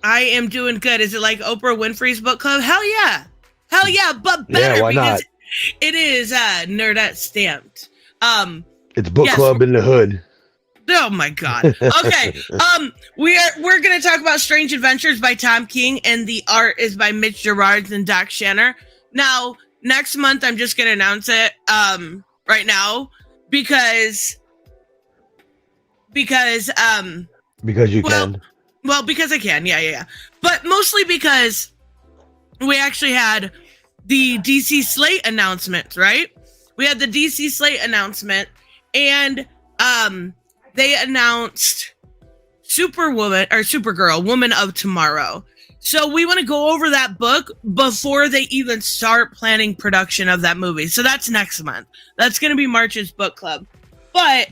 I am doing good. Is it like Oprah Winfrey's book club? Hell yeah. Hell yeah, but better why because not? it is nerdette stamped. It's book yes, club in the hood. Oh my god. Okay. We're gonna talk about Strange Adventures by Tom King, and the art is by Mitch Gerards and Doc Shanner. Now, next month I'm just gonna announce it right now because you because can. Well, because I can, yeah. But mostly because we actually had the DC Slate announcement, right? We had the DC Slate announcement, and they announced Supergirl, Woman of Tomorrow. So we want to go over that book before they even start planning production of that movie. So that's next month. That's going to be March's book club. But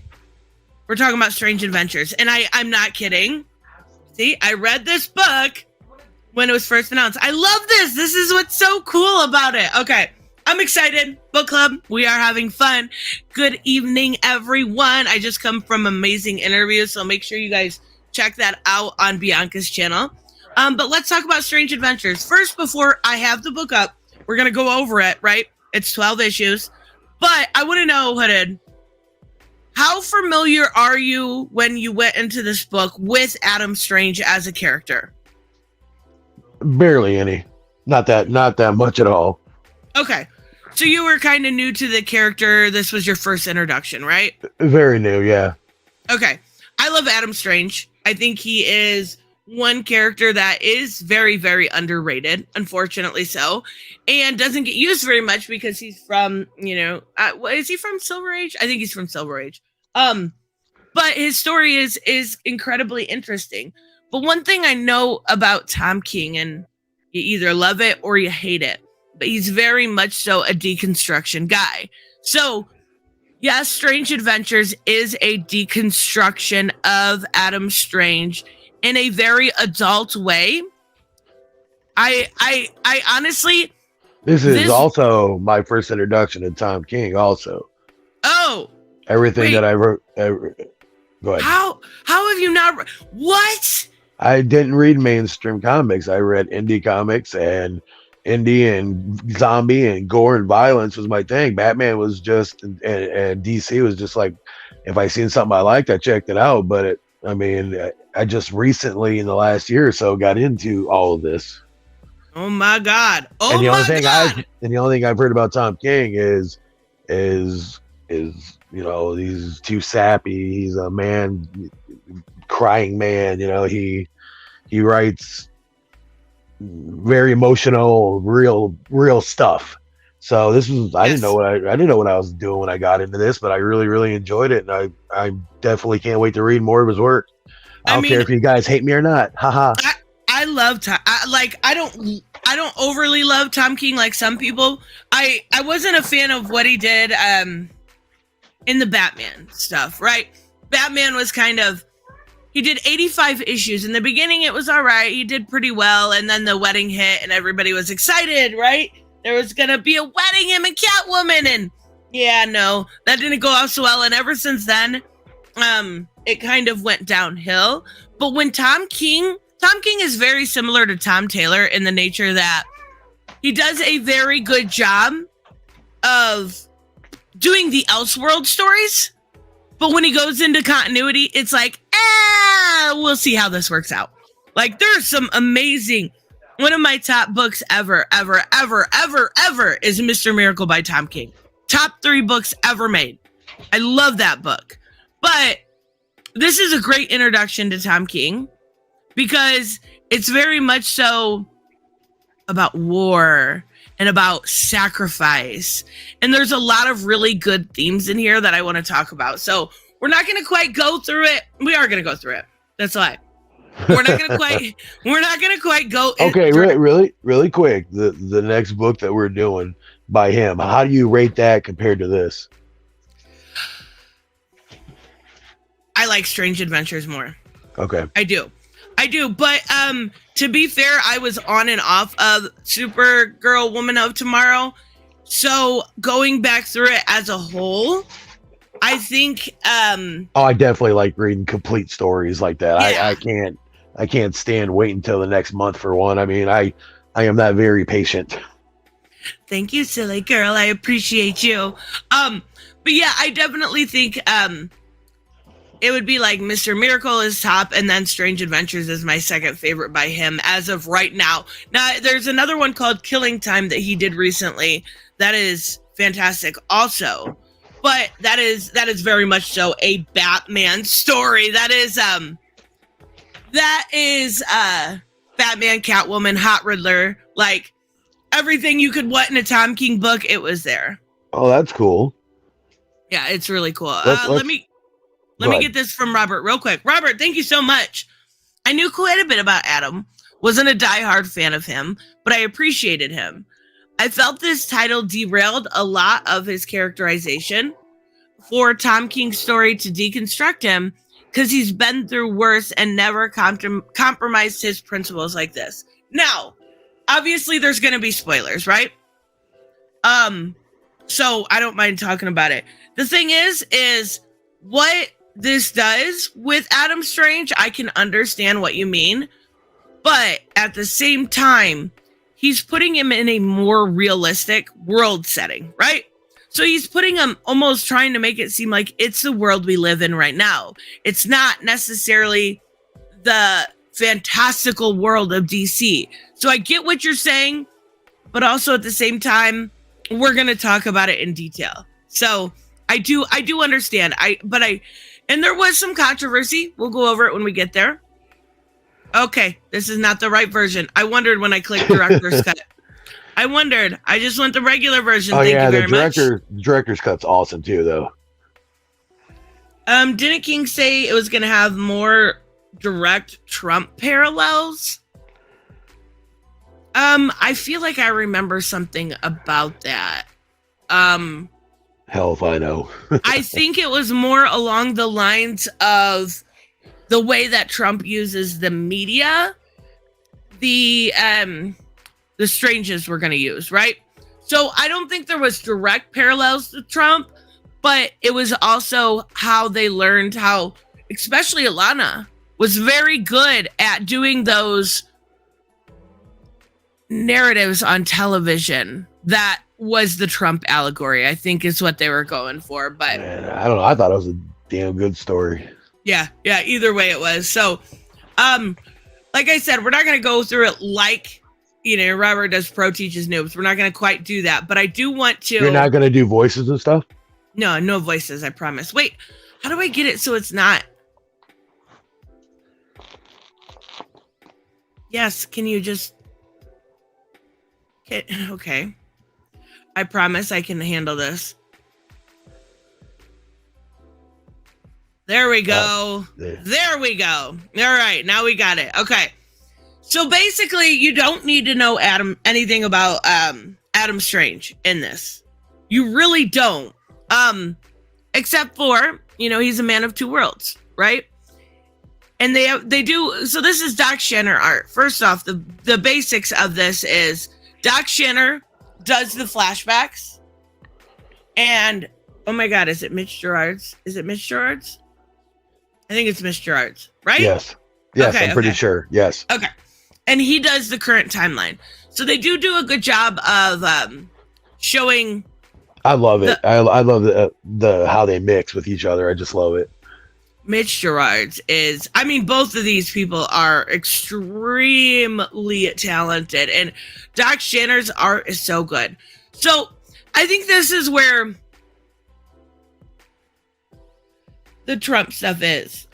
we're talking about Strange Adventures, and I'm not kidding. See, I read this book when it was first announced. I love this. This is what's so cool about it. Okay, I'm excited. Book club, we are having fun. Good evening, everyone. I just come from amazing interviews, so make sure you guys check that out on Bianca's channel. But let's talk about Strange Adventures. First, before I have the book up, we're going to go over it, right? It's 12 issues. But I want to know, Hooded, how familiar are you when you went into this book with Adam Strange as a character? Barely any. Not that much at all. Okay. So you were kind of new to the character. This was your first introduction, right? Very new, yeah. Okay. I love Adam Strange. I think he is one character that is very, very underrated, unfortunately so, and doesn't get used very much because he's from, is he from Silver Age? I think he's from Silver Age. But his story is incredibly interesting. But one thing I know about Tom King, and you either love it or you hate it, but he's very much so a deconstruction guy. So, yes, Strange Adventures is a deconstruction of Adam Strange in a very adult way. I honestly... This is also my first introduction to Tom King also. Oh! Everything that I wrote... Go ahead. How have you not... What? I didn't read mainstream comics. I read indie comics, and indie and zombie and gore and violence was my thing. Batman was just... And DC was just like, if I seen something I liked, I checked it out. But I just recently, in the last year or so, got into all of this. Oh my God! And the only thing I've heard about Tom King is he's too sappy. He's a man, crying man. He writes very emotional, real stuff. So this was I didn't know what I was doing when I got into this, but I really, really enjoyed it, and I definitely can't wait to read more of his work. I don't care if you guys hate me or not. Haha. I love Tom. I don't overly love Tom King like some people. I wasn't a fan of what he did in the Batman stuff, right? Batman was he did 85 issues. In the beginning, it was all right. He did pretty well, and then the wedding hit, and everybody was excited, right? There was gonna be a wedding, him and Catwoman, and yeah, no, that didn't go off so well. And ever since then, it kind of went downhill. But when Tom King is very similar to Tom Taylor in the nature that he does a very good job of doing the Elseworld stories. But when he goes into continuity, it's like, we'll see how this works out. Like, there's some amazing, one of my top books ever is Mr. Miracle by Tom King. Top 3 books ever made. I love that book. But this is a great introduction to Tom King because it's very much so about war and about sacrifice. And there's a lot of really good themes in here that I want to talk about. So we're not going to quite go through it. We are going to go through it. That's why. We're not going to quite go. Okay, really quick. The next book that we're doing by him, how do you rate that compared to this? I like Strange Adventures more. Okay. I do. But to be fair, I was on and off of Supergirl, Woman of Tomorrow. So going back through it as a whole, I think... I definitely like reading complete stories like that. Yeah. I can't stand waiting until the next month for one. I mean, I am not very patient. Thank you, silly girl. I appreciate you. But yeah, I definitely think it would be like Mr. Miracle is top, and then Strange Adventures is my second favorite by him as of right now. Now, there's another one called Killing Time that he did recently that is fantastic also. But that is very much so a Batman story. That is Batman, Catwoman, Hot Riddler, like everything you could want in a Tom King book, it was there. Oh, that's cool. Yeah, it's really cool. Let me get this from Robert real quick. Robert, thank you so much. I knew quite a bit about Adam. Wasn't a diehard fan of him, but I appreciated him. I felt this title derailed a lot of his characterization for Tom King's story to deconstruct him because he's been through worse and never compromised his principles like this. Now, obviously there's going to be spoilers, right? So I don't mind talking about it. The thing is what this does with Adam Strange, I can understand what you mean, but at the same time, he's putting him in a more realistic world setting, right? So he's putting him almost trying to make it seem like it's the world we live in right now. It's not necessarily the fantastical world of DC. So I get what you're saying, but also at the same time, we're going to talk about it in detail. So I do understand. And there was some controversy. We'll go over it when we get there. Okay, this is not the right version. I wondered when I clicked director's cut. I wondered. I just want the regular version. Oh, Thank yeah, you very much. The director's cut's awesome too, though. Didn't King say it was going to have more direct Trump parallels? I feel like I remember something about that. Hell if I know. I think it was more along the lines of the way that Trump uses the media, the strangers were going to use, right? So I don't think there was direct parallels to Trump, but it was also how they learned how, especially Alana, was very good at doing those narratives on television. That was the Trump allegory, I think is what they were going for. But man, I don't know. I thought it was a damn good story. Yeah, either way it was. So, like I said, we're not going to go through it like, Robert does Pro Teaches Noobs. We're not going to quite do that, but I do want to. You're not going to do voices and stuff? No voices, I promise. Wait, how do I get it so it's not? Yes, can you just... Okay. I promise I can handle this. There we go. There we go. All right, now we got it. Okay. So basically, you don't need to know anything about Adam Strange in this. You really don't. Except for, he's a man of two worlds, right? And they do. So this is Doc Shanner art. First off, the basics of this is Doc Shanner does the flashbacks. And, oh my God, is it Mitch Gerards? Is it Mitch Gerards? I think it's Mitch Gerards, right? Yes, okay, I'm pretty sure. Yes. Okay. And he does the current timeline. So they do a good job of showing. I love it. I love the how they mix with each other. I just love it. Mitch Gerards is, both of these people are extremely talented, and Doc Shanner's art is so good. So I think this is where the Trump stuff is,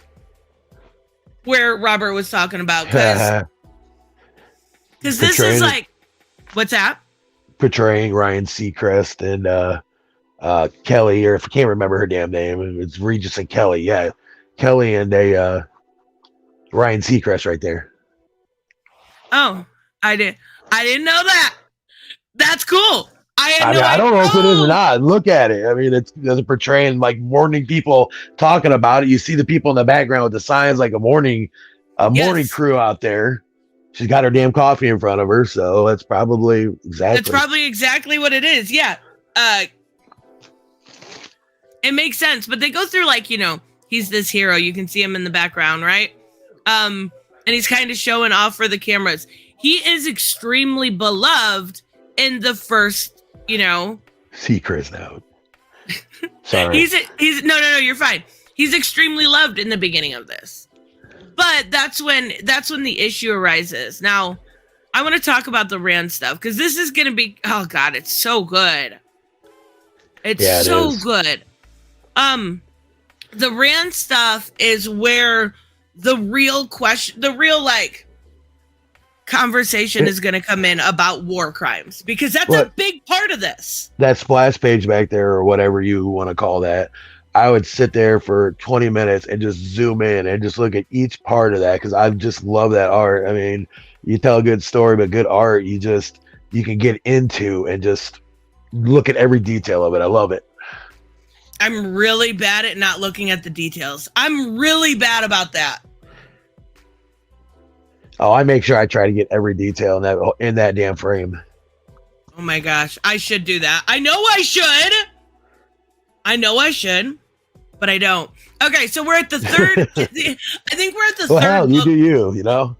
where Robert was talking about, because this is like, what's that? Portraying Ryan Seacrest and Kelly, or if I can't remember her damn name, it's Regis and Kelly. Yeah, Kelly and Ryan Seacrest right there. Oh, I didn't know that. That's cool. I don't know if it is or not. Look at it. It's portraying like morning people talking about it. You see the people in the background with the signs, like a morning crew out there. She's got her damn coffee in front of her, so that's probably exactly what it is. Yeah, it makes sense. But they go through he's this hero. You can see him in the background, right? and he's kind of showing off for the cameras. He is extremely beloved in the first, you know. See Chris now. Sorry. He's no, you're fine. He's extremely loved in the beginning of this. But that's when the issue arises. Now, I want to talk about the Rand stuff because this is going to be, oh God, it's so good. It's so good. The Rand stuff is where the real question, the real like conversation is going to come in about war crimes because that's a big part of this. That splash page back there or whatever you want to call that, I would sit there for 20 minutes and just zoom in and just look at each part of that because I just love that art. I mean, you tell a good story, but good art, you can get into and just look at every detail of it. I love it. I'm really bad at not looking at the details. I'm really bad about that. Oh, I make sure I try to get every detail in that damn frame. Oh my gosh, I should do that. I know I should, but I don't. Okay, so we're at the third. I think we're at the third. Hell, you do you know.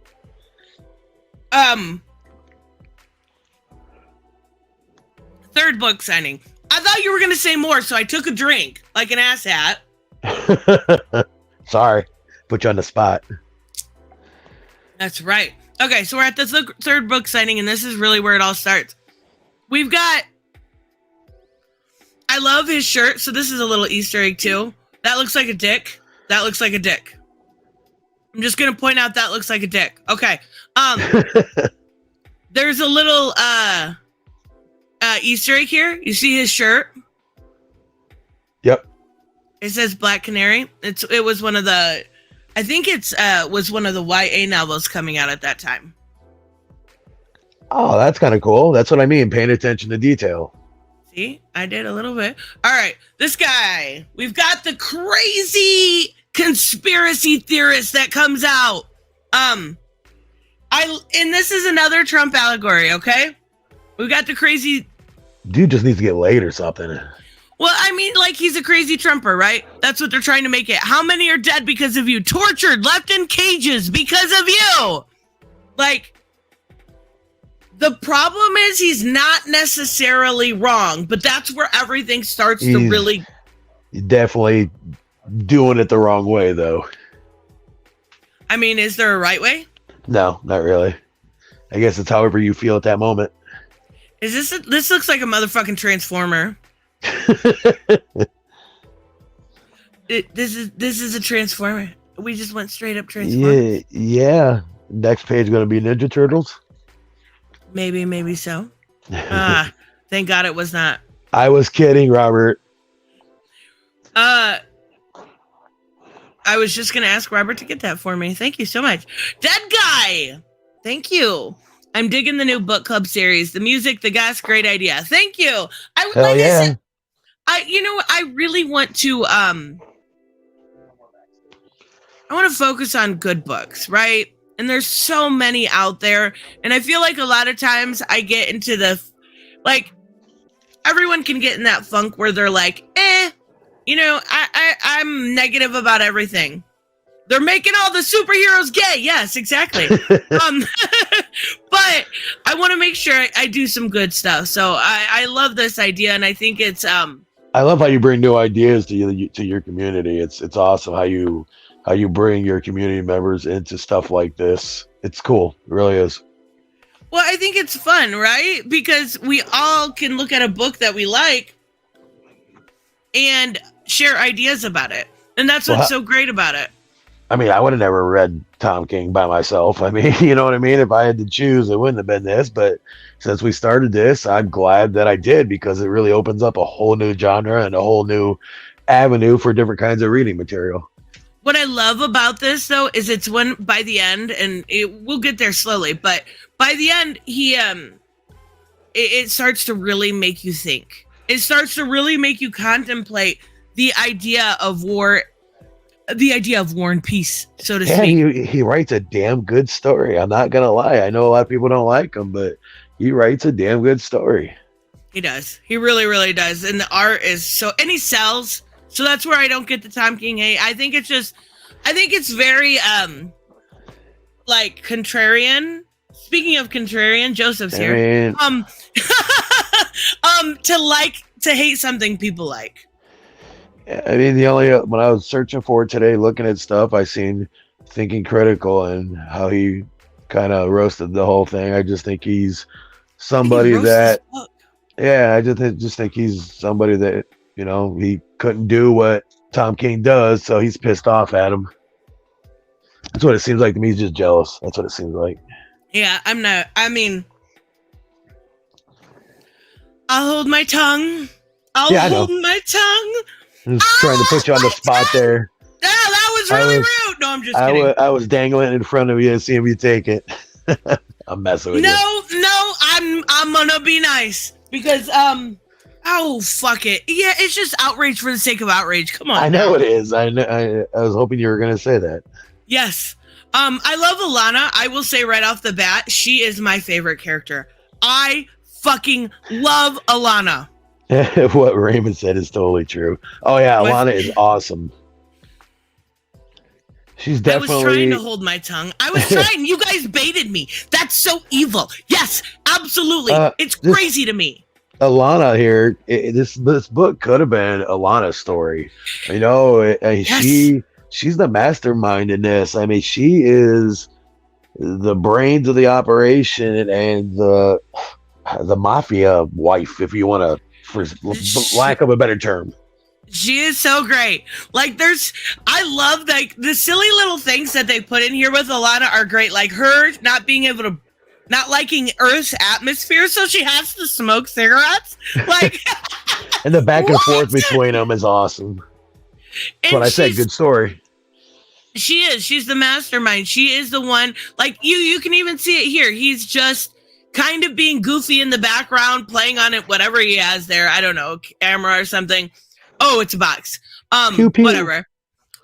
Third book signing. I thought you were gonna say more, so I took a drink like an asshat. Sorry, put you on the spot. That's right. Okay, so we're at the third book signing, and this is really where it all starts. We've got. I love his shirt, so this is a little Easter egg too. That looks like a dick. That looks like a dick. I'm just gonna point out that looks like a dick. Okay. There's a little Easter egg here. You see his shirt? Yep. It says Black Canary. It was one of the. I think was one of the YA novels coming out at that time. Oh, that's kind of cool. That's what I mean. Paying attention to detail. See, I did a little bit. All right, this guy. We've got the crazy conspiracy theorist that comes out. And this is another Trump allegory. Okay, we got the crazy. Dude just needs to get laid or something. Well, I mean, like he's a crazy Trumper, right? That's what they're trying to make it. How many are dead because of you? Tortured, left in cages because of you. Like, the problem is he's not necessarily wrong, but that's where everything starts to really. Definitely doing it the wrong way, though. I mean, is there a right way? No, not really. I guess it's however you feel at that moment. Is this looks like a motherfucking transformer. This is a transformer. We just went straight up transformers. Yeah. Next page going to be Ninja Turtles. Maybe so. Thank God it was not. I was kidding, Robert. I was just gonna ask Robert to get that for me. Thank you so much. Dead Guy. Thank you. I'm digging the new book club series. The music, the gas, great idea. Thank you. Hell yeah. I really want to I want to focus on good books, right? And there's so many out there, and I feel like a lot of times I get into everyone can get in that funk where they're like, I'm negative about everything. They're making all the superheroes gay. Yes, exactly. But I want to make sure I do some good stuff. So I love this idea, and I think it's I love how you bring new ideas to your community. It's awesome how you bring your community members into stuff like this. It's cool. It really is. Well, I think it's fun, right? Because we all can look at a book that we like and share ideas about it. And that's what's so great about it. I mean, I would have never read Tom King by myself. I mean, you know what I mean? If I had to choose, it wouldn't have been this. But since we started this, I'm glad that I did because it really opens up a whole new genre and a whole new avenue for different kinds of reading material. What I love about this, though, is it's when by the end, and we'll get there slowly, but by the end, it starts to really make you think. It starts to really make you contemplate the idea of war and peace, so to speak. He writes a damn good story. I'm not gonna lie. I know a lot of people don't like him, but he writes a damn good story. He does. He really, really does. And the art is and he sells. So that's where I don't get the Tom King hate. I think it's very like contrarian. Speaking of contrarian, Joseph's here. mean, To hate something people like. I mean, the only when I was searching for it today, looking at stuff, I seen Thinking Critical and how he kind of roasted the whole thing. I just think he's somebody that, yeah, I just think he's somebody that, you know, he couldn't do what Tom King does, so he's pissed off at him. That's what it seems like to me. He's just jealous. That's what it seems like. Yeah, I'm not. I mean, I'll hold my tongue. I'll hold my tongue. I was trying to put you on the spot there. Yeah, that was really rude. No, I'm just kidding. I was dangling in front of you and seeing you take it. I'm messing with you. No, I'm gonna be nice because oh fuck it. Yeah, it's just outrage for the sake of outrage. Come on. I know it is. I know. I was hoping you were gonna say that. Yes. I love Alana. I will say right off the bat, she is my favorite character. I fucking love Alana. What Raymond said is totally true. Oh yeah, Alana is awesome. She's definitely. I was trying to hold my tongue. I was trying. You guys baited me. That's so evil. Yes, absolutely. It's crazy to me. Alana here. This book could have been Alana's story. You know, yes. She's the mastermind in this. I mean, she is the brains of the operation and the mafia wife, if you want to, for lack of a better term. She is so great. Like, I love, like, the silly little things that they put in here with Alana are great. Like, her not liking Earth's atmosphere, so she has to smoke cigarettes. Like, and the back and forth between them is awesome. That's what I said. Good story. She is. She's the mastermind. She is the one. Like, you can even see it here. He's just kind of being goofy in the background, playing on it, whatever he has there. I don't know, camera or something. Oh, it's a box. Pew, pew. Whatever.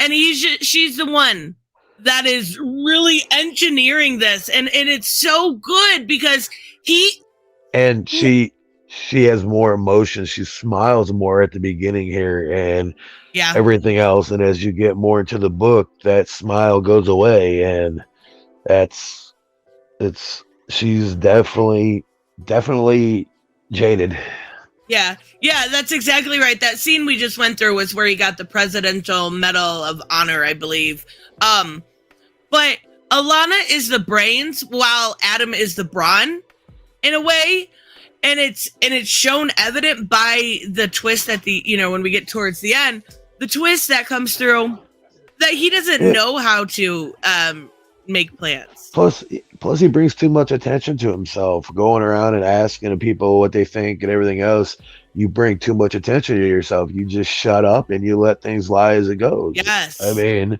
And she's the one that is really engineering this, and it's so good because she has more emotion. She smiles more at the beginning here, and everything else. And as you get more into the book, that smile goes away, and she's definitely jaded. Yeah, that's exactly right. That scene we just went through was where he got the Presidential Medal of Honor, I believe. But Alana is the brains, while Adam is the brawn, in a way, and it's shown evident by the twist at the when we get towards the end, the twist that comes through that he doesn't know how to make plans. Plus he brings too much attention to himself, going around and asking people what they think and everything else. You bring too much attention to yourself. You just shut up and you let things lie as it goes. Yes. I mean,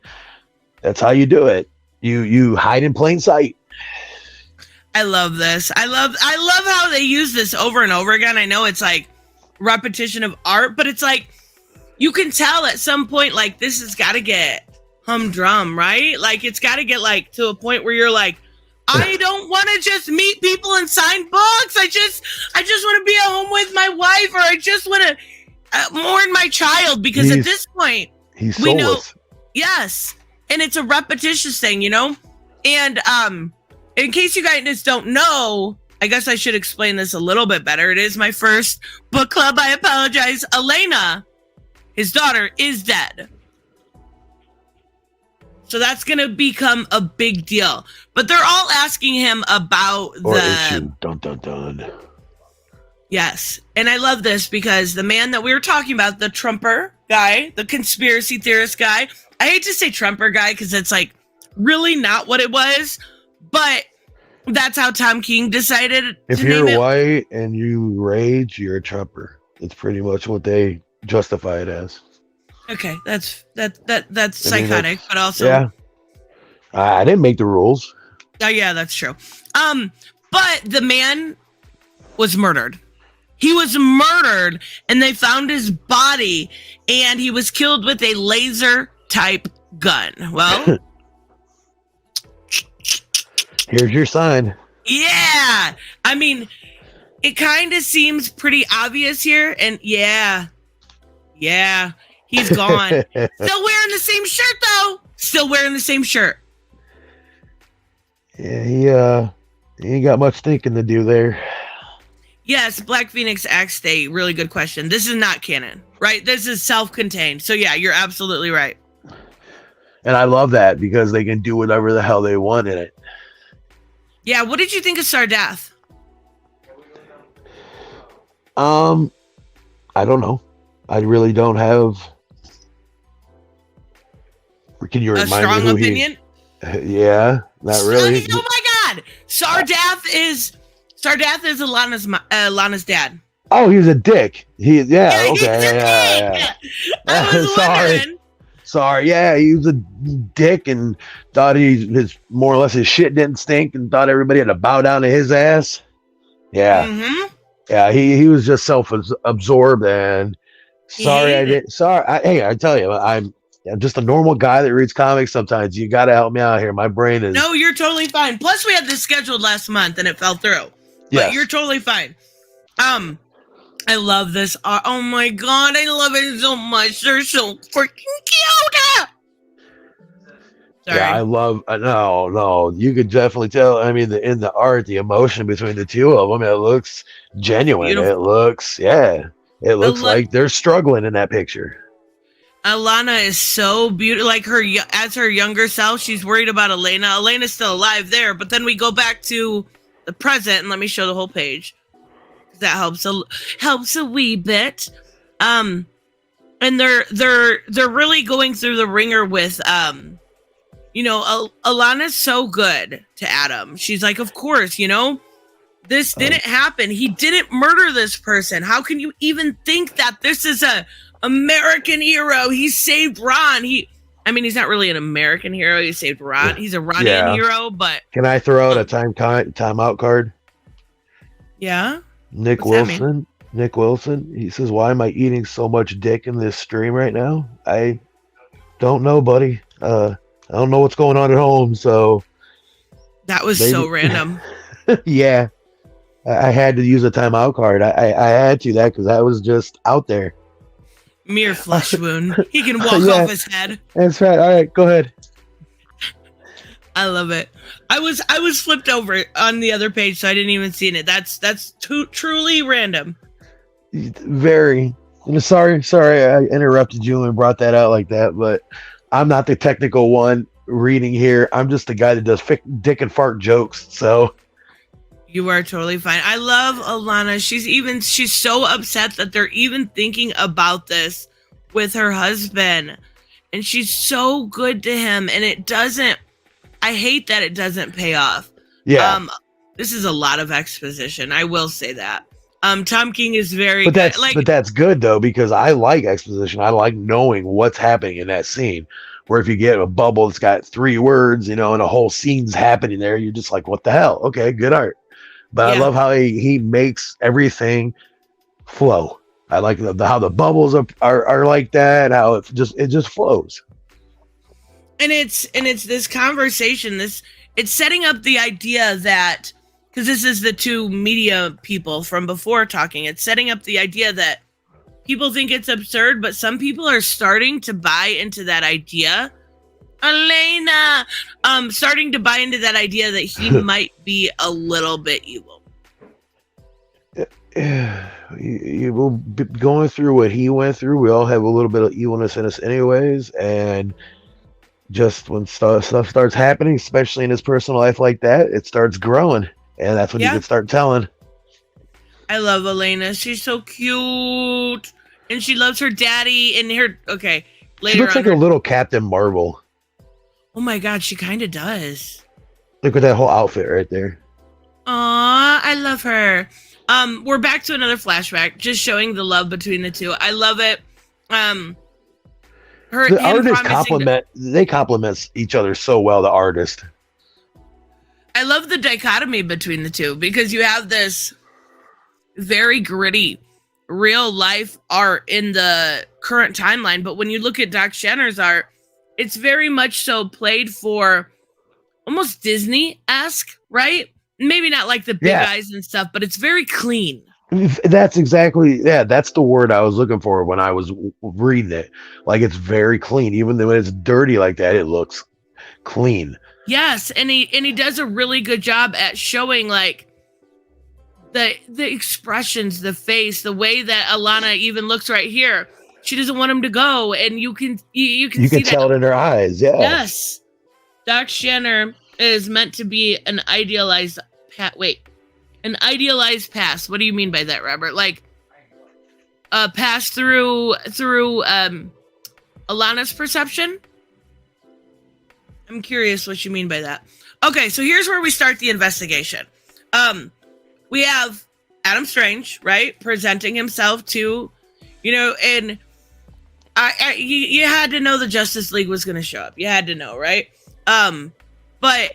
that's how you do it. You hide in plain sight. I love this. I love how they use this over and over again. I know it's like repetition of art, but it's like you can tell at some point, like, this has got to get humdrum, right? Like, it's got to get like to a point where you're like, I don't want to just meet people and sign books. I just want to be at home with my wife, or I just want to mourn my child, because at this point he's we know, soulless. yes, and it's a repetitious thing, And in case you guys don't know, I guess I should explain this a little bit better. It is my first book club. I apologize. Elena, his daughter, is dead. So that's going to become a big deal. But they're all asking him about issue. Dun, dun, dun. Yes. And I love this because the man that we were talking about, the Trumper guy, the conspiracy theorist guy, I hate to say Trumper guy because it's like really not what it was, but that's how Tom King decided if to you're name it. white and you rage, you're a Trumper. It's pretty much what they justify it as. Okay, that's psychotic, but also yeah. I didn't make the rules. Oh yeah, that's true. But the man was murdered. He was murdered, and they found his body, and he was killed with a laser type gun. Well, here's your sign. Yeah, I mean, it kind of seems pretty obvious here, and yeah, he's gone. Still wearing the same shirt, though. Still wearing the same shirt. Yeah, he ain't got much thinking to do there. Yes, Black Phoenix asked a really good question. This is not canon, right? This is self-contained. So yeah, you're absolutely right. And I love that because they can do whatever the hell they want in it. Yeah, what did you think of Sardath? I don't know. I really don't have. Can you A remind me strong who opinion? Yeah, not really. Oh my God, Sardath is Lana's dad. Oh, he was a dick. Yeah, he's Okay, a dick. I was wondering. Sorry. Yeah, he was a dick and thought his more or less his shit didn't stink and thought everybody had to bow down to his ass. Yeah, Mm-hmm. yeah. He was just self-absorbed and sorry I hated it. did. Sorry, hey, I tell you, I'm just a normal guy that reads comics. Sometimes you got to help me out here. My brain is No, you're totally fine. Plus, we had this scheduled last month and it fell through. But yes. you're totally fine. I love this. Oh my God, I love it so much. They're so freaking cute. Sorry. Yeah, I love. No, you could definitely tell. I mean, in the art, the emotion between the two of them, it looks genuine. Beautiful. It looks, it looks like they're struggling in that picture. Alana is so beautiful. Like as her younger self, she's worried about Elena. Elena's still alive there, but then we go back to the present, and let me show the whole page. That helps a wee bit. And they're really going through the ringer with Alana's so good to Adam. She's like, of course, this didn't happen. He didn't murder this person. How can you even think that? This is a American hero. He saved Ron. He's not really an American hero. He saved Ron. He's a Ronian hero, but can I throw out a timeout card? Yeah. Nick Wilson. He says, "Why am I eating so much dick in this stream right now?" I don't know, buddy. I don't know what's going on at home, so that was so random. Yeah, I had to use a timeout card. I had to because that was just out there. Mere flesh wound. He can walk off his head. That's right. All right, go ahead. I love it. I was flipped over on the other page, so I didn't even see it. That's truly random. Very. Sorry, I interrupted you and brought that out like that, but I'm not the technical one reading here. I'm just the guy that does dick and fart jokes. So you are totally fine. I love Alana. She's so upset that they're even thinking about this with her husband, and she's so good to him, and it doesn't. I hate that it doesn't pay off. Yeah. This is a lot of exposition. I will say that. Tom King is very but that's good though, because I like exposition. I like knowing what's happening in that scene. Where if you get a bubble that's got 3 words, and a whole scene's happening there, you're just like, what the hell? Okay, good art. But I love how he makes everything flow. I like how the bubbles are like that. How it just flows. And it's this conversation. It's setting up the idea that, because this is the two media people from before talking. It's setting up the idea that people think it's absurd, but some people are starting to buy into that idea. Elena, starting to buy into that idea that he might be a little bit evil. You will be going through what he went through. We all have a little bit of evilness in us, anyways, and just when stuff starts happening, especially in his personal life like that, it starts growing, and that's when you can start telling. I love Elena. She's so cute, and she loves her daddy. And She looks like a little Captain Marvel. Oh my God, she kind of does. Look at that whole outfit right there. Aw, I love her. We're back to another flashback, just showing the love between the two. I love it. The artists complement each other so well. The artist. I love the dichotomy between the two, because you have this very gritty real life art in the current timeline, but when you look at Doc Shanner's art, it's very much so played for almost Disney-esque, right? Maybe not like the big eyes and stuff, but it's very clean. That's exactly, that's the word I was looking for when I was reading it. Like, it's very clean. Even when it's dirty like that, it looks clean. Yes, and he does a really good job at showing like the expressions, the face, the way that Alana even looks right here. She doesn't want him to go, and you can You see can tell that. it in her eyes. Yeah. Yes, Doc Shanner is meant to be an idealized an idealized past. What do you mean by that, Robert? Like a pass through Alana's perception? I'm curious what you mean by that. Okay, so here's where we start the investigation. We have Adam Strange, right, presenting himself to, and you had to know the Justice League was going to show up. You had to know, right? But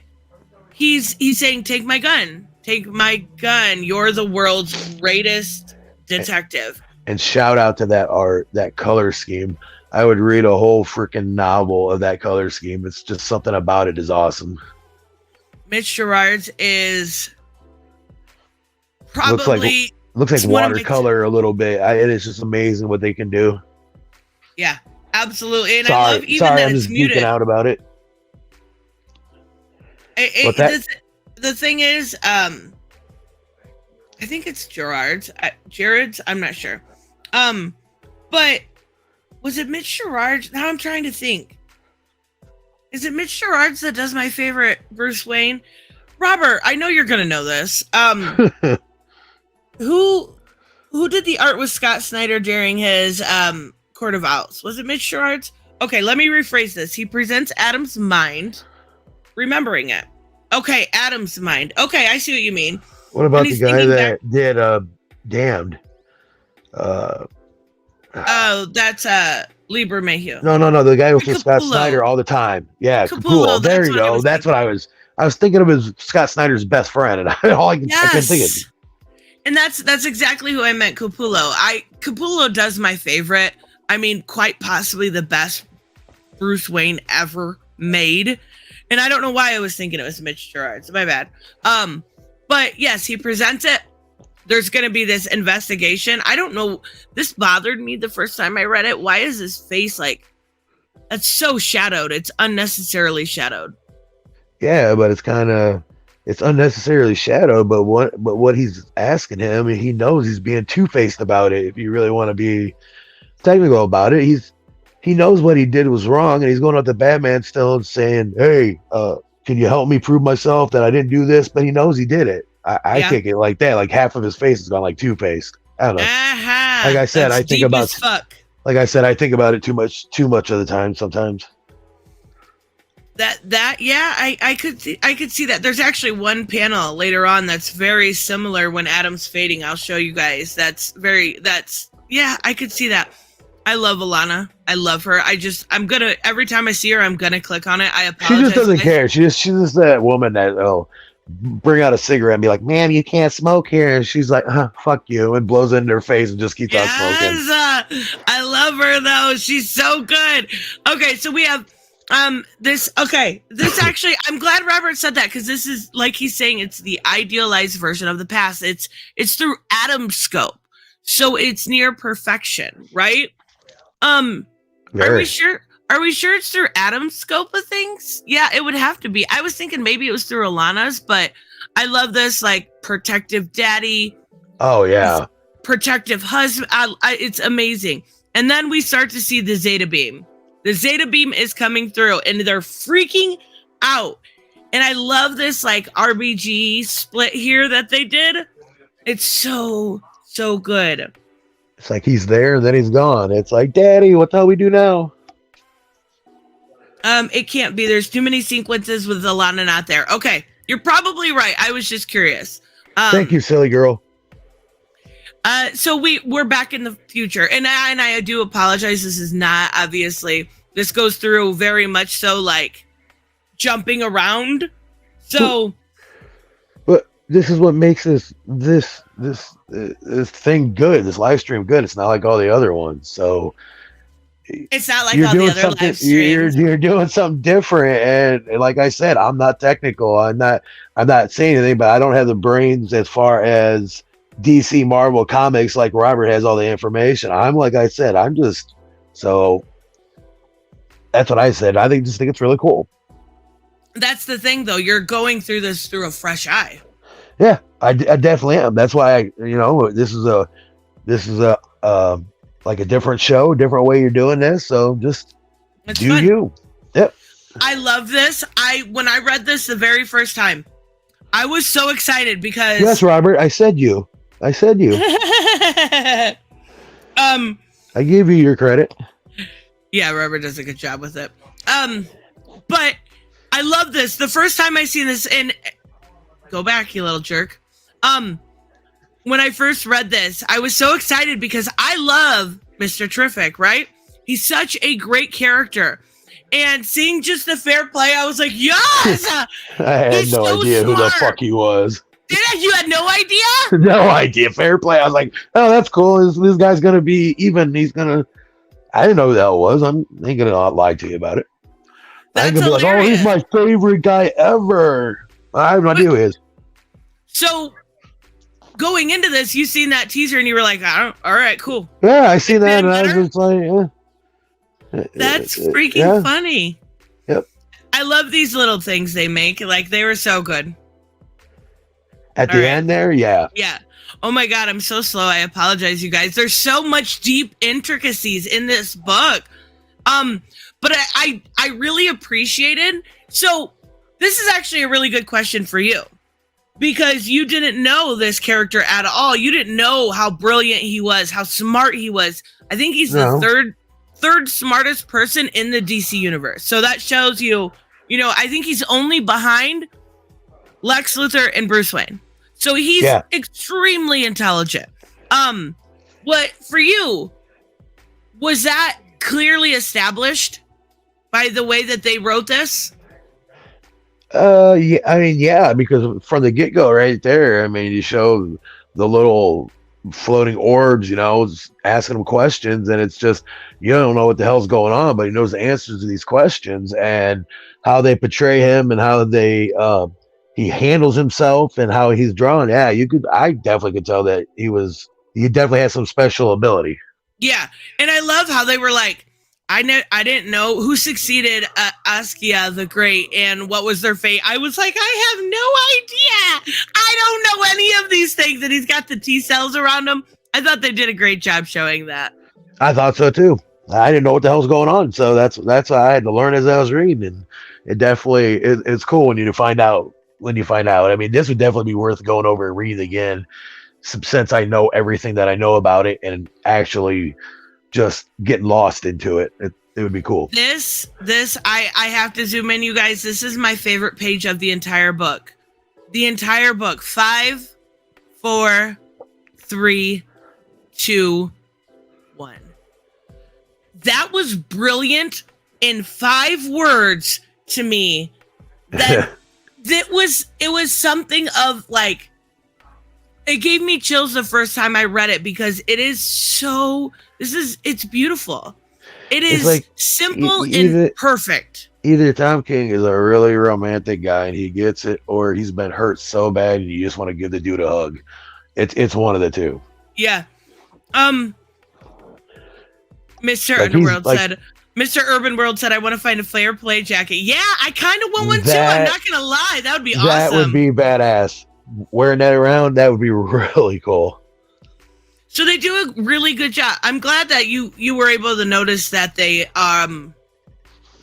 he's saying, "Take my gun. Take my gun. You're the world's greatest detective." And shout out to that art, that color scheme. I would read a whole freaking novel of that color scheme. It's just something about it is awesome. Mitch Gerard's is probably looks like watercolor a little bit. It is just amazing what they can do. Yeah, absolutely. And I love even that I'm it's just muted. geeking out about it. The thing is, I think it's Jared's. I'm not sure. But was it Mitch Gerard? Now I'm trying to think. Is it Mitch Gerard that does my favorite Bruce Wayne? Robert, I know you're gonna know this. Who did the art with Scott Snyder during his Court of Owls? Was it Mitch Gerard? Okay, let me rephrase this. He presents Adam's mind, remembering it. Okay, Adam's mind. Okay, I see what you mean. What about the guy that did Damned? Oh, that's Lieber Mayhew. No, the guy who was Scott Snyder all the time. Yeah, Capullo. There you go. That's what I was thinking of as Scott Snyder's best friend, and all I couldn't think of. And that's exactly who I meant, Capullo. Capullo does my favorite. I mean, quite possibly the best Bruce Wayne ever made. And I don't know why I was thinking it was Mitch Gerard. So my bad. But yes, he presents it. There's going to be this investigation. I don't know. This bothered me the first time I read it. Why is his face that's so shadowed? It's unnecessarily shadowed. Yeah, but it's unnecessarily shadowed. But what he's asking him, he knows he's being two-faced about it. If you really want to be technical about it, he knows what he did was wrong, and he's going up to Batman still and saying, "Hey, can you help me prove myself that I didn't do this?" But he knows he did it. I take it like that. Like half of his face has gone like two-faced. I don't know. Like I said, I think about it too much of the time sometimes. I could see that. There's actually one panel later on that's very similar when Adam's fading. I'll show you guys. I could see that. I love Alana. I love her. Every time I see her, I'm gonna click on it. I apologize. She just doesn't care. She's just that woman that bring out a cigarette and be like, "Man, you can't smoke here." And she's like, "Fuck you," and blows it in her face and just keeps on smoking. I love her though. She's so good. Okay, so we have this actually, I'm glad Robert said that, because this is, like he's saying, it's the idealized version of the past. It's through Adam's scope, so it's near perfection, right? Are we sure it's through Adam's scope of things? Yeah, it would have to be. I was thinking maybe it was through Alana's, but I love this, protective daddy. Oh yeah, protective husband. It's amazing. And then we start to see the Zeta Beam. The Zeta Beam is coming through, and they're freaking out. And I love this RBG split here that they did. It's so good. It's like he's there and then he's gone. It's like, "Daddy, what the hell we do now?" It can't be. There's too many sequences with Alana not there. Okay, you're probably right. I was just curious. Thank you, silly girl. So we're back in the future, and I do apologize. This is not, obviously, this goes through very much so jumping around. So, but this is what makes this thing good. This live stream good. It's not like all the other ones. So it's not like all the other live streams. You're doing something different, and like I said, I'm not technical. I'm not saying anything, but I don't have the brains as far as DC Marvel comics like Robert has all the information. So that's what I said. I just think it's really cool. that's the thing, though. You're going through this through a fresh eye. Yeah, I definitely am. That's why this is a like a different show, different way you're doing this. So just It's do fun. you. Yep. I love this. When I read this the very first time, I was so excited because Yes, Robert, I said you. I give you your credit. Yeah, Robert does a good job with it. But I love this. The first time I seen this, and go back, you little jerk. When I first read this, I was so excited because I love Mr. Terrific, right? He's such a great character. And seeing just the fair play, I was like, yes! I had no idea who the fuck he was. You had no idea? No idea. Fair play. I was like, oh, that's cool. This guy's going to be even. I didn't know who the hell it was. I ain't going to lie to you about it. That's I ain't going to be like, oh, he's my favorite guy ever. I have no idea who he is. So, going into this, you seen that teaser and you were like, all right, cool. Yeah, I seen that and I was just like, yeah. That's freaking funny. Yep. I love these little things they make. Like, they were so good. At the end there, yeah. Yeah. Oh my God, I'm so slow. I apologize, you guys. There's so much deep intricacies in this book. But I really appreciated. So this is actually a really good question for you. Because you didn't know this character at all. You didn't know how brilliant he was, how smart he was. I think he's the third smartest person in the DC universe. So that shows you, I think he's only behind Lex Luthor and Bruce Wayne. So he's extremely intelligent. What for you, was that clearly established by the way that they wrote this? Yeah, I mean, yeah, because from the get-go right there, I mean, you show the little floating orbs, asking him questions, and it's just, you don't know what the hell's going on, but he knows the answers to these questions, and how they portray him and how they he handles himself and how he's drawn. Yeah, I definitely could tell that he definitely has some special ability. Yeah, and I love how they were like, I didn't know who succeeded Askia the Great and what was their fate. I was like, I have no idea. I don't know any of these things. And he's got the T cells around him. I thought they did a great job showing that. I thought so too. I didn't know what the hell's going on, so that's why I had to learn as I was reading. And it definitely it's cool when you find out. I mean, this would definitely be worth going over and reading again, since I know everything that I know about it and actually just getting lost into it. It would be cool. This I have to zoom in, you guys. This is my favorite page of the entire book. The entire book. 5, 4, 3, 2, 1. That was brilliant in 5 words to me. That it was something of like, it gave me chills the first time I read it because it is so. It's beautiful. It is like, simple and perfect. Either Tom King is a really romantic guy and he gets it, or he's been hurt so bad and you just want to give the dude a hug. It's one of the two. Yeah. Mr. Underworld said, Mr. Urban World said, I want to find a flare play jacket. Yeah, I kind of want one too. I'm not gonna lie. That would be awesome. That would be badass. Wearing that around, that would be really cool. So they do a really good job. I'm glad that you were able to notice that they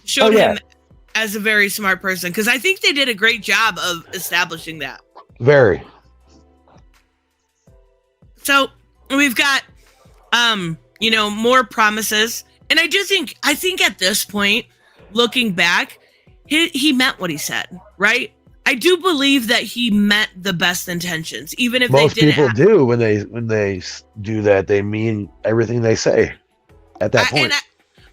showed him as a very smart person, because I think they did a great job of establishing that. Very. So we've got more promises, and I think at this point, looking back, he meant what he said, right? I do believe that he meant the best intentions, even if most they didn't. Most people do when they do that. They mean everything they say at that point.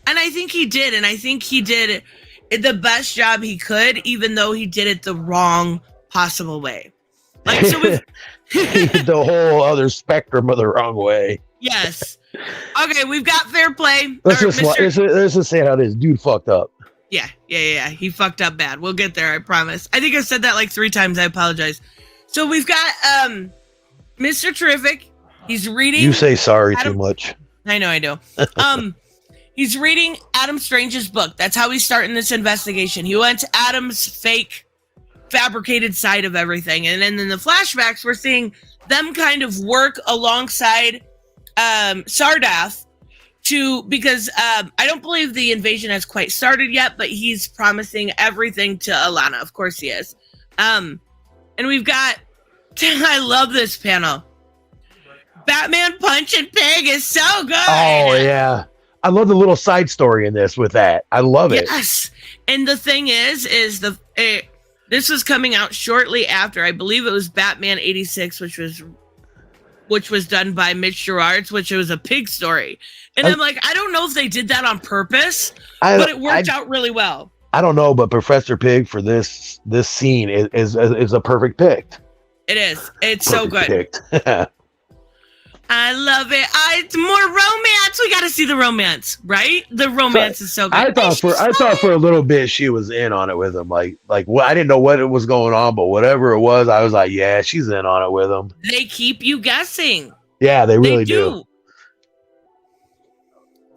And I think he did, and I think he did the best job he could, even though he did it the wrong possible way. Like so, the whole other spectrum of the wrong way. Yes. Okay, we've got fair play. Let's just say how this dude fucked up. Yeah. He fucked up bad. We'll get there, I promise. I think I said that like 3 times. I apologize. So we've got Mr. Terrific. He's reading. You say sorry too much. I know I do. He's reading Adam Strange's book. That's how he's starting this investigation. He went to Adam's fake, fabricated side of everything. And then in the flashbacks, we're seeing them kind of work alongside Sardath because I don't believe the invasion has quite started yet, but he's promising everything to Alana. Of course he is. And we've got, I love this panel. Batman Punch and Pig is so good. Oh, yeah. I love the little side story in this with that. I love it. Yes. And the thing is this was coming out shortly after, I believe it was Batman 86, which was done by Mitch Gerards, which was a pig story. And I'm like, I don't know if they did that on purpose, but it worked out really well. I don't know, but Professor Pig for this scene is a perfect pick. It is. It's so good. I love it. It's more romance. We got to see the romance, right? The romance is so good. I thought for a little bit she was in on it with him. Like I didn't know what it was going on, but whatever it was, I was like, yeah, she's in on it with him. They keep you guessing. Yeah, they really do.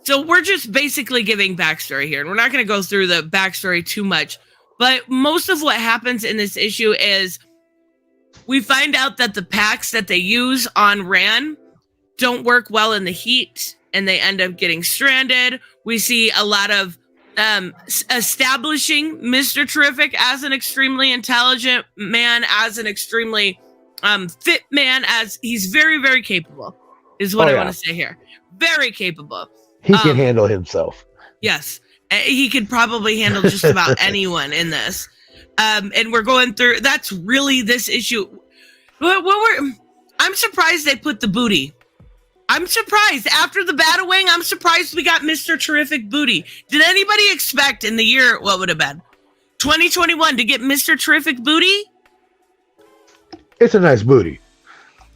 So we're just basically giving backstory here, and we're not going to go through the backstory too much. But most of what happens in this issue is we find out that the packs that they use on Ran don't work well in the heat, and they end up getting stranded. We see a lot of establishing Mr. Terrific as an extremely intelligent man, as an extremely fit man, as he's very, very capable, is what I want to say here. Very capable. He can handle himself. Yes. He could probably handle just about anyone in this. And we're going through, that's really this issue. I'm surprised they put the booty. I'm surprised. After the Batawing, I'm surprised we got Mr. Terrific booty. Did anybody expect in the year, what would have been, 2021, to get Mr. Terrific booty? It's a nice booty.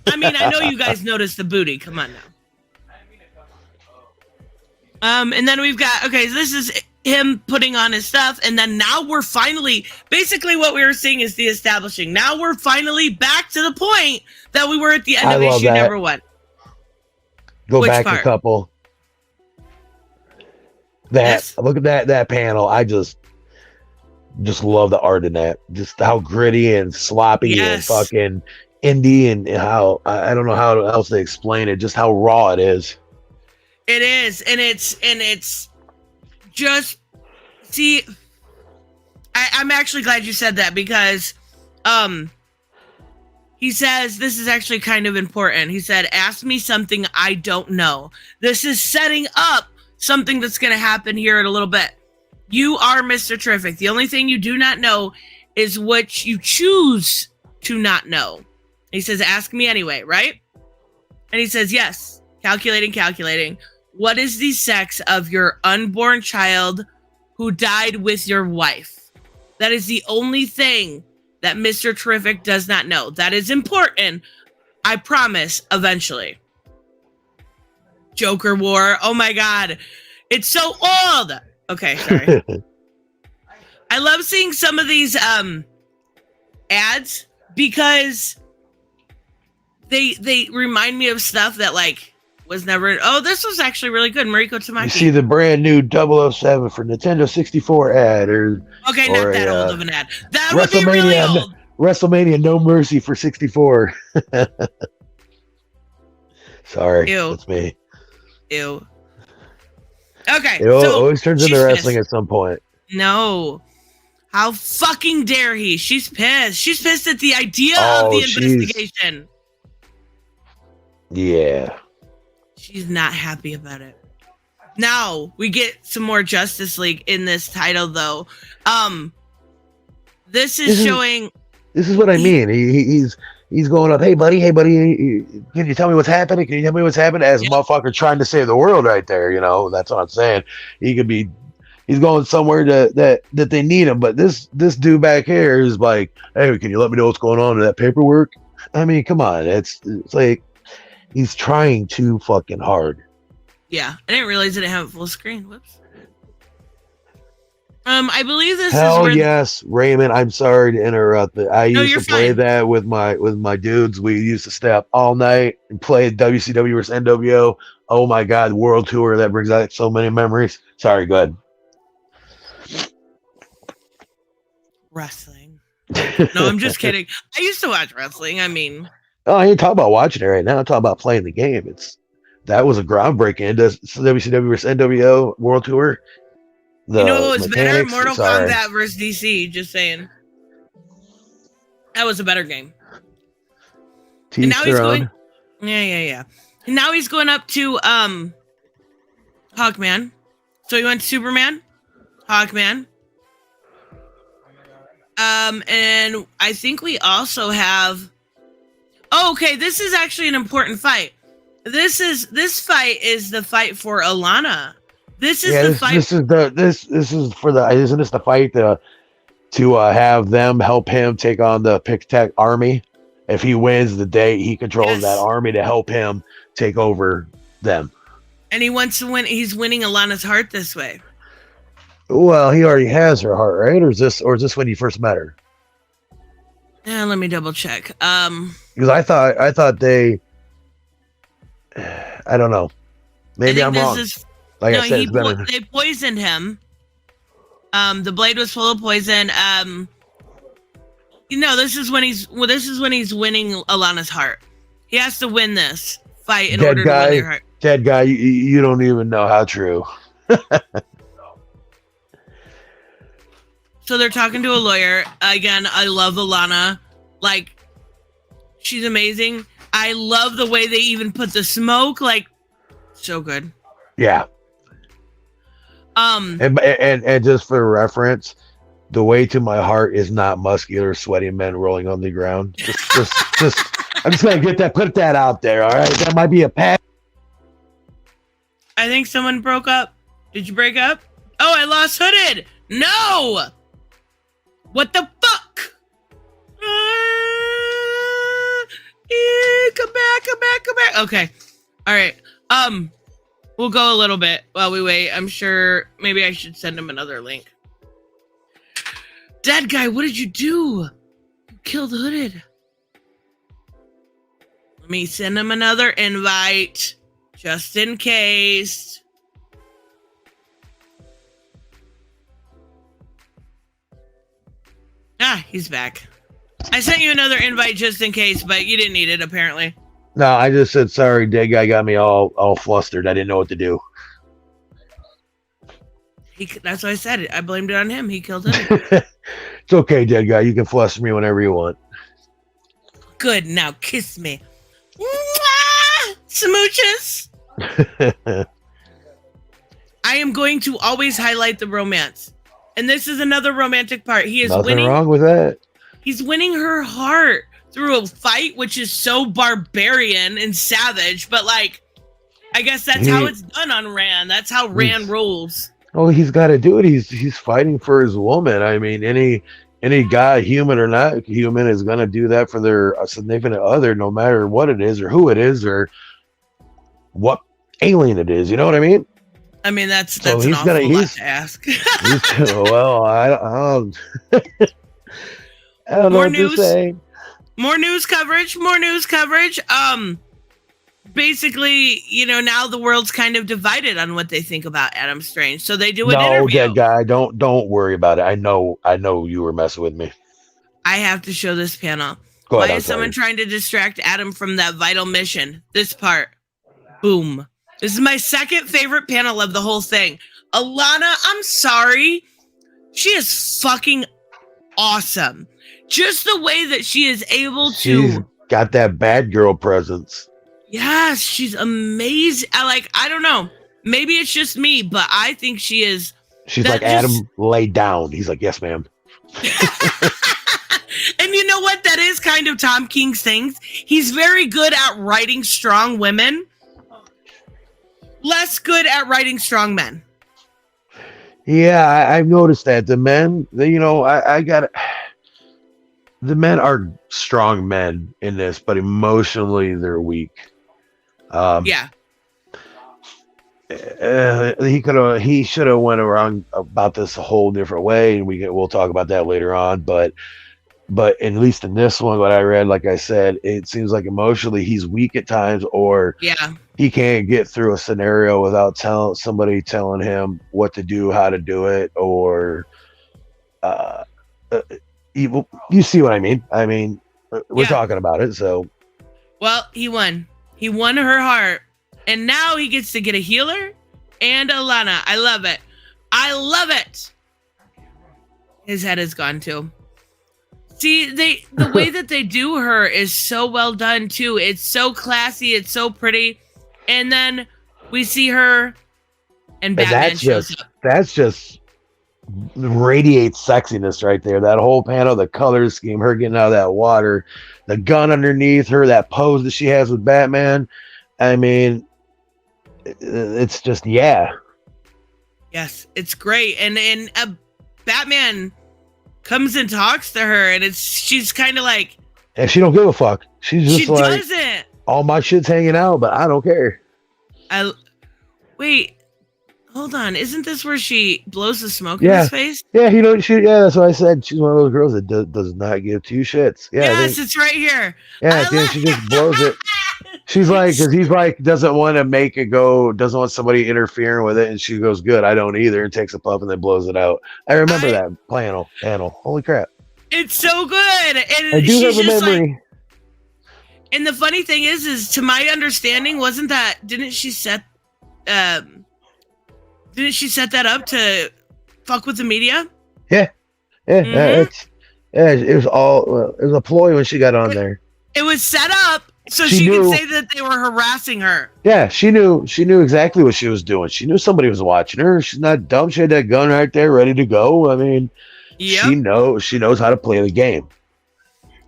I mean, I know you guys noticed the booty. Come on now. And then we've got, okay, so this is him putting on his stuff, and then now we're finally, basically what we were seeing is the establishing. Now we're finally back to the point that we were at the end of issue number 1. Go back a couple. Look at that panel. I just love the art in that. Just how gritty and sloppy and fucking indie, and how I don't know how else to explain it. Just how raw it is. It is, and it's just, see, I'm actually glad you said that, because he says, this is actually kind of important. He said, ask me something I don't know. This is setting up something that's going to happen here in a little bit. You are Mr. Terrific. The only thing you do not know is what you choose to not know. He says, ask me anyway, right? And he says, yes. Calculating. What is the sex of your unborn child who died with your wife? That is the only thing that Mr. Terrific does not know. That is important. I promise, eventually. Joker War. Oh my God. It's so old. Okay, sorry. I love seeing some of these ads because they remind me of stuff that was never. Oh, this was actually really good. Mariko Tamaki. You see the brand new 007 for Nintendo 64 ad, not that old of an ad. That would be really old. WrestleMania No Mercy for 64. Sorry, that's me. Ew. Okay, it always turns into wrestling at some point. No. How fucking dare he? She's pissed. She's pissed at the idea of the investigation. Yeah. She's not happy about it. Now, we get some more Justice League in this title, though. This is showing... This is what I mean. He's going up, hey, buddy, can you tell me what's happening? Can you tell me what's happening? As a motherfucker trying to save the world right there, that's what I'm saying. He's going somewhere that they need him, but this dude back here is like, hey, can you let me know what's going on in that paperwork? I mean, come on. It's like he's trying too fucking hard. Yeah, I didn't realize I didn't have it full screen. Whoops. I believe this Hell is yes, Raymond. I'm sorry to interrupt. I used to play that with my dudes. We used to stay up all night and play WCW versus NWO Oh my God, World Tour, that brings out so many memories. Sorry, go ahead. Wrestling. No, I'm just kidding. I used to watch wrestling. I mean, Oh, I ain't talking about watching it right now. I'm talking about playing the game. That was a groundbreaking into WCW versus NWO World Tour. you know what The was better? mechanics. Mortal Sorry. Kombat versus DC. Just saying. That was a better game. And now he's going. Yeah. And now he's going up to Hawkman. So he went to Superman, Hawkman. And I think we also have. Oh, okay, this is actually an important fight. This fight is the fight for Alana. This is the fight. This is for the. Isn't this the fight to have them help him take on the Pick Tech army? If he wins the day, he controls that army to help him take over them. And he wants to win. He's winning Alana's heart this way. Well, he already has her heart, right? Or is this when you first met her? Yeah, let me double check. Because I thought they. I don't know. Maybe I'm wrong. Like I said, they poisoned him. The blade was full of poison. This is when he's winning Alana's heart. He has to win this fight in order to win her heart. Dead guy, you don't even know how true. So they're talking to a lawyer. Again, I love Alana. Like, she's amazing. I love the way they even put the smoke. Like, so good. Yeah. And just for reference, the way to my heart is not muscular, sweaty men rolling on the ground. Just I'm just gonna put that out there. All right, that might be a pass. I think someone broke up. Did you break up? Oh, I lost Hooded. No. What the fuck? Come back. Okay. All right. We'll go a little bit while we wait. I'm sure maybe I should send him another link. Dead guy, what did you do? You killed Hooded. Let me send him another invite just in case. Ah, he's back. I sent you another invite just in case, but you didn't need it apparently. No, I just said sorry. Dead guy got me all flustered. I didn't know what to do. That's why I said it. I blamed it on him. He killed him. It's okay, dead guy. You can fluster me whenever you want. Good. Now kiss me. Mwah! Smooches. I am going to always highlight the romance. And this is another romantic part. He is Nothing wrong with that. He's winning her heart through a fight, which is so barbarian and savage. But, like, I guess that's how it's done on Rand. That's how Rand rolls. Oh, he's got to do it. He's fighting for his woman. I mean, any guy, human or not human, is going to do that for their significant other, no matter what it is or who it is or what alien it is. You know what I mean? I mean, that's an awful lot to ask. Well, I don't know what to say. More news coverage. Basically, now the world's kind of divided on what they think about Adam Strange. So they do an interview. No, dead guy, don't worry about it. I know you were messing with me. I have to show this panel. Go ahead, Why is someone trying to distract Adam from that vital mission? This part. Boom. This is my second favorite panel of the whole thing. Alana, I'm sorry. She is fucking awesome. Just the way that she is able to. She's got that bad girl presence. Yes, she's amazing. I don't know. Maybe it's just me, but I think she is. She's like, Adam, lay down. He's like, yes, ma'am. And you know what? That is kind of Tom King's thing. He's very good at writing strong women. Less good at writing strong men. Yeah, I've noticed that. The men, I got it. The men are strong men in this, but emotionally they're weak. Yeah. He should have went around about this a whole different way, and we'll talk about that later on. But but at least in this one, what I read, like I said, it seems like emotionally he's weak at times, or Yeah. he can't get through a scenario without somebody telling him what to do, how to do it, or uh, you see what I mean? I mean, we're talking about it, so. Well, he won. He won her heart, and now he gets to get a healer and a Lana. I love it. I love it. His head is gone too. See, the way that they do her is so well done too. It's so classy. It's so pretty. And then we see her, and Batman shows up. That's just radiates sexiness right there. That whole panel, the color scheme, her getting out of that water, the gun underneath her, that pose that she has with Batman. I mean, it's just, yeah. Yes, it's great. And Batman comes and talks to her, and she's kind of like, and she don't give a fuck. She's just like, doesn't. All my shit's hanging out, but I don't care. Wait, hold on. Isn't this where she blows the smoke in his face? Yeah, that's what I said. She's one of those girls that does not give two shits. Yeah, yes, it's right here. Yeah, she just blows it. She's like, because he's like, doesn't want to make it go, doesn't want somebody interfering with it, and she goes, good, I don't either, and takes a puff and then blows it out. I remember that panel. Holy crap. It's so good. And I do have a memory. And the funny thing is to my understanding, didn't she set that up to fuck with the media? Yeah. It was a ploy when she got on there. It was set up so she could say that they were harassing her. Yeah, she knew exactly what she was doing. She knew somebody was watching her. She's not dumb. She had that gun right there ready to go. I mean, she knows how to play the game.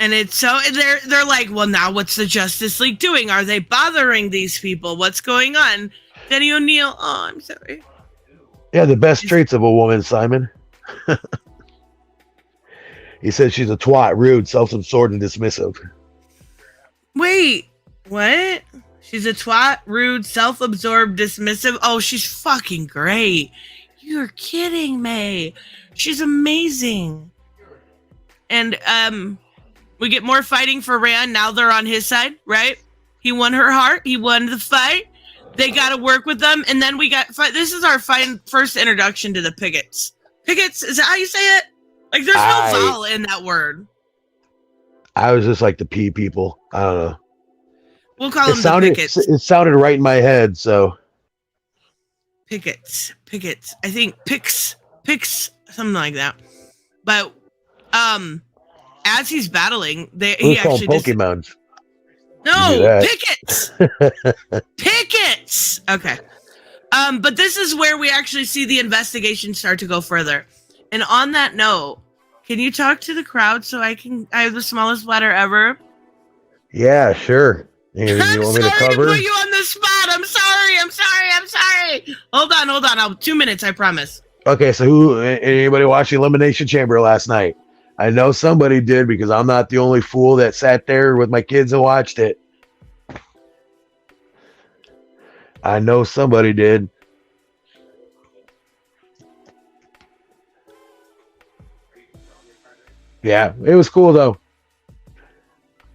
And it's so they're like, well, now what's the Justice League doing? Are they bothering these people? What's going on? Denny O'Neil. Oh, I'm sorry. Yeah, the best traits of a woman, Simon. He said she's a twat, rude, self-absorbed, and dismissive. Wait, what? She's a twat, rude, self-absorbed, dismissive. Oh, she's fucking great. You're kidding me. She's amazing. And we get more fighting for Rand. Now they're on his side, right? He won her heart. He won the fight. They got to work with them. And then we got... This is our first introduction to the Pickets. Pickets? Is that how you say it? Like, there's no vowel in that word. I was just like the P people. I don't know. We'll call them the Pickets. It sounded right in my head, so... Pickets. I think Picks, something like that. But, as he's battling, he actually Pokemon. No, Pickets. Pickets. Okay. But this is where we actually see the investigation start to go further. And on that note, can you talk to the crowd so I have the smallest bladder ever? Yeah, sure. You want me to cover? To put you on the spot. I'm sorry. Hold on. 2 minutes, I promise. Okay, so anybody watch Elimination Chamber last night? I know somebody did, because I'm not the only fool that sat there with my kids and watched it. I know somebody did. Yeah, it was cool though.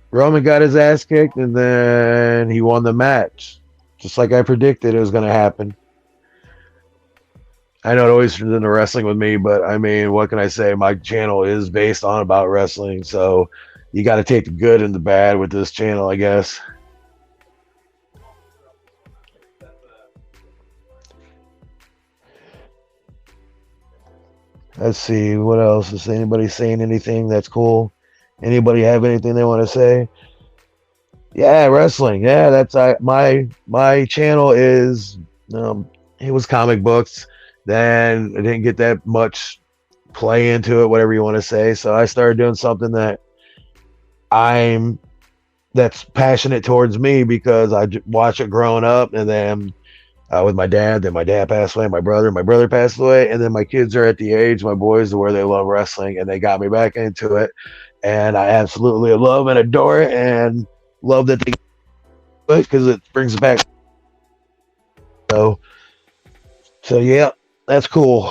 Roman got his ass kicked, and then he won the match, just like I predicted it was going to happen. I know it always turns into wrestling with me, but I mean, what can I say? My channel is based on about wrestling, so you got to take the good and the bad with this channel, I guess. Let's see, what else? Is anybody saying anything that's cool? Anybody have anything they want to say? Yeah, wrestling. Yeah, that's my channel is it was comic books. Then I didn't get that much play into it, whatever you want to say. So I started doing something that's passionate towards me, because I watched it growing up, and then with my dad. Then my dad passed away. My brother passed away, and then my kids are at the age, my boys, where they love wrestling, and they got me back into it. And I absolutely love and adore it, and love that they do it, because it brings it back. So yeah, that's cool.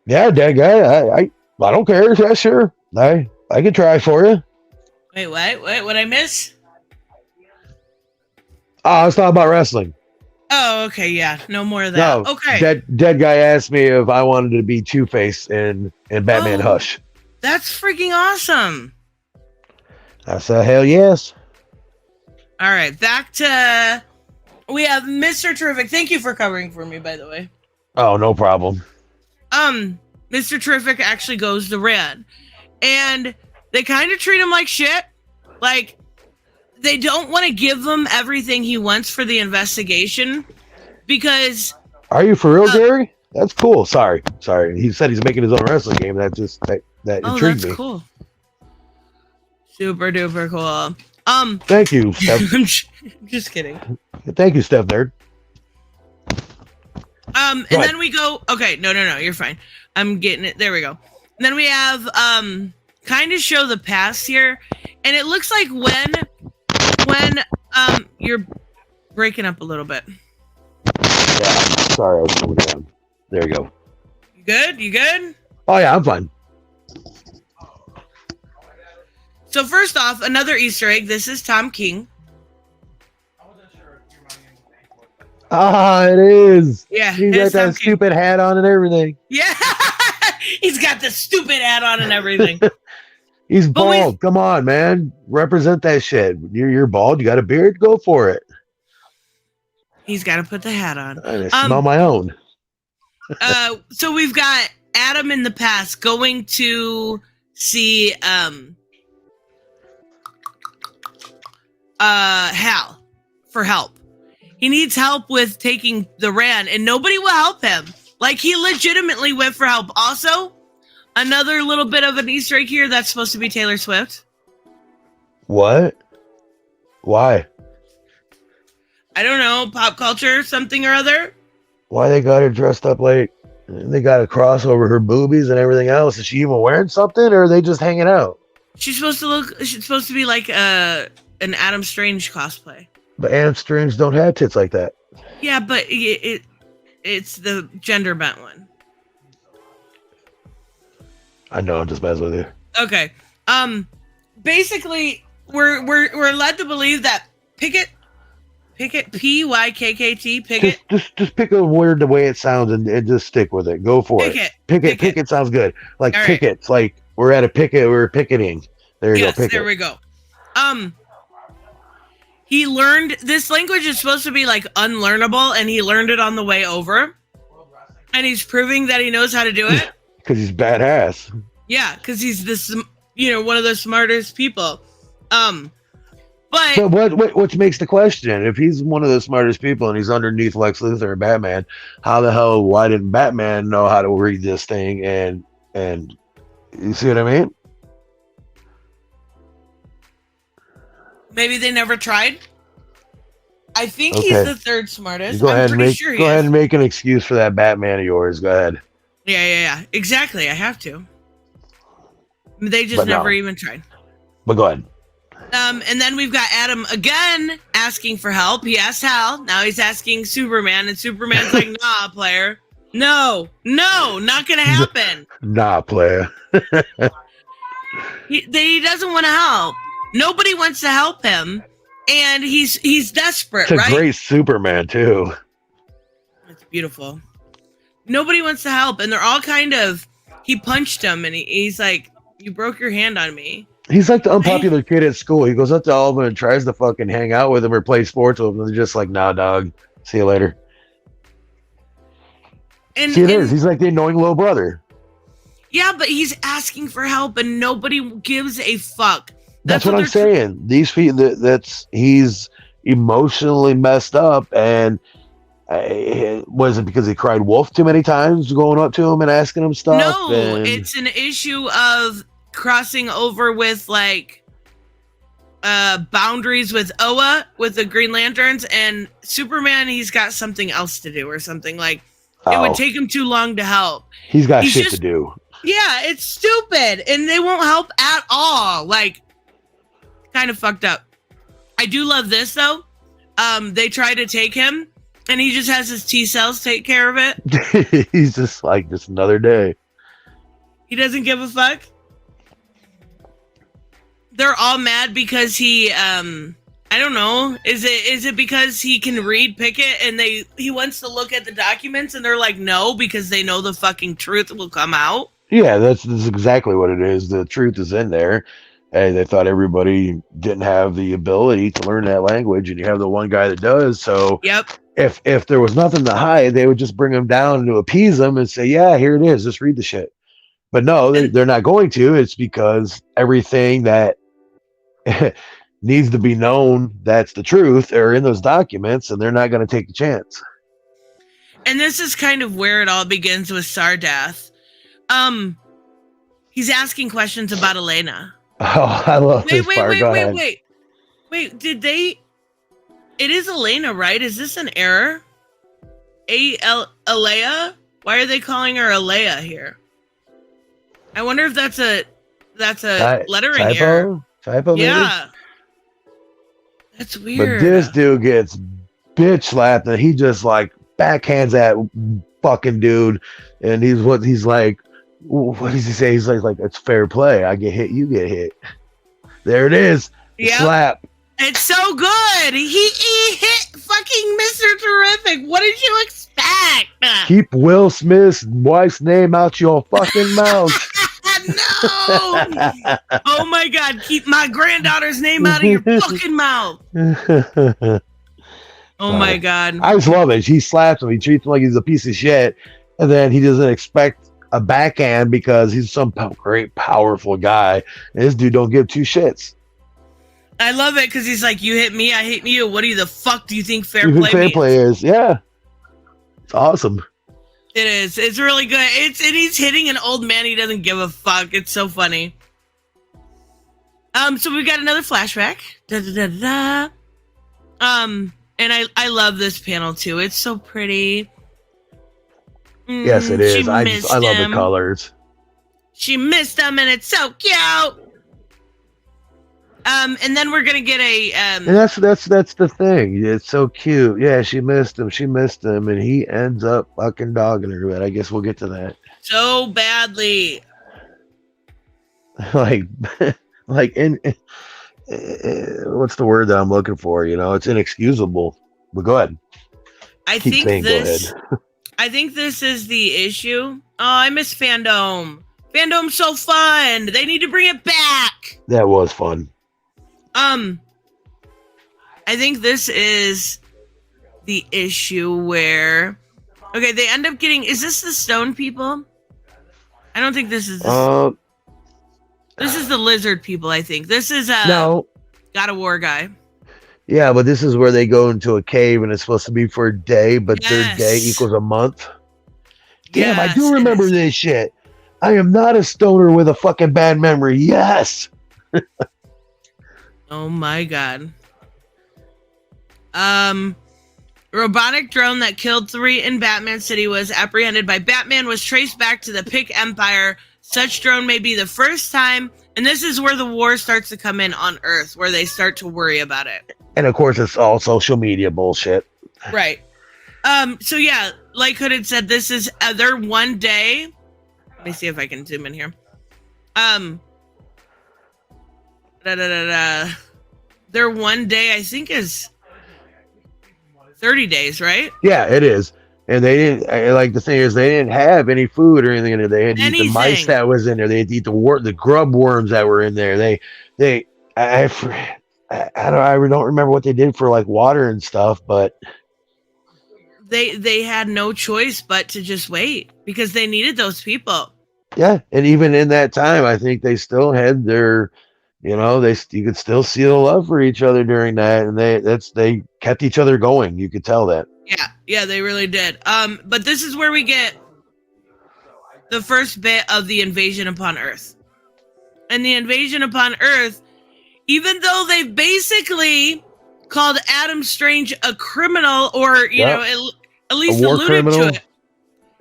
Yeah, dead guy. I don't care. Yeah, sure. I can try for you. Wait, what? What I miss? Oh, I was talking about wrestling. Oh, okay, yeah. No more of that. No, Okay. dead guy asked me if I wanted to be Two-Face in Batman Oh, Hush. that's freaking awesome. I said, hell yes. All right, back to we have Mr. Terrific. Thank you for covering for me, by the way. Oh, no problem. Mr. Terrific actually goes to Rand, and they kind of treat him like shit. Like, they don't want to give him everything he wants for the investigation because. Are you for real, Gary? That's cool. Sorry. He said he's making his own wrestling game. That intrigued me. Cool. Super duper cool. Thank you, Steph. I'm just kidding. Thank you, Steph Nerd. And then we go. Okay, no, you're fine. I'm getting it. There we go. And then we have kind of show the past here, and it looks like when you're breaking up a little bit. Yeah, sorry, I was coming down. There you go. You good? You good? Oh yeah, I'm fine. So first off, another Easter egg. This is Tom King. Ah, it is. Yeah, He's got that stupid hat on and everything. Yeah, he's got the stupid hat on and everything. He's bald. Come on, man. Represent that shit. You're bald. You got a beard. Go for it. He's got to put the hat on. I smell my own. So we've got Adam in the past going to see Hal for help. He needs help with taking the Rand, and nobody will help him. Like, he legitimately went for help. Also, another little bit of an Easter egg here, that's supposed to be Taylor Swift. What? Why? I don't know, pop culture, something or other. Why they got her dressed up like they got a cross over her boobies and everything else? Is she even wearing something, or are they just hanging out? She's supposed to be like an Adam Strange cosplay. But Adam Strange don't have tits like that. Yeah, but it's the gender bent one. I know, I'm just messing with you. Okay. Basically, we're led to believe that Pickett, P-Y-K-K-T, Pickett. Just pick a word the way it sounds and just stick with it. Go for it. Pickett sounds good. Like all pickets, right. Like we're at a picket, we're picketing. There you go. Picket. There we go. He learned this language is supposed to be like unlearnable, and he learned it on the way over. And he's proving that he knows how to do it. Because he's badass. Yeah, because he's this, one of the smartest people. But what makes the question? If he's one of the smartest people and he's underneath Lex Luthor and Batman, why didn't Batman know how to read this thing? And you see what I mean? Maybe they never tried. I think he's the third smartest. Go ahead and make an excuse for that Batman of yours. Go ahead. Yeah. Exactly. I have to. They just never even tried. But go ahead. And then we've got Adam again asking for help. He asked Hal. Now he's asking Superman, and Superman's like, "Nah, player. No, not gonna happen. Nah, player." He doesn't want to help. Nobody wants to help him, and he's desperate. It's a great Superman too. It's beautiful. Nobody wants to help, and they're all kind of. He punched him, and he's like, "You broke your hand on me." He's like the unpopular kid at school. He goes up to all of them and tries to fucking hang out with them or play sports with them. And they're just like, "Nah, dog. See you later." And he's like the annoying little brother. Yeah, but he's asking for help, and nobody gives a fuck. That's what I'm saying. These people, he's emotionally messed up, and was it because he cried wolf too many times, going up to him and asking him stuff? No, it's an issue of crossing over with like boundaries with Oa, with the Green Lanterns, and Superman. He's got something else to do or something like. It would take him too long to help. He's got shit to do. Yeah, it's stupid, and they won't help at all. Like. Kind of fucked up. I do love this though. They try to take him, and he just has his T cells take care of it. He's just like, just another day. He doesn't give a fuck. They're all mad because he I don't know. Is it because he can read Pickett and he wants to look at the documents and they're like no because they know the fucking truth will come out? Yeah, that's exactly what it is. The truth is in there. And they thought everybody didn't have the ability to learn that language, and you have the one guy that does. So Yep. If there was nothing to hide, they would just bring him down to appease him and say, "Yeah, here it is. Just read the shit." But no, they're not going to. It's because everything that needs to be known, that's the truth, are in those documents, and they're not going to take the chance. And this is kind of where it all begins with Sardath. He's asking questions about Elena. Oh, I love this part. Wait, did they... It is Elena, right? Is this an error? Alea? Why are they calling her Alea here? I wonder if that's a lettering error. Typo, yeah. Maybe? That's weird. But this dude gets bitch slapped, and he just like backhands that fucking dude, and he's like, what does he say? He's like, it's fair play. I get hit, you get hit. There it is. Yeah. Slap. It's so good. He hit fucking Mr. Terrific. What did you expect? Keep Will Smith's wife's name out your fucking mouth. No. Oh my God. Keep my granddaughter's name out of your fucking mouth. Oh my God. I just love it. He slaps him. He treats him like he's a piece of shit. And then he doesn't expect a backhand because he's some great, powerful guy. And this dude don't give two shits. I love it because he's like, you hit me, I hit you. What the fuck do you think fair play is? Yeah. It's awesome. It is. It's really good. And he's hitting an old man. He doesn't give a fuck. It's so funny. So we got another flashback. Da, da, da, da. And I love this panel too. It's so pretty. Yes, it is. I love the colors. She missed him, and it's so cute. And then we're gonna get a and that's the thing. It's so cute. Yeah, she missed him, and he ends up fucking dogging her. But I guess we'll get to that. So badly. like in what's the word that I'm looking for? You know, it's inexcusable. But go ahead. I think this is the issue. Oh, I miss fandom. Fandom's so fun. They need to bring it back. That was fun. I think this is the issue where, okay, they end up getting, is this the stone people? I don't think this is this is the lizard people, I think. This is no. God of War guy. Yeah, but this is where they go into a cave and it's supposed to be for a day, but yes. their day equals a month. Yes, damn, I do remember this shit. I am not a stoner with a fucking bad memory. Yes. Oh my God. Robotic drone that killed 3 in Batman City was apprehended by Batman, was traced back to the Pick Empire. Such drone may be the first time, and this is where the war starts to come in on Earth, where they start to worry about it. And of course, it's all social media bullshit. Right. So yeah, like Hood had said, this is their one day. Let me see if I can zoom in here. Their one day, I think, is 30 days, right? Yeah, it is. And they didn't, like, the thing is, they didn't have any food or anything in there. They had to eat the mice that was in there. They had to eat the grub worms that were in there. I don't remember what they did for like water and stuff, but they had no choice but to just wait because they needed those people. Yeah, and even in that time, I think they still had their, you could still see the love for each other during that, and they kept each other going. You could tell that. Yeah, they really did. But this is where we get the first bit of the invasion upon Earth. And the invasion upon Earth, even though they've basically called Adam Strange a criminal, or at least alluded criminal to it,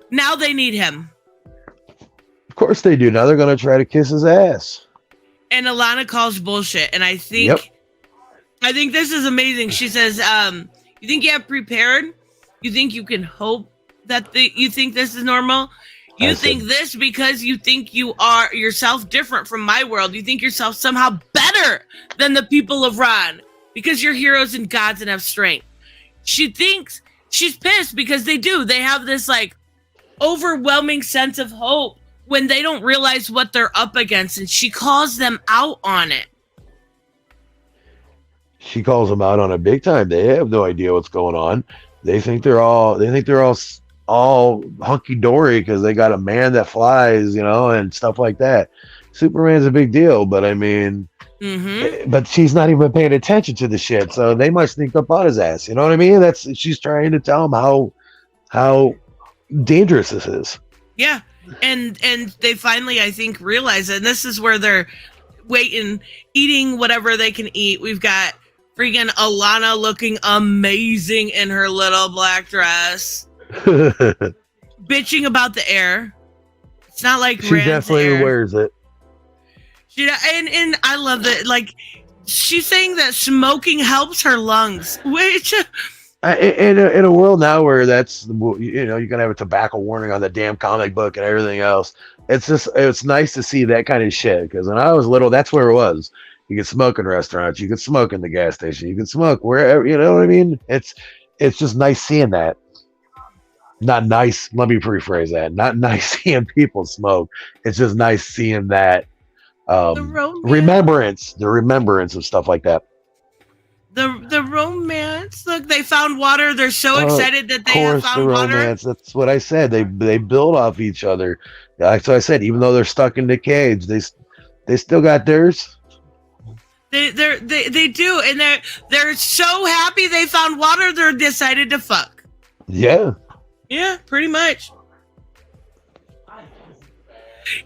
now they need him. Of course they do. Now they're going to try to kiss his ass. And Alana calls bullshit. And I think this is amazing. She says, you think you have prepared? You think you can hope that you think this is normal? You think this because you think you are yourself different from my world. You think yourself somehow better than the people of Ron because you're heroes and gods and have strength. She thinks she's pissed because they do. They have this like overwhelming sense of hope when they don't realize what they're up against, and she calls them out on it. She calls them out on it big time. They have no idea what's going on. They think they're all hunky dory because they got a man that flies, and stuff like that. Superman's a big deal, but I mean, but she's not even paying attention to the shit. So they might sneak up on his ass. You know what I mean? She's trying to tell him how dangerous this is. Yeah, and they finally, I think, realize it. And this is where they're eating whatever they can eat. We've got freaking Alana looking amazing in her little black dress. Bitching about the air. It's not like she definitely wears it. And I love that. Like, she's saying that smoking helps her lungs, which in a world now where that's you're gonna have a tobacco warning on the damn comic book and everything else. It's nice to see that kind of shit, because when I was little, that's where it was. You could smoke in restaurants, you could smoke in the gas station, you could smoke wherever, you know what I mean? It's just nice seeing that. Not nice, let me rephrase that. Not nice seeing people smoke. It's just nice seeing that the remembrance of stuff like that. The romance. Look, they found water. They're so excited that they have found water. That's what I said. They build off each other. So I said, even though they're stuck in the cage, they still got theirs. They do, and they're so happy they found water. They're decided to fuck. Yeah, pretty much.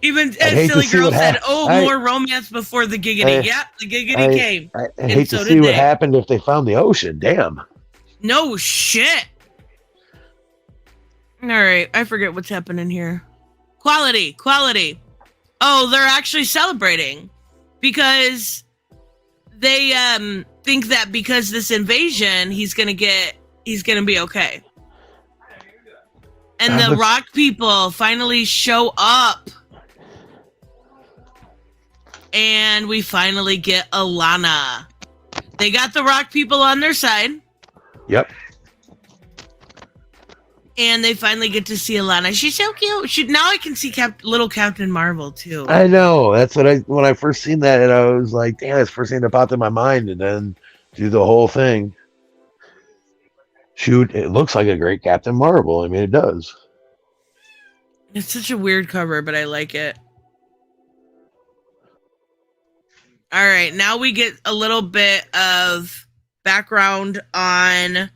Even silly girl said, more romance before the giggity. The giggity came. I hate to see what happened if they found the ocean. Damn. No shit. All right, I forget what's happening here. Quality. Oh, they're actually celebrating because they think that because this invasion, he's gonna be okay. And the rock people finally show up. And we finally get Alana. They got the rock people on their side. Yep. And they finally get to see Alana. She's so cute. Now I can see little Captain Marvel too. I know. That's what when I first seen that, and I was like, damn, that's the first thing that popped in my mind. And then do the whole thing. Shoot, it looks like a great Captain Marvel. I mean, it does. It's such a weird cover, but I like it. All right, now we get a little bit of background on...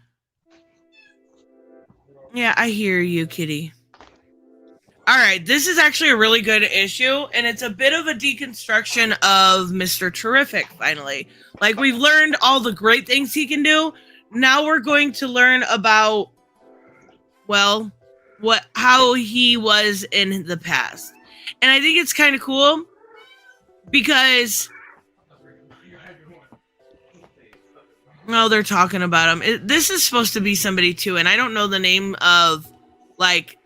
Yeah, I hear you, kitty. All right, this is actually a really good issue, and it's a bit of a deconstruction of Mr. Terrific, finally. Like, we've learned all the great things he can do. Now we're going to learn about, well, how he was in the past. And I think it's kind of cool because... No, they're talking about him. This is supposed to be somebody too, and I don't know the name of like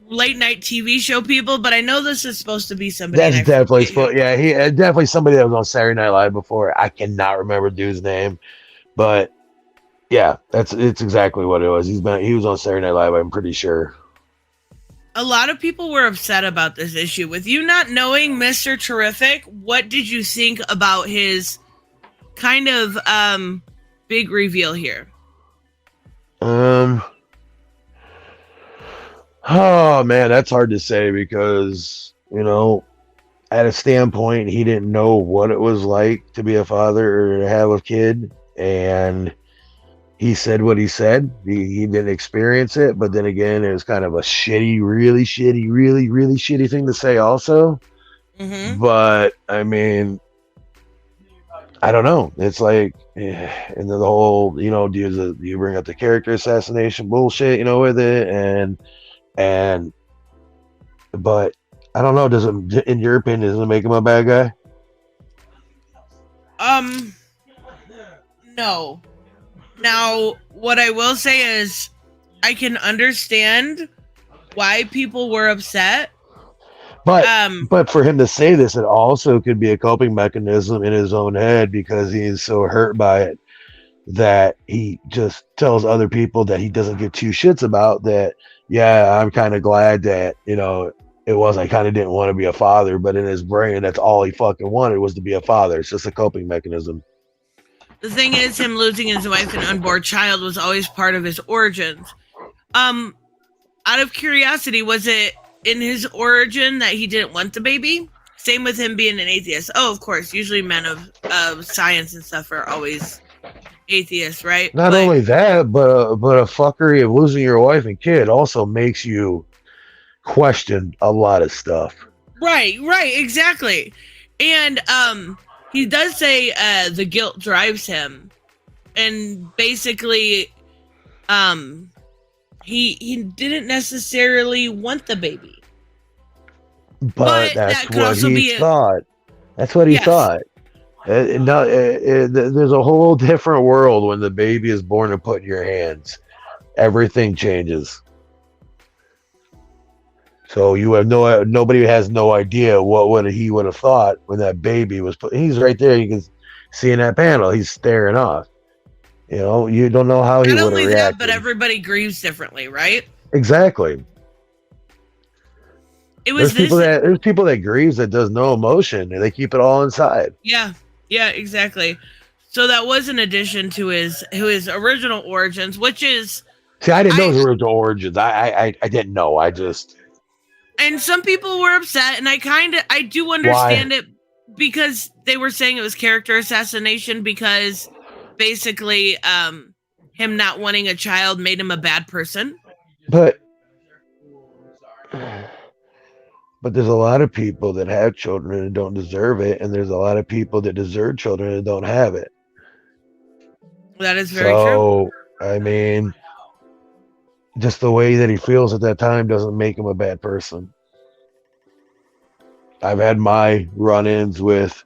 late night TV show people, but I know this is supposed to be somebody. That's definitely supposed. Yeah, he definitely somebody that was on Saturday Night Live before. I cannot remember the dude's name, but yeah, it's exactly what it was. He was on Saturday Night Live. I'm pretty sure. A lot of people were upset about this issue. With you not knowing Mr. Terrific, what did you think about his kind of big reveal here? Oh man, that's hard to say because, at a standpoint, he didn't know what it was like to be a father or to have a kid, and he said what he said. He didn't experience it, but then again, it was kind of a really shitty thing to say also. But I mean, I don't know. It's like, and then the whole, do you bring up the character assassination bullshit, with it, but I don't know. Does it, in your opinion, does it make him a bad guy? No. Now, what I will say is, I can understand why people were upset. But Um, for him to say this, it also could be a coping mechanism in his own head because he is so hurt by it that he just tells other people that he doesn't give two shits about that. Yeah, I'm kind of glad that, it was, I kind of didn't want to be a father, but in his brain, that's all he fucking wanted was to be a father. It's just a coping mechanism. the thing is, him losing his wife and unborn child was always part of his origins. Um, Out of curiosity, was it in his origin that he didn't want the baby? Same with him being an atheist. Oh, of course. Usually men of science and stuff are always atheists, right? Not only that, but a fuckery of losing your wife and kid also makes you question a lot of stuff. Right, exactly. And he does say the guilt drives him. And basically he didn't necessarily want the baby. But that's that could what also he be thought. That's what he yes. thought. There's a whole different world when the baby is born and put in your hands. Everything changes. So you have nobody has no idea what he would have thought when that baby was put. He's right there. You can see in that panel. He's staring off. You don't know how he Not would have only reacted. that, but everybody grieves differently, right? Exactly. It was there's people that grieves that does no emotion and they keep it all inside. Yeah, exactly. So that was an addition to his original origins, which is see, I didn't know his original origins. I didn't know. I just and some people were upset, and I do understand it because they were saying it was character assassination because basically him not wanting a child made him a bad person. But there's a lot of people that have children and don't deserve it, and there's a lot of people that deserve children and don't have it. That is very true. I mean, just the way that he feels at that time doesn't make him a bad person. I've had my run-ins with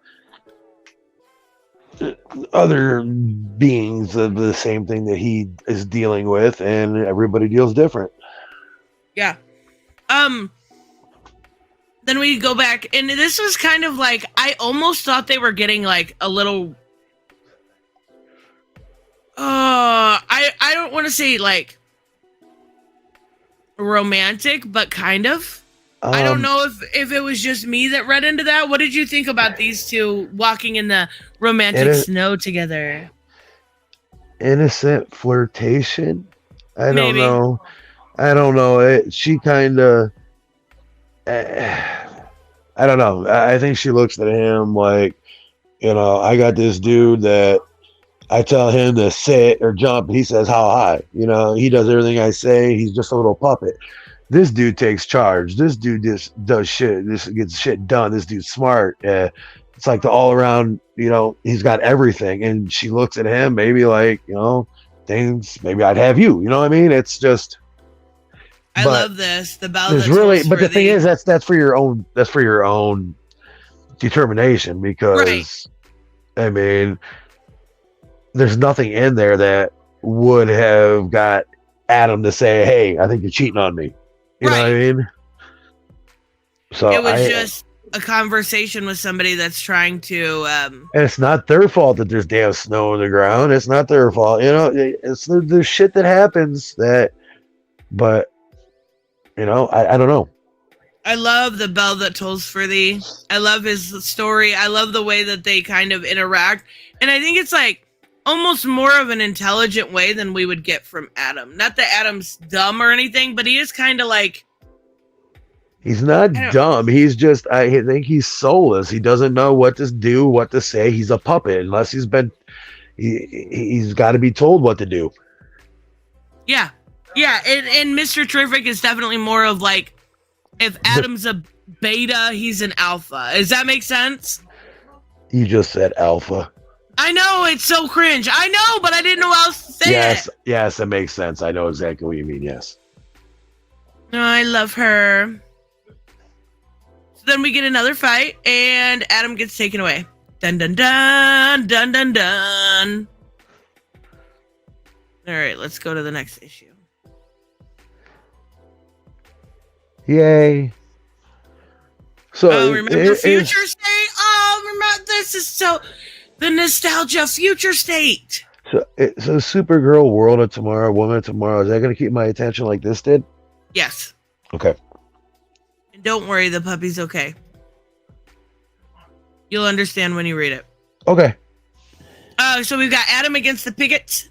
other beings of the same thing that he is dealing with, and everybody deals different. Yeah. Then we go back, and this was kind of like, I almost thought they were getting like a little I don't want to say like romantic, but kind of. I don't know if it was just me that read into that. What did you think about these two walking in the romantic snow together? Innocent flirtation? I don't know. She kind of I don't know. I think she looks at him like, I got this dude that I tell him to sit or jump, and he says how high. He does everything I say. He's just a little puppet. This dude takes charge. This dude just does shit. This gets shit done. This dude's smart. It's like the all around, he's got everything. And she looks at him, maybe like, things, maybe I'd have you. You know what I mean? It's just. I love this. The bell. But the thing is, that's for your own. That's for your own determination because, right. I mean, there's nothing in there that would have got Adam to say, "Hey, I think you're cheating on me." You know what I mean? So it was just a conversation with somebody that's trying to. And it's not their fault that there's damn snow on the ground. It's not their fault. There's shit that happens that, but. I don't know. I love the bell that tolls for thee. I love his story. I love the way that they kind of interact. And I think it's like almost more of an intelligent way than we would get from Adam. Not that Adam's dumb or anything, but he is kind of like... He's not dumb. He's just, I think he's soulless. He doesn't know what to do, what to say. He's a puppet unless he's got to be told what to do. Yeah. Yeah, and Mr. Terrific is definitely more of like, if Adam's a beta, he's an alpha. Does that make sense? You just said alpha. I know, it's so cringe. I know, but I didn't know how else to say it. Yes, it makes sense. I know exactly what you mean, yes. No, I love her. So then we get another fight, and Adam gets taken away. Dun, dun, dun, dun, dun, dun. All right, let's go to the next issue. Yay. So Oh, remember Future State? Oh, remember, this is so the nostalgia Future State. So Supergirl, World of Tomorrow, Woman of Tomorrow, is that going to keep my attention like this did? Yes. Okay. And don't worry, the puppy's okay. You'll understand when you read it. Okay. So we've got Adam against the Pickets.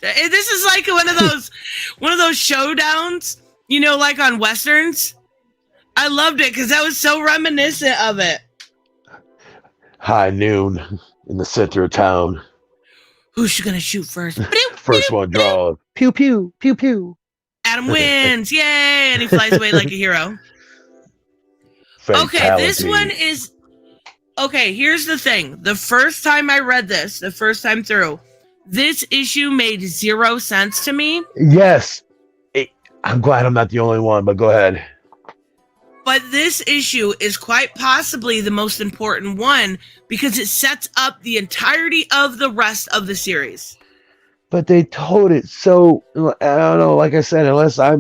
This is like one of those showdowns, you know, like on Westerns. I loved it because that was so reminiscent of it. High noon in the center of town. Who's gonna shoot first? First one draws. Pew pew pew pew. Adam wins, yay! And he flies away like a hero. Fatality. Okay, this one is. Okay, here's the thing. The first time I read this, the first time through, this issue made zero sense to me. Yes. I'm glad I'm not the only one, but go ahead. But this issue is quite possibly the most important one because it sets up the entirety of the rest of the series. But they told it so, I don't know, like I said, unless I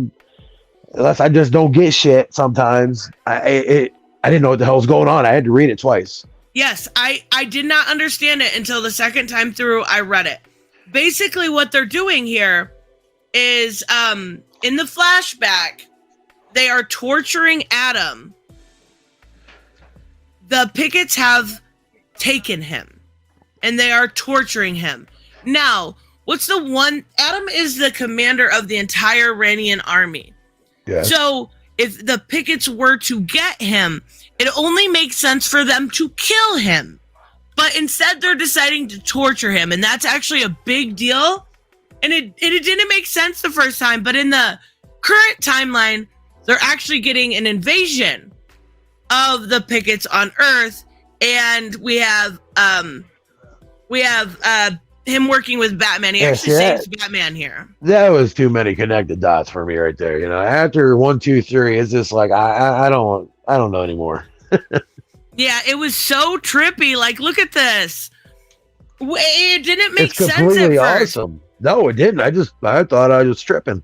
just don't get shit sometimes, I didn't know what the hell was going on. I had to read it twice. Yes, I did not understand it until the second time through I read it. Basically what they're doing here is in the flashback, they are torturing Adam. The Pickets have taken him and they are torturing him. Now, Adam is the commander of the entire Iranian army. Yeah. So if the Pickets were to get him, it only makes sense for them to kill him. But instead they're deciding to torture him. And that's actually a big deal. And it didn't make sense the first time, but in the current timeline, they're actually getting an invasion of the Pickets on Earth, and we have him working with Batman. He actually saves Batman here. That was too many connected dots for me right there. You know, after 1, 2, 3, it's just like I don't know anymore. Yeah, it was so trippy. Like, look at this. It didn't make sense at first. It's completely awesome. No, it didn't. I thought I was tripping.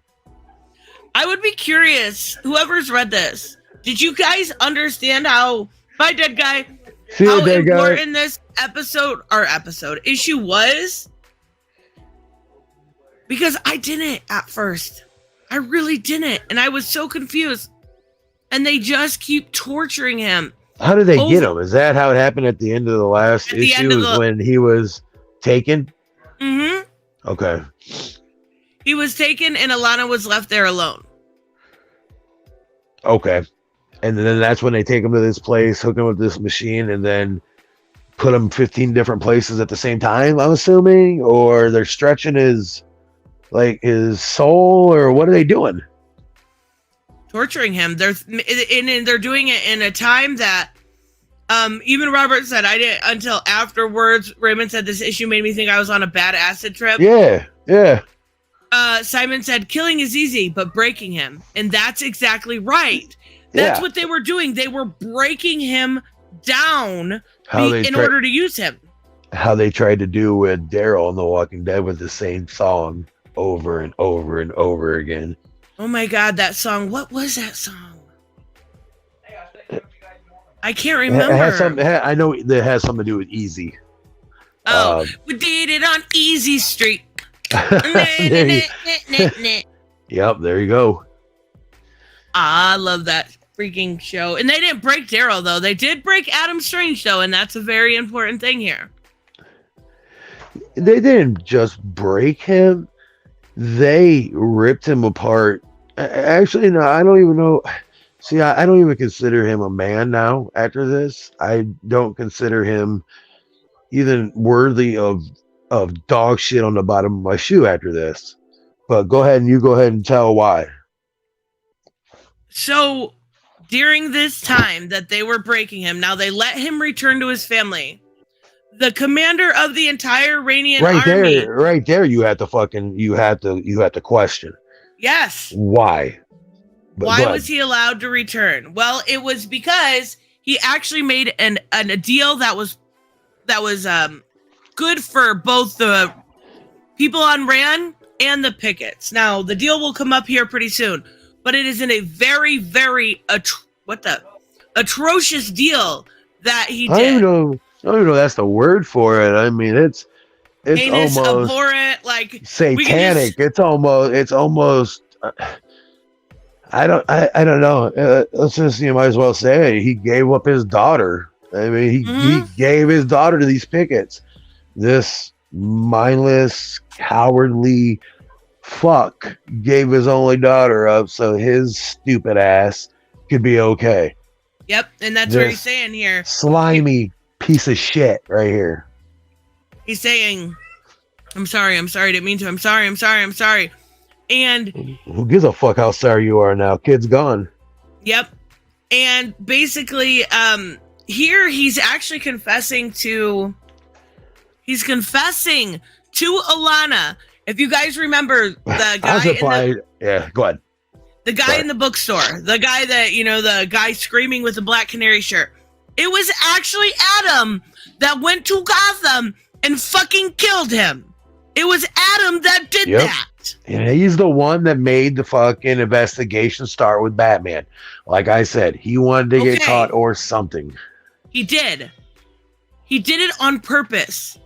I would be curious, whoever's read this, did you guys understand how, bye dead guy, how important this issue was? Because I didn't at first. I really didn't. And I was so confused. And they just keep torturing him. How did they get him? Is that how it happened at the end of the last issue? When he was taken? Mm-hmm. Okay. He was taken and Alana was left there alone. Okay. And then that's when they take him to this place, hook him with this machine, and then put him 15 different places at the same time, I'm assuming? Or they're stretching his soul, or what are they doing? Torturing him. They're doing it in a time that even Robert said, I didn't until afterwards. Raymond said this issue made me think I was on a bad acid trip. Yeah. Simon said killing is easy, but breaking him. And that's exactly right. That's what they were doing. They were breaking him down in order to use him. How they tried to do with Daryl in The Walking Dead with the same song over and over and over again. Oh my God, that song. What was that song? I can't remember. I know that has something to do with Easy. Oh, we did it on Easy Street. Yep, there you go. I love that freaking show. And they didn't break Daryl, though. They did break Adam Strange, though, and that's a very important thing here. They didn't just break him. They ripped him apart. Actually, no, I don't even know. See, I don't even consider him a man now after this. I don't consider him even worthy of dog shit on the bottom of my shoe after this. But go ahead and tell why. So during this time that they were breaking him, now they let him return to his family. The commander of the entire Iranian army. Right there, you have to question. Yes. Why? Why was he allowed to return? Well, it was because he actually made a deal that was good for both the people on Ran and the pickets. Now, the deal will come up here pretty soon, but it is in a very, very atrocious deal that he did. I don't even know that's the word for it. I mean, it's heinous, almost abhorrent, like satanic. It's almost. I don't know. Let's just, you might as well say it. He gave up his daughter. I mean, he gave his daughter to these pickets. This mindless, cowardly fuck gave his only daughter up so his stupid ass could be okay. Yep, and that's what he's saying here. Slimy piece of shit right here. He's saying, I'm sorry, didn't mean to. I'm sorry. And who gives a fuck how sorry you are now? Kid's gone. Yep. And basically, here he's actually confessing to Alana. If you guys remember the guy yeah, go ahead. The guy in the bookstore, the guy that, the guy screaming with the black canary shirt. It was actually Adam that went to Gotham and fucking killed him. It was Adam that did that. Yeah, he's the one that made the fucking investigation start with Batman. Like I said, he wanted to get caught or something. He did. He did it on purpose.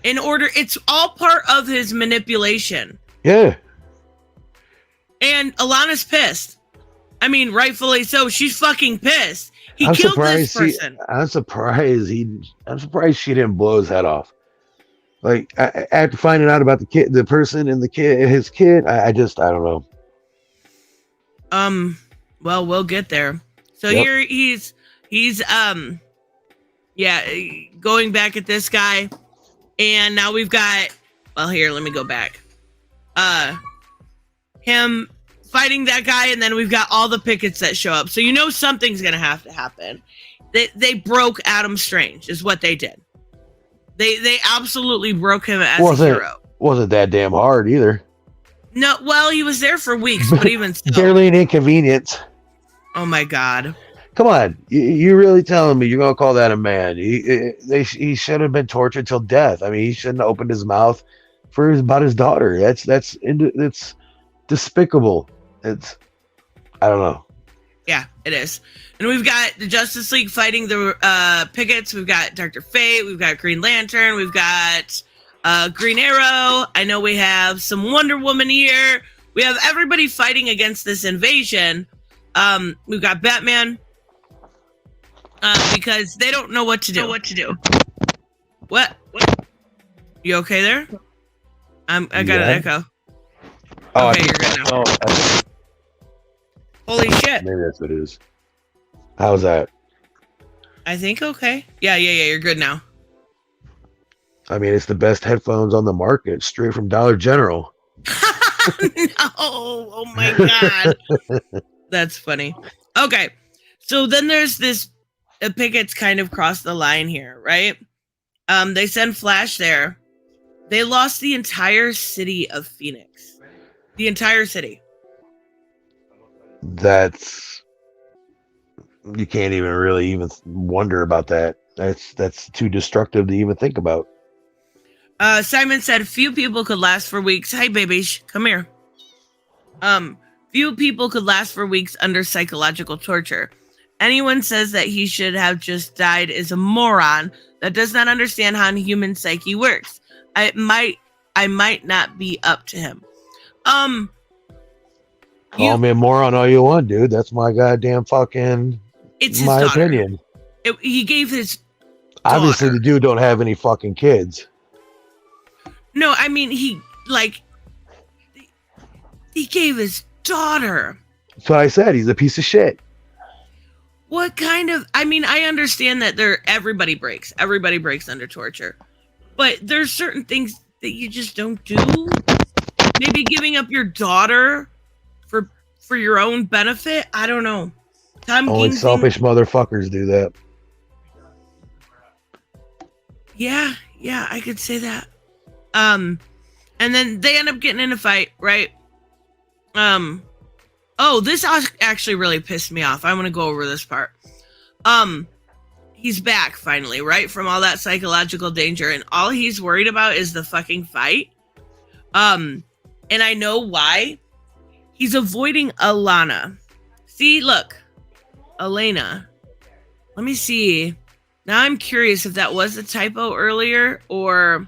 It's all part of his manipulation. Yeah. And Alana's pissed. I mean, rightfully so. She's fucking pissed. He killed this person. I'm surprised she didn't blow his head off. Like, after finding out about the person and his kid, I don't know. Well, we'll get there. So here he's going back at this guy, and now we've got. Well, here, let me go back. Him fighting that guy, and then we've got all the pickets that show up. So something's gonna have to happen. They broke Adam Strange, is what they did. They absolutely broke him as a hero. Wasn't that damn hard either. No, well, he was there for weeks, but even still. Barely an inconvenience. Oh my God. Come on. You really telling me you're going to call that a man? He should have been tortured till death. I mean, he shouldn't have opened his mouth about his daughter. It's despicable. I don't know. Yeah, it is. And we've got the Justice League fighting the pickets. We've got Dr. Fate. We've got Green Lantern. We've got Green Arrow. I know we have some Wonder Woman here. We have everybody fighting against this invasion. We've got Batman because they don't know what to do. What? You okay there? I got an echo. Oh, okay, you're good now. Holy shit. Maybe that's what it is. How's that? I think okay. Yeah, you're good now. I mean, it's the best headphones on the market, straight from Dollar General. No, oh my God. That's funny. Okay, so then there's this, pickets kind of cross the line here, right? They send Flash there. They lost the entire city of Phoenix. The entire city. You can't even really wonder about that. That's too destructive to even think about. Simon said few people could last for weeks. Hey, babies, come here. Few people could last for weeks under psychological torture. Anyone says that he should have just died is a moron that does not understand how human psyche works. I might not be up to him. Call me a moron all you want, dude. That's my goddamn fucking. It's my his daughter. Opinion. He gave his. Obviously, daughter. the dude don't have any fucking kids. No, I mean he gave his daughter. That's what I said. He's a piece of shit. What kind of? I mean, I understand that everybody breaks under torture, but there's certain things that you just don't do. Maybe giving up your daughter for your own benefit. I don't know. Only selfish motherfuckers do that. Yeah, I could say that. And then they end up getting in a fight, right? Oh, this actually really pissed me off. I want to go over this part. He's back finally, right? From all that psychological danger, and all he's worried about is the fucking fight. And I know why. He's avoiding Alana. See, look. Elena. Let me see. Now I'm curious if that was a typo earlier or...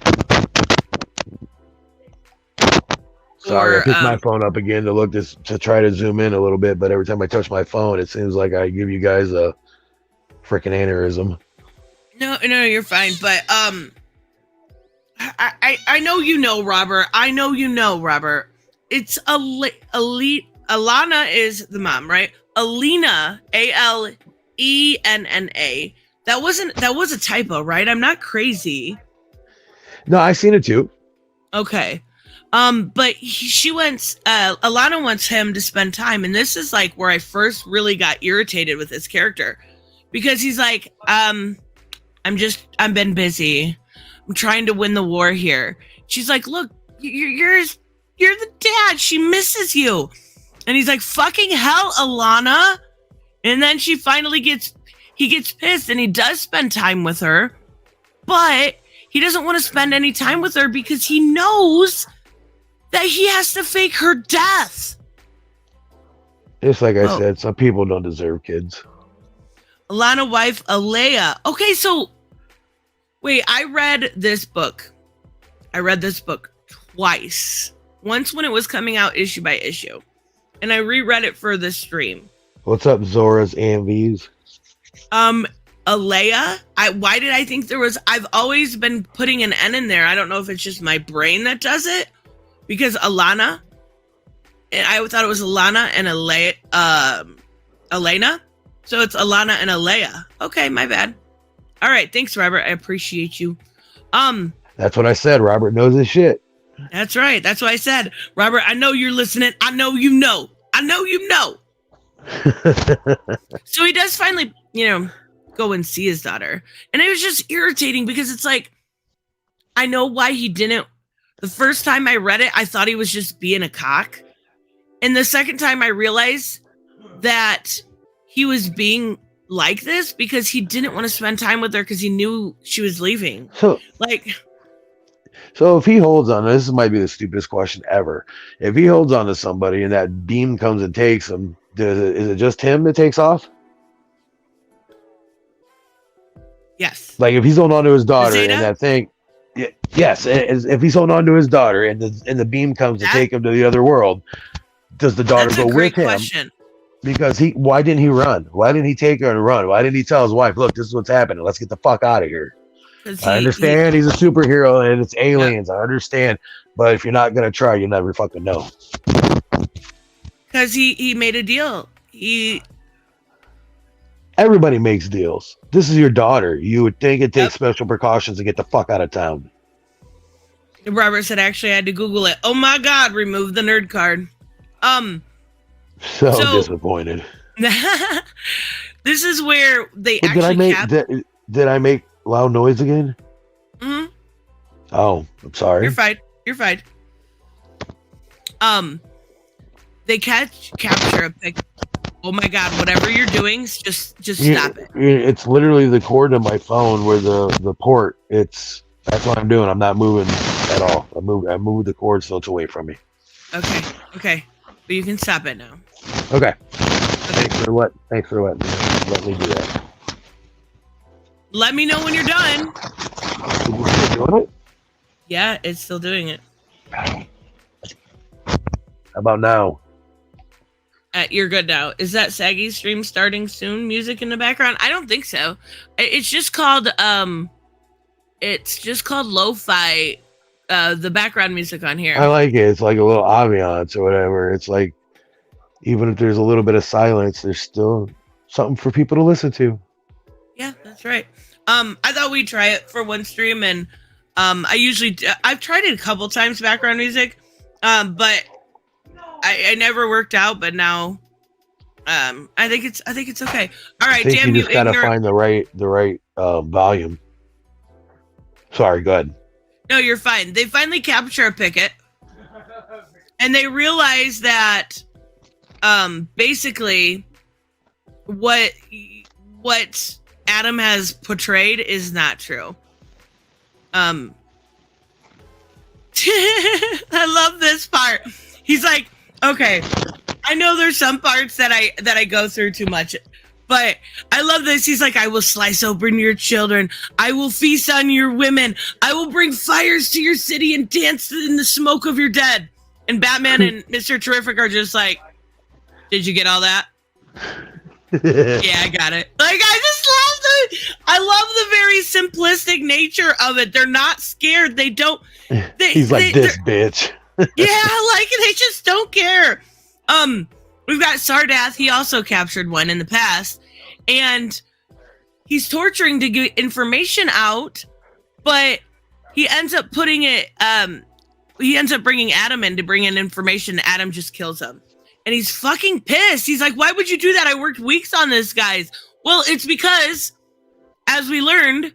Sorry, I picked my phone up again to look to try to zoom in a little bit, but every time I touch my phone, it seems like I give you guys a freaking aneurysm. No, you're fine. But I know you know, Robert. I know you know, Robert. It's Elite. Alana is the mom, right? Alena, Alenna. That was a typo, right? I'm not crazy. No, I seen it too. Okay. But Alana wants him to spend time, and this is like where I first really got irritated with this character, because he's like, I've been busy. I'm trying to win the war here. She's like, look, you're the dad. She misses you. And he's like, fucking hell, Alana. And then he gets pissed, and he does spend time with her, but he doesn't want to spend any time with her because he knows that he has to fake her death. Just like I said, some people don't deserve kids. Alana wife, Alea. Okay, so wait, I read this book twice. Once when it was coming out issue by issue, and I reread it for the stream. What's up, Zora's AMVs? Alea. Why did I think there was? I've always been putting an N in there. I don't know if it's just my brain that does it. Because Alana, and I thought it was Alana and Elena. So it's Alana and Alea. Okay, my bad. All right, thanks, Robert. I appreciate you. That's what I said. Robert knows his shit. That's right. That's what I said. Robert, I know you're listening. I know you know. I know you know. So he does finally, go and see his daughter. And it was just irritating because it's like, I know why he didn't. The first time I read it, I thought he was just being a cock. And the second time I realized that he was being like this because he didn't want to spend time with her because he knew she was leaving. So if he holds on, this might be the stupidest question ever. If he holds on to somebody and that beam comes and takes him, is it just him that takes off? Yes. Like if he's holding on to his daughter Zeta? and that thing... Yes, if he's holding on to his daughter and the beam comes to take him to the other world, does the daughter go with him? Question. Because why didn't he run? Why didn't he take her and run? Why didn't he tell his wife, look, this is what's happening. Let's get the fuck out of here. I understand he's a superhero and it's aliens. Yeah. I understand. But if you're not going to try, you never fucking know. Because he made a deal. Everybody makes deals. This is your daughter. You would think it takes special precautions to get the fuck out of town. Robert said, actually, I had to Google it. Oh my God, remove the nerd card. So disappointed. This is where they Did I make loud noise again? Mm-hmm. Oh, I'm sorry. You're fine. They capture a pic. Oh my God! Whatever you're doing, just stop it. It's literally the cord of my phone where the port. That's what I'm doing. I'm not moving at all. I move the cord so it's away from me. Okay. But you can stop it now. Okay. Thanks for letting me do that. Let me know when you're done. Is it doing it? Yeah, it's still doing it. How about now? You're good now. Is that Saggy stream starting soon? Music in the background? I don't think so. It's just called lo-fi. The background music on here. I like it. It's like a little ambiance or whatever. It's like even if there's a little bit of silence, there's still something for people to listen to. Yeah, that's right. I thought we'd try it for one stream, and I've tried it a couple times, background music, but I never worked out. But now, I think it's okay. All right, damn you just gotta find the right volume. Sorry, go ahead. No, you're fine. They finally capture a picket, and they realize that, basically, what Adam has portrayed is not true. I love this part. He's like, okay, I know there's some parts that I go through too much, but I love this. He's like, I will slice open your children. I will feast on your women. I will bring fires to your city and dance in the smoke of your dead. And Batman and Mr. Terrific are just like, did you get all that? Yeah, I got it. Like, I love the very simplistic nature of it. They're not scared. They don't. He's like, this bitch. Yeah, like they just don't care. We've got Sardath. He also captured one in the past, and he's torturing to get information out, but he ends up putting it. He ends up bringing Adam in to bring in information. Adam just kills him. And he's fucking pissed. He's like, why would you do that? I worked weeks on this, guys. Well, it's because, as we learned,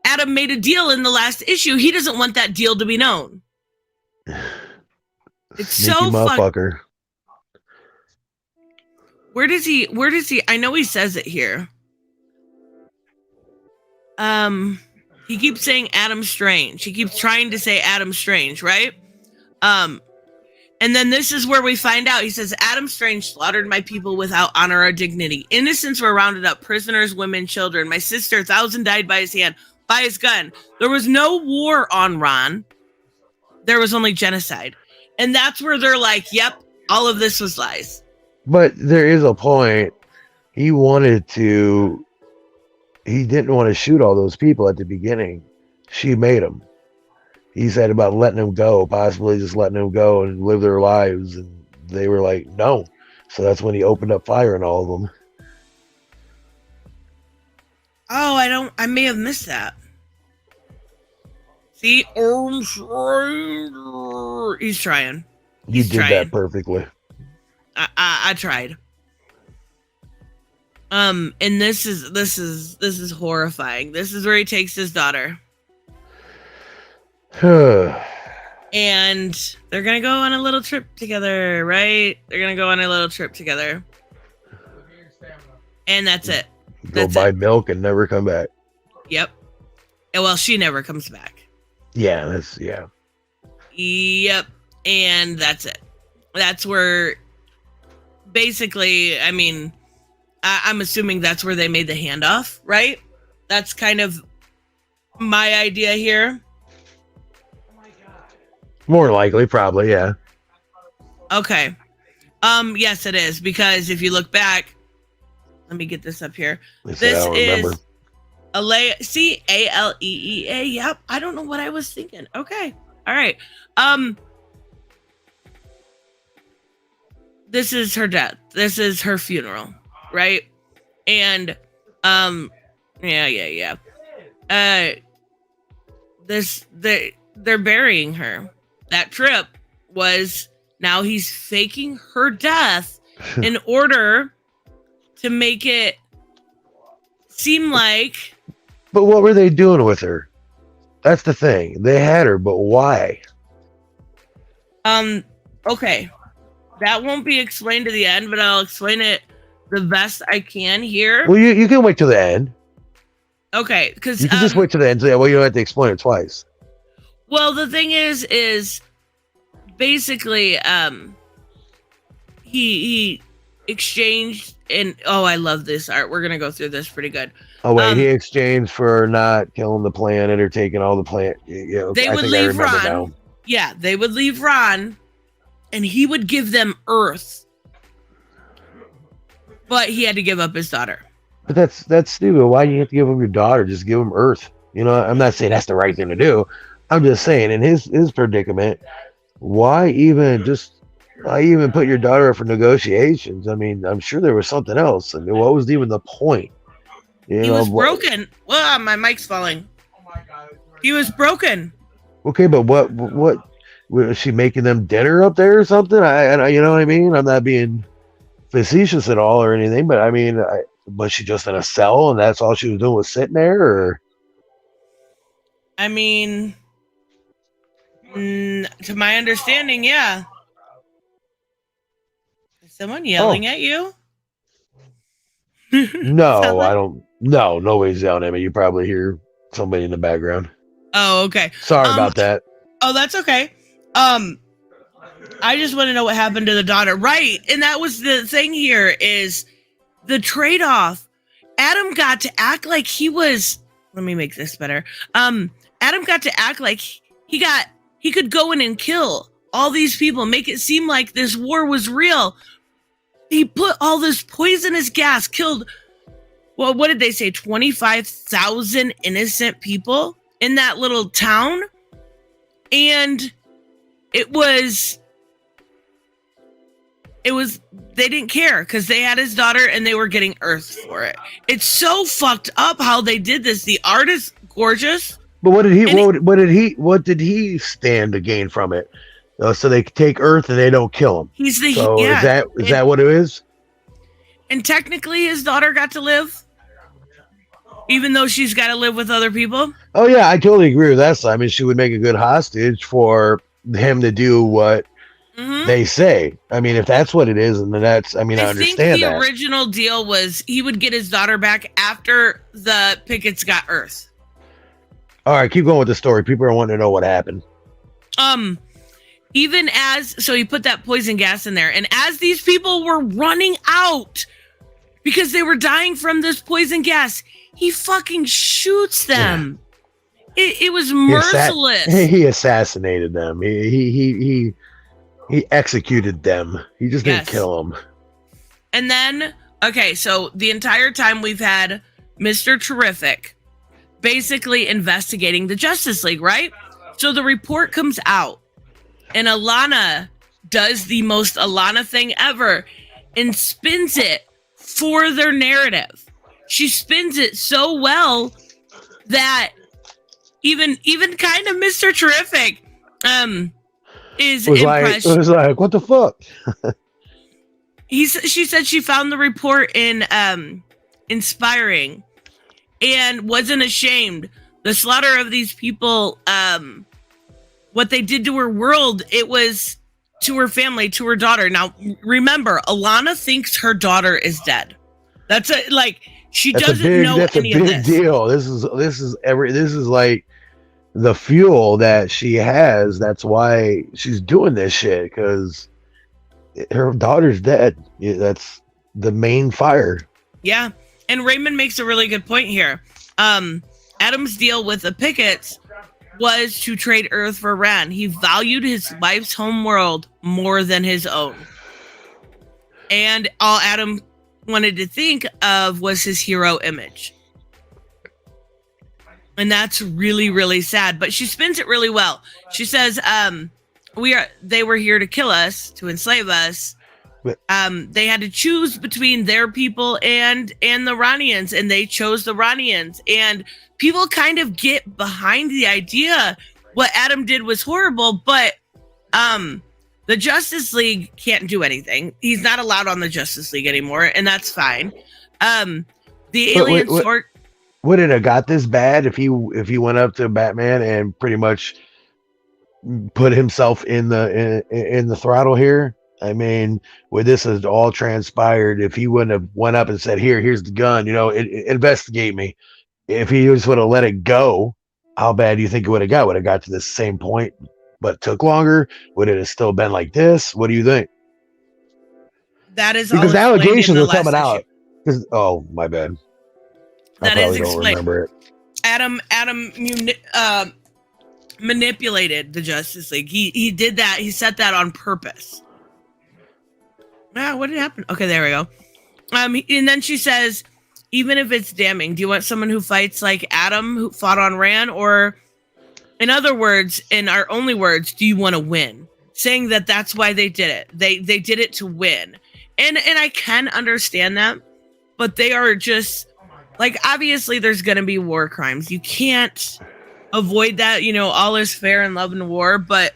Adam made a deal in the last issue. He doesn't want that deal to be known. It's so motherfucker. Where does he? I know he says it here. He keeps saying Adam Strange. He keeps trying to say Adam Strange, right? And then this is where we find out. He says, Adam Strange slaughtered my people without honor or dignity. Innocents were rounded up, prisoners, women, children. My sister, 1,000 died by his hand, by his gun. There was no war on Ron. There was only genocide. And that's where they're like, yep, all of this was lies. But there is a point. He didn't want to shoot all those people at the beginning. She made him. He said about letting them go, possibly just letting them go and live their lives. And they were like, no. So that's when he opened up fire on all of them. Oh, I may have missed that. See? He's trying. You did that perfectly. I tried. And this is horrifying. This is where he takes his daughter. And they're gonna go on a little trip together, right? They're gonna go on a little trip together. And that's it. Go buy milk and never come back. Yep. And well, she never comes back. Yeah, Yep. And that's it. That's where basically, I mean, I'm assuming that's where they made the handoff, right? That's kind of my idea here. More likely, probably, yeah. Okay. Yes, it is, because if you look back, let me get this up here. This is Aleea. Yep. I don't know what I was thinking. Okay. All right. This is her death. This is her funeral, right? And yeah. They're burying her. That trip was, now he's faking her death in order to make it seem like. But what were they doing with her? That's the thing. They had her, but why? Okay. That won't be explained to the end, but I'll explain it the best I can here. Well, you can wait till the end. Okay, because you can just wait till the end. So, yeah, well, you don't have to explain it twice. Well, the thing is basically, he exchanged, and I love this art. We're gonna go through this pretty good. Oh wait, he exchanged for not killing the planet or taking all the planet. They would leave Ron. Now. Yeah, they would leave Ron, and he would give them Earth, but he had to give up his daughter. But that's stupid. Why do you have to give him your daughter? Just give him Earth. You know, I'm not saying that's the right thing to do. I'm just saying, in his predicament, why even put your daughter up for negotiations? I mean, I'm sure there was something else. I mean, what was even the point? He was broken. Well, my mic's falling. Oh my God. He was broken. Okay, but what was she making them dinner up there or something? I you know what I mean? I'm not being facetious at all or anything, but I mean, was she just in a cell and that's all she was doing was sitting there? Or I mean, to my understanding, yeah. Is someone yelling at you? No, I don't. No, nobody's yelling at me. You probably hear somebody in the background. Oh, okay. Sorry about that. Oh, that's okay. I just want to know what happened to the daughter. Right. And that was the thing here is the trade-off. Adam got to act like he was, let me make this better. Adam got to act like he could go in and kill all these people, make it seem like this war was real. He put all this poisonous gas, killed, well, what did they say? 25,000 innocent people in that little town. And it was, they didn't care because they had his daughter and they were getting Earth for it. It's so fucked up how they did this. The art is gorgeous. But what did he stand to gain from it? So they take Earth and they don't kill him. He's the, so is that what it is? And technically his daughter got to live, even though she's got to live with other people. Oh yeah, I totally agree with that. I mean, she would make a good hostage for him to do what they say. I mean, if that's what it is, and then that's, I mean, I understand think the that. original deal was he would get his daughter back after the Pickets got Earth. All right, keep going with the story. People are wanting to know what happened. Even as, so he put that poison gas in there, and as these people were running out because they were dying from this poison gas, he fucking shoots them. Yeah. It was merciless. He assassinated them. He executed them. He just didn't kill them. And then, okay, so the entire time we've had Mr. Terrific basically investigating the Justice League, right? So the report comes out, and Alana does the most Alana thing ever and spins it for their narrative. She spins it so well that even kind of Mr. Terrific is impressed. It was like, what the fuck? She said she found the report inspiring and wasn't ashamed. The slaughter of these people, what they did to her world, it was to her family, to her daughter. Now, remember, Alana thinks her daughter is dead. That's she doesn't know any of this. That's a big deal. This is like the fuel that she has. That's why she's doing this shit, because her daughter's dead. That's the main fire. Yeah. And Raymond makes a really good point here. Adam's deal with the Pickets was to trade Earth for Ran. He valued his wife's home world more than his own. And all Adam wanted to think of was his hero image. And that's really, really sad. But she spins it really well. She says, they were here to kill us, to enslave us. They had to choose between their people and the Ranians, and they chose the Ranians. And people kind of get behind the idea what Adam did was horrible, but the Justice League can't do anything. He's not allowed on the Justice League anymore, and that's fine. The alien sort would it have got this bad if he went up to Batman and pretty much put himself in the throttle here? I mean, where this has all transpired, if he wouldn't have went up and said, here's the gun, investigate me. If he just would have let it go, how bad do you think it would have got? Would it got to the same point, but took longer? Would it have still been like this? What do you think? That is because the allegations are coming out. Oh, my bad. That is explained. Remember it. Adam manipulated the Justice League. He did that. He set that on purpose. What did happen? Okay, there we go. And then she says, even if it's damning, do you want someone who fights like Adam, who fought on Ran? Or, in other words, in our only words, do you want to win? Saying that that's why they did it. They did it to win. And I can understand that, but they are just, obviously there's going to be war crimes. You can't avoid that. All is fair in love and war, but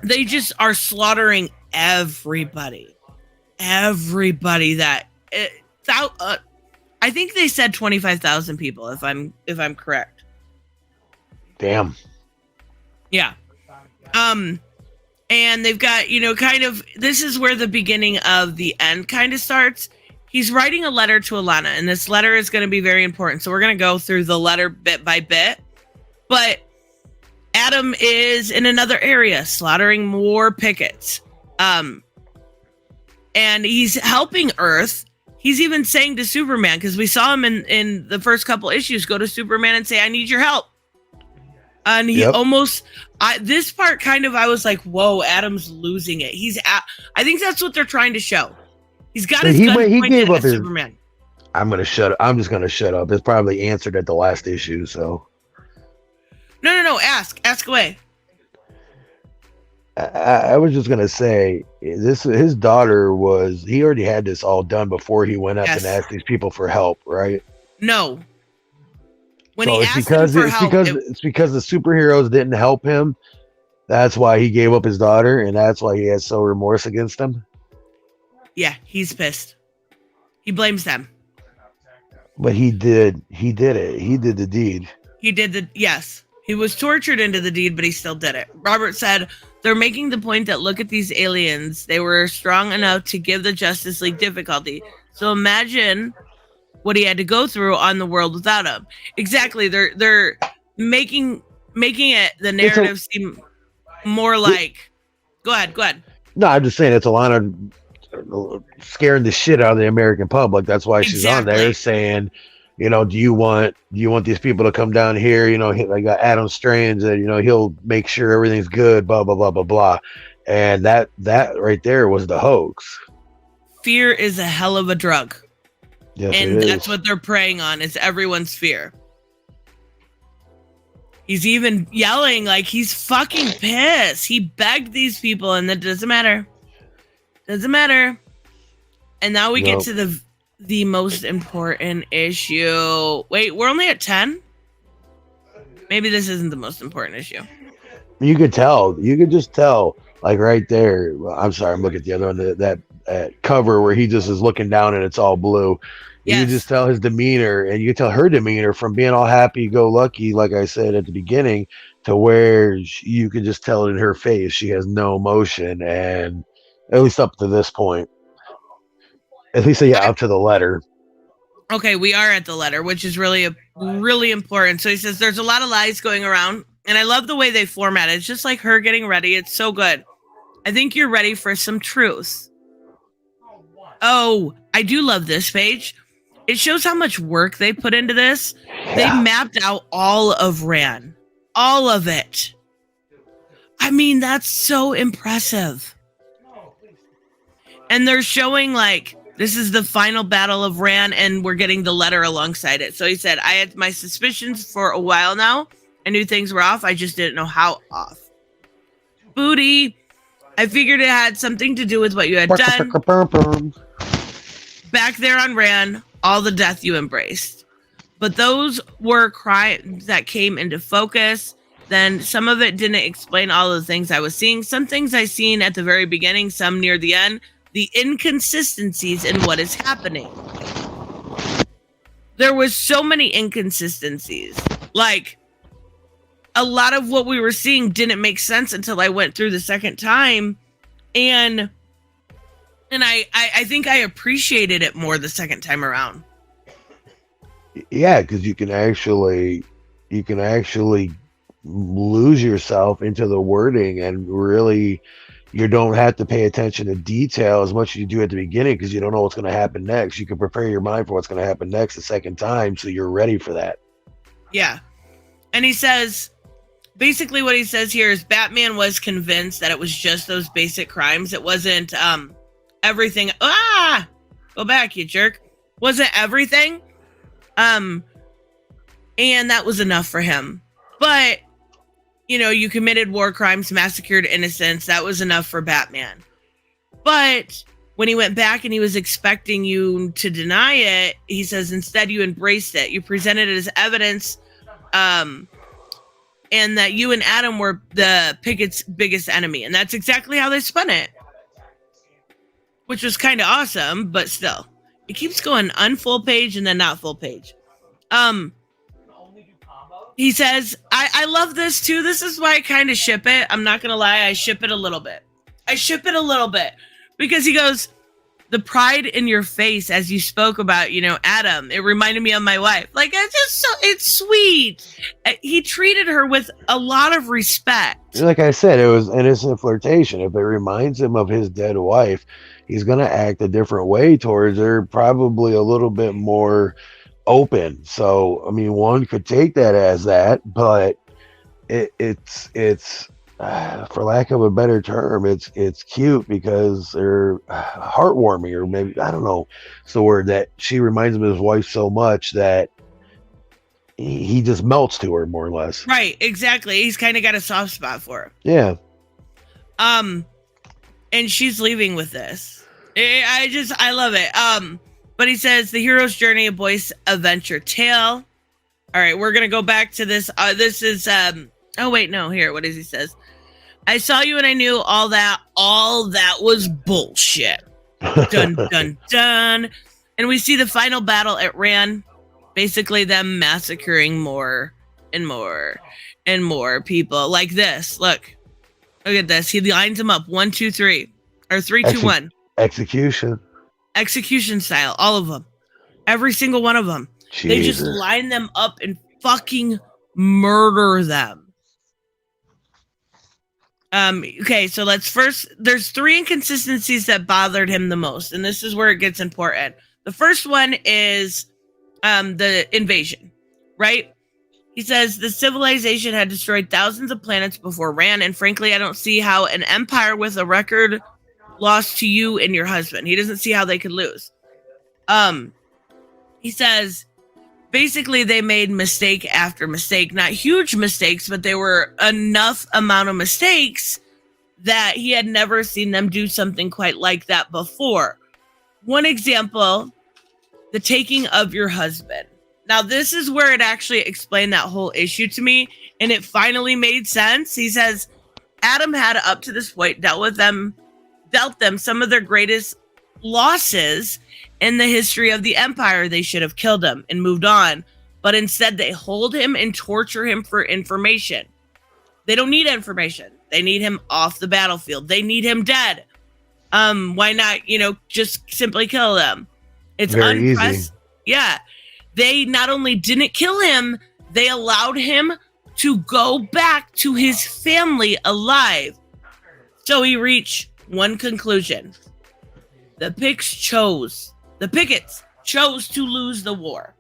they just are slaughtering everybody that I think they said 25,000 people if I'm correct. Damn. Yeah. And they've got, kind of, this is where the beginning of the end kind of starts. He's writing a letter to Alana, and this letter is going to be very important. So we're going to go through the letter bit by bit, but Adam is in another area slaughtering more pickets. And he's helping Earth. He's even saying to Superman, because we saw him in the first couple issues, go to Superman and say, I need your help. And he this part kind of, I was like, whoa, Adam's losing it. I think that's what they're trying to show. He's got his gun pointed at Superman. I'm just gonna shut up. It's probably answered at the last issue, so. No. Ask away. I was just gonna say his daughter he already had this all done before he went up and asked these people for help, right? No. When so he asked them for help, it's because the superheroes didn't help him. That's why he gave up his daughter, and that's why he has so remorse against them. Yeah, he's pissed. He blames them. But he did it. He did the deed. Yes. He was tortured into the deed, but he still did it. Robert said, they're making the point that look at these aliens. They were strong enough to give the Justice League difficulty. So imagine what he had to go through on the world without him. Exactly. They're making it, the narrative seem more like, go ahead. No, I'm just saying it's a lot of scaring the shit out of the American public. That's why she's on there saying, do you want these people to come down here? I got Adam Strange that, he'll make sure everything's good, blah, blah, blah, blah, blah. And that right there was the hoax. Fear is a hell of a drug. Yes, and that's what they're preying on, is everyone's fear. He's even yelling like he's fucking pissed. He begged these people and that doesn't matter. Doesn't matter. And now we get to the most important issue. Wait, we're only at 10? Maybe this isn't the most important issue. You could tell. You could just tell, like right there. I'm sorry, I'm looking at the other one. That cover where he just is looking down and it's all blue. You can just tell his demeanor, and you can tell her demeanor from being all happy-go-lucky, like I said at the beginning, to where you can just tell it in her face. She has no emotion, and at least up to this point. At least, up to the letter. Okay, we are at the letter, which is really important. So he says, there's a lot of lies going around, and I love the way they format it. It's just like her getting ready. It's so good. I think you're ready for some truth. Oh, I do love this page. It shows how much work they put into this. Yeah. They mapped out all of Ran. All of it. I mean, that's so impressive. And they're showing like, this is the final battle of Ran, and we're getting the letter alongside it. So he said, I had my suspicions for a while now. I knew things were off. I just didn't know how off. Booty. I figured it had something to do with what you had done. Back there on Ran, all the death you embraced. But those were crimes that came into focus. Then some of it didn't explain all the things I was seeing. Some things I seen at the very beginning, some near the end. The inconsistencies in what is happening. There was so many inconsistencies. Like, a lot of what we were seeing didn't make sense until I went through the second time. And I think I appreciated it more the second time around. Yeah, because you can actually lose yourself into the wording, and really you don't have to pay attention to detail as much as you do at the beginning, because you don't know what's going to happen next. You can prepare your mind for what's going to happen next the second time, so you're ready for that. Yeah. And he says, basically what he says here is Batman was convinced that it was just those basic crimes. It wasn't everything. Go back, you jerk. Wasn't everything. And that was enough for him. But, you committed war crimes, massacred innocents. That was enough for Batman. But when he went back and he was expecting you to deny it, he says, instead you embraced it. You presented it as evidence, and that you and Adam were the Pickett's biggest enemy. And that's exactly how they spun it. Which was kind of awesome, but still. It keeps going unfull page and then not full page. He says, I love this too. This is why I kind of ship it. I'm not going to lie. I ship it a little bit. Because he goes, the pride in your face as you spoke about, Adam, it reminded me of my wife. Like, it's sweet. He treated her with a lot of respect. Like I said, it was innocent flirtation. If it reminds him of his dead wife, he's going to act a different way towards her, probably a little bit more open. So, I mean, one could take that as that, but it's for lack of a better term, it's cute because they're heartwarming, or maybe, I don't know, it's the word, that she reminds him of his wife so much that he just melts to her, more or less. Right, exactly. He's kind of got a soft spot for her. Yeah. And she's leaving with this. I love it. But he says, the hero's journey, a boy's adventure tale. All right, we're gonna go back to this. This is oh wait, no, here, what does he says? I saw you and I knew all that was bullshit. Dun dun dun. And we see the final battle at Ran, basically them massacring more and more and more people. Like this. Look at this. He lines them up 1, 2, 3, or 3, 2, 1. Execution style, all of them, every single one of them. Jesus. They just line them up and fucking murder them. Okay, so there's 3 inconsistencies that bothered him the most, and this is where it gets important. The first one is the invasion, right? He says the civilization had destroyed thousands of planets before Ran, and frankly, I don't see how an empire with a record lost to you and your husband. He doesn't see how they could lose. He says basically they made mistake after mistake, not huge mistakes, but they were enough amount of mistakes that he had never seen them do something quite like that before. One example, the taking of your husband. Now, this is where it actually explained that whole issue to me, and it finally made sense. He says Adam had up to this point dealt them some of their greatest losses in the history of the Empire. They should have killed him and moved on, but instead they hold him and torture him for information. They don't need information. They need him off the battlefield. They need him dead. Why not, just simply kill them? It's very easy. Yeah. They not only didn't kill him, they allowed him to go back to his family alive. So he reached one conclusion. The Pickets chose to lose the war.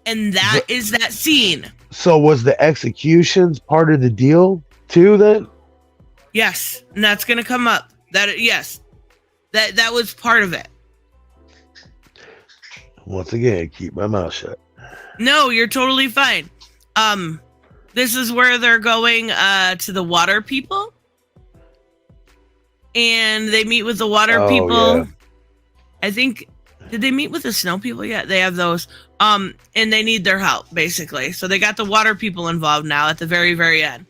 And that is that scene. So was the executions part of the deal too then? Yes, and that's going to come up. Yes. That was part of it. Once again, keep my mouth shut. No, you're totally fine. This is where they're going to the water people. And they meet with the water people. Yeah. I think, did they meet with the snow people yet? They have those. And they need their help, basically. So they got the water people involved now at the very, very end.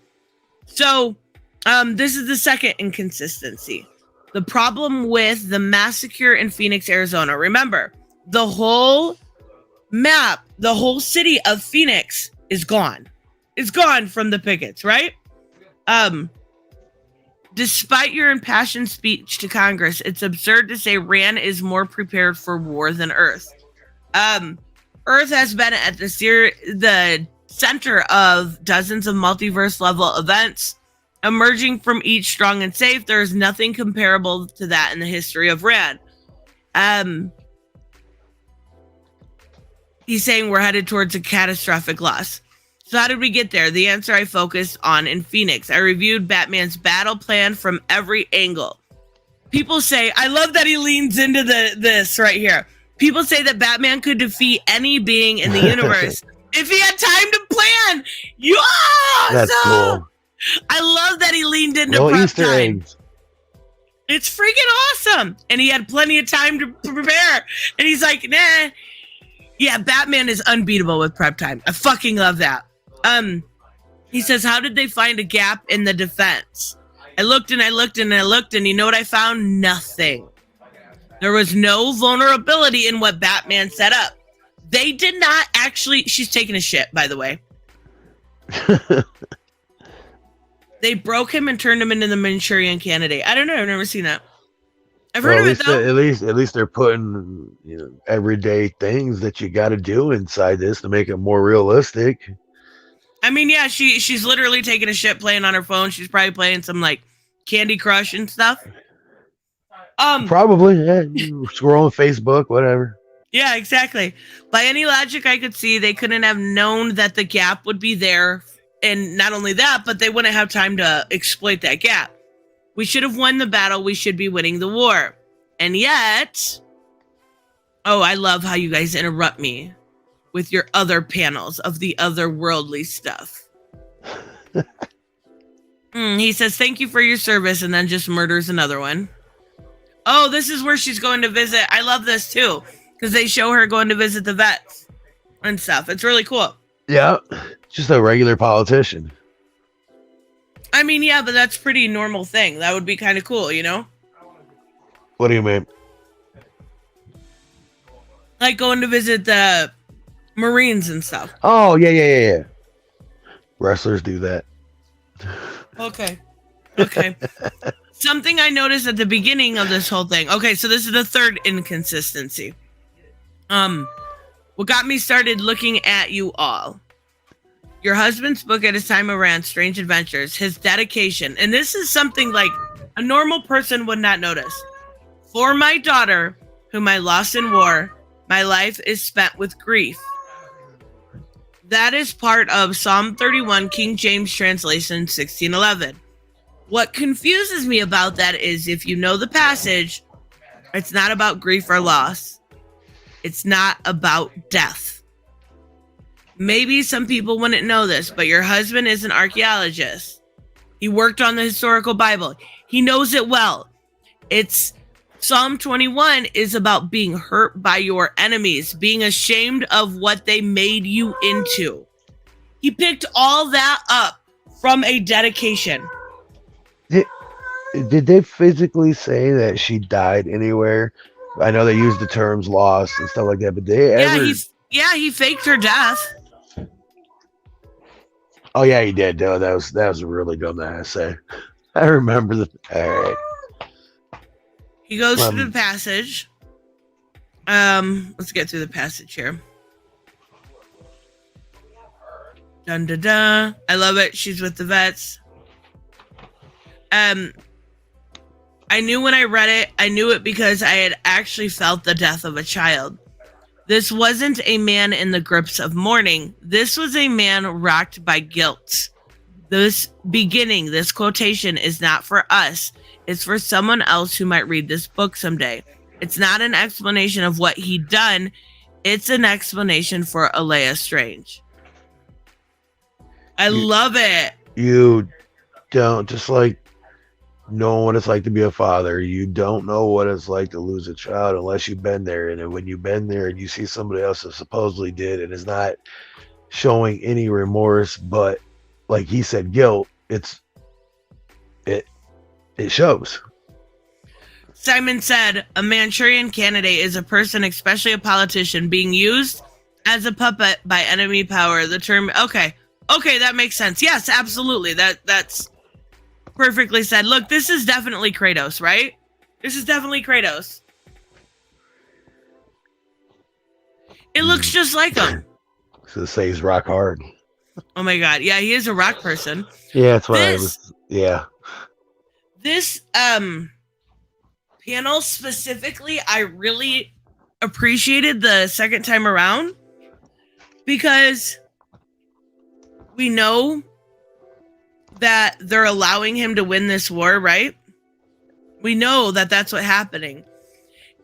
So this is the second inconsistency. The problem with the massacre in Phoenix, Arizona. Remember, the whole map, the whole city of Phoenix is gone. It's gone from the pickets, right? Despite your impassioned speech to Congress, it's absurd to say Ran is more prepared for war than Earth. Earth has been at the center of dozens of multiverse-level events. Emerging from each strong and safe, there is nothing comparable to that in the history of Ran. He's saying we're headed towards a catastrophic loss. So how did we get there? The answer I focused on in Phoenix. I reviewed Batman's battle plan from every angle. People say, I love that he leans into this right here. People say that Batman could defeat any being in the universe if he had time to plan. Yeah, that's cool. I love that he leaned into no prep Easter time. eggs. It's freaking awesome. And he had plenty of time to prepare. And he's like, nah. Yeah, Batman is unbeatable with prep time. I fucking love that. He says, how did they find a gap in the defense? I looked and I looked and I looked, and you know what I found? Nothing. There was no vulnerability in what Batman set up. They did not actually... She's taking a shit, by the way. They broke him and turned him into the Manchurian Candidate. I don't know. I've never seen that. I've Well, heard of it though. at least they're putting everyday things that you got to do inside this to make it more realistic. I mean, yeah, she's literally taking a shit playing on her phone. She's probably playing some like Candy Crush and stuff. Probably, yeah. Scrolling Facebook, whatever. Yeah, exactly. By any logic I could see, they couldn't have known that the gap would be there. And not only that, but they wouldn't have time to exploit that gap. We should have won the battle. We should be winning the war. And yet... Oh, I love how you guys interrupt me with your other panels of the otherworldly stuff. He says, thank you for your service, and then just murders another one. Oh, this is where she's going to visit. I love this, too, because they show her going to visit the vets and stuff. It's really cool. Yeah, just a regular politician. I mean, yeah, but that's a pretty normal thing. That would be kind of cool, you know? What do you mean? Like going to visit the Marines and stuff. Oh, yeah. Wrestlers do that. Okay. Something I noticed at the beginning of this whole thing. Okay, so this is the third inconsistency. What got me started looking at you all. Your husband's book at his time around Strange Adventures, his dedication, and this is something like a normal person would not notice. For my daughter, whom I lost in war, my life is spent with grief. That is part of Psalm 31, King James translation, 1611. What confuses me about that is if you know the passage, it's not about grief or loss. It's not about death. Maybe some people wouldn't know this, but your husband is an archaeologist. He worked on the historical Bible. He knows it well. It's Psalm 21 is about being hurt by your enemies, being ashamed of what they made you into. He picked all that up from a dedication. Did they physically say that she died anywhere? I know they used the terms lost and stuff like that, but he faked her death. Oh yeah, he did. No, that was really dumb to say. I remember the. All right. He goes through the passage. Let's get through the passage here. Dun dun dun. I love it. She's with the vets. I knew when I read it, I knew it because I had actually felt the death of a child. This wasn't a man in the grips of mourning. This was a man rocked by guilt. This quotation is not for us. It's for someone else who might read this book someday. It's not an explanation of what he'd done. It's an explanation for Alea Strange. I love it. You don't, just like know what it's like to be a father. You don't know what it's like to lose a child unless you've been there. And when you've been there and you see somebody else that supposedly did and is not showing any remorse, but like he said, guilt, it shows. Simon said, a Manchurian Candidate is a person, especially a politician, being used as a puppet by enemy power. The term, okay, that makes sense. Yes, absolutely. That's perfectly said. Look, this is definitely Kratos, right? This is definitely Kratos. It looks just like him. So to say he's rock hard. Oh my god, yeah, he is a rock person. Yeah, that's what I was. Yeah. This panel specifically, I really appreciated the second time around because we know that they're allowing him to win this war, right? We know that that's what's happening.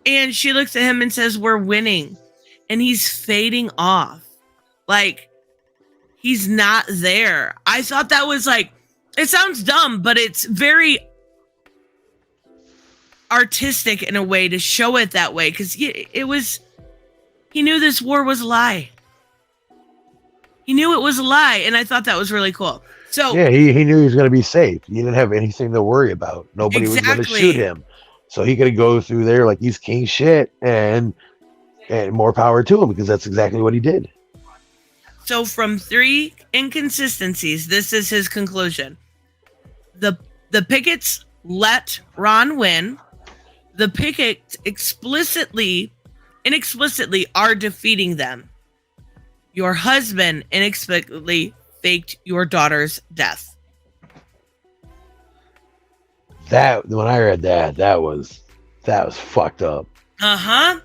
And she looks at him and says, we're winning. And he's fading off. Like, he's not there. I thought that was like, it sounds dumb, but it's very artistic in a way to show it that way. Because he knew this war was a lie. He knew it was a lie. And I thought that was really cool. So yeah, he knew he was going to be safe. He didn't have anything to worry about. Nobody was going to shoot him. So he could go through there like he's king shit and more power to him because that's exactly what he did. So from 3 inconsistencies, this is his conclusion. The pickets let Ron win. The pickets inexplicitly are defeating them. Your husband inexplicably faked your daughter's death. That when I read that was fucked up. Uh-huh.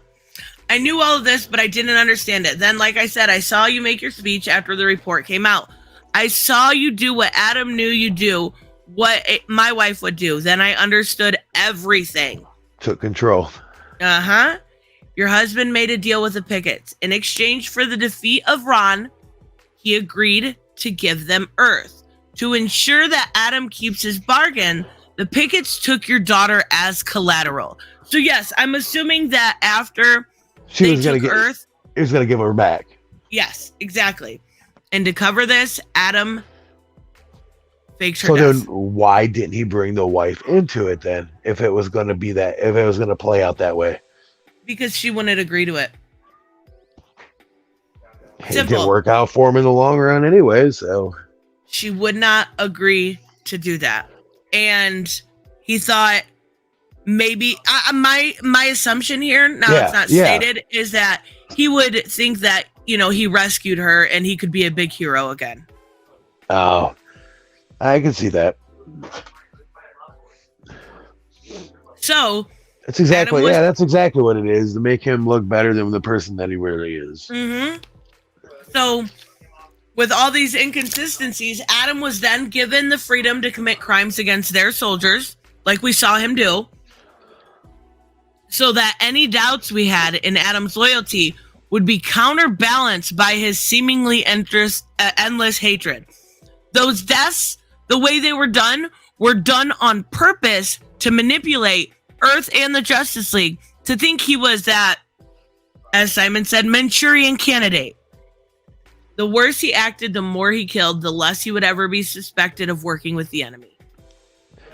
I knew all of this, but I didn't understand it. Then, like I said, I saw you make your speech after the report came out. I saw you do what Adam knew you do, my wife would do. Then I understood everything. Took control. Uh-huh. Your husband made a deal with the pickets. In exchange for the defeat of Ron, he agreed to give them Earth. To ensure that Adam keeps his bargain, the pickets took your daughter as collateral. So yes, I'm assuming that after he was going to give her back. Yes, exactly. And to cover this, Adam faked her So death. then why didn't he bring the wife into it then? If it was going to play out that way? Because she wouldn't agree to it. It didn't work out for him in the long run anyway, so. She would not agree to do that. And he thought maybe, my assumption here, it's not stated, is that he would think that, he rescued her and he could be a big hero again. Oh, I can see that. So that's exactly what it is, to make him look better than the person that he really is. Mm-hmm. So with all these inconsistencies, Adam was then given the freedom to commit crimes against their soldiers, like we saw him do, so that any doubts we had in Adam's loyalty would be counterbalanced by his seemingly endless hatred. Those deaths, the way they were done on purpose to manipulate Earth and the Justice League to think he was that, as Simon said, Manchurian candidate. The worse he acted, the more he killed, the less he would ever be suspected of working with the enemy.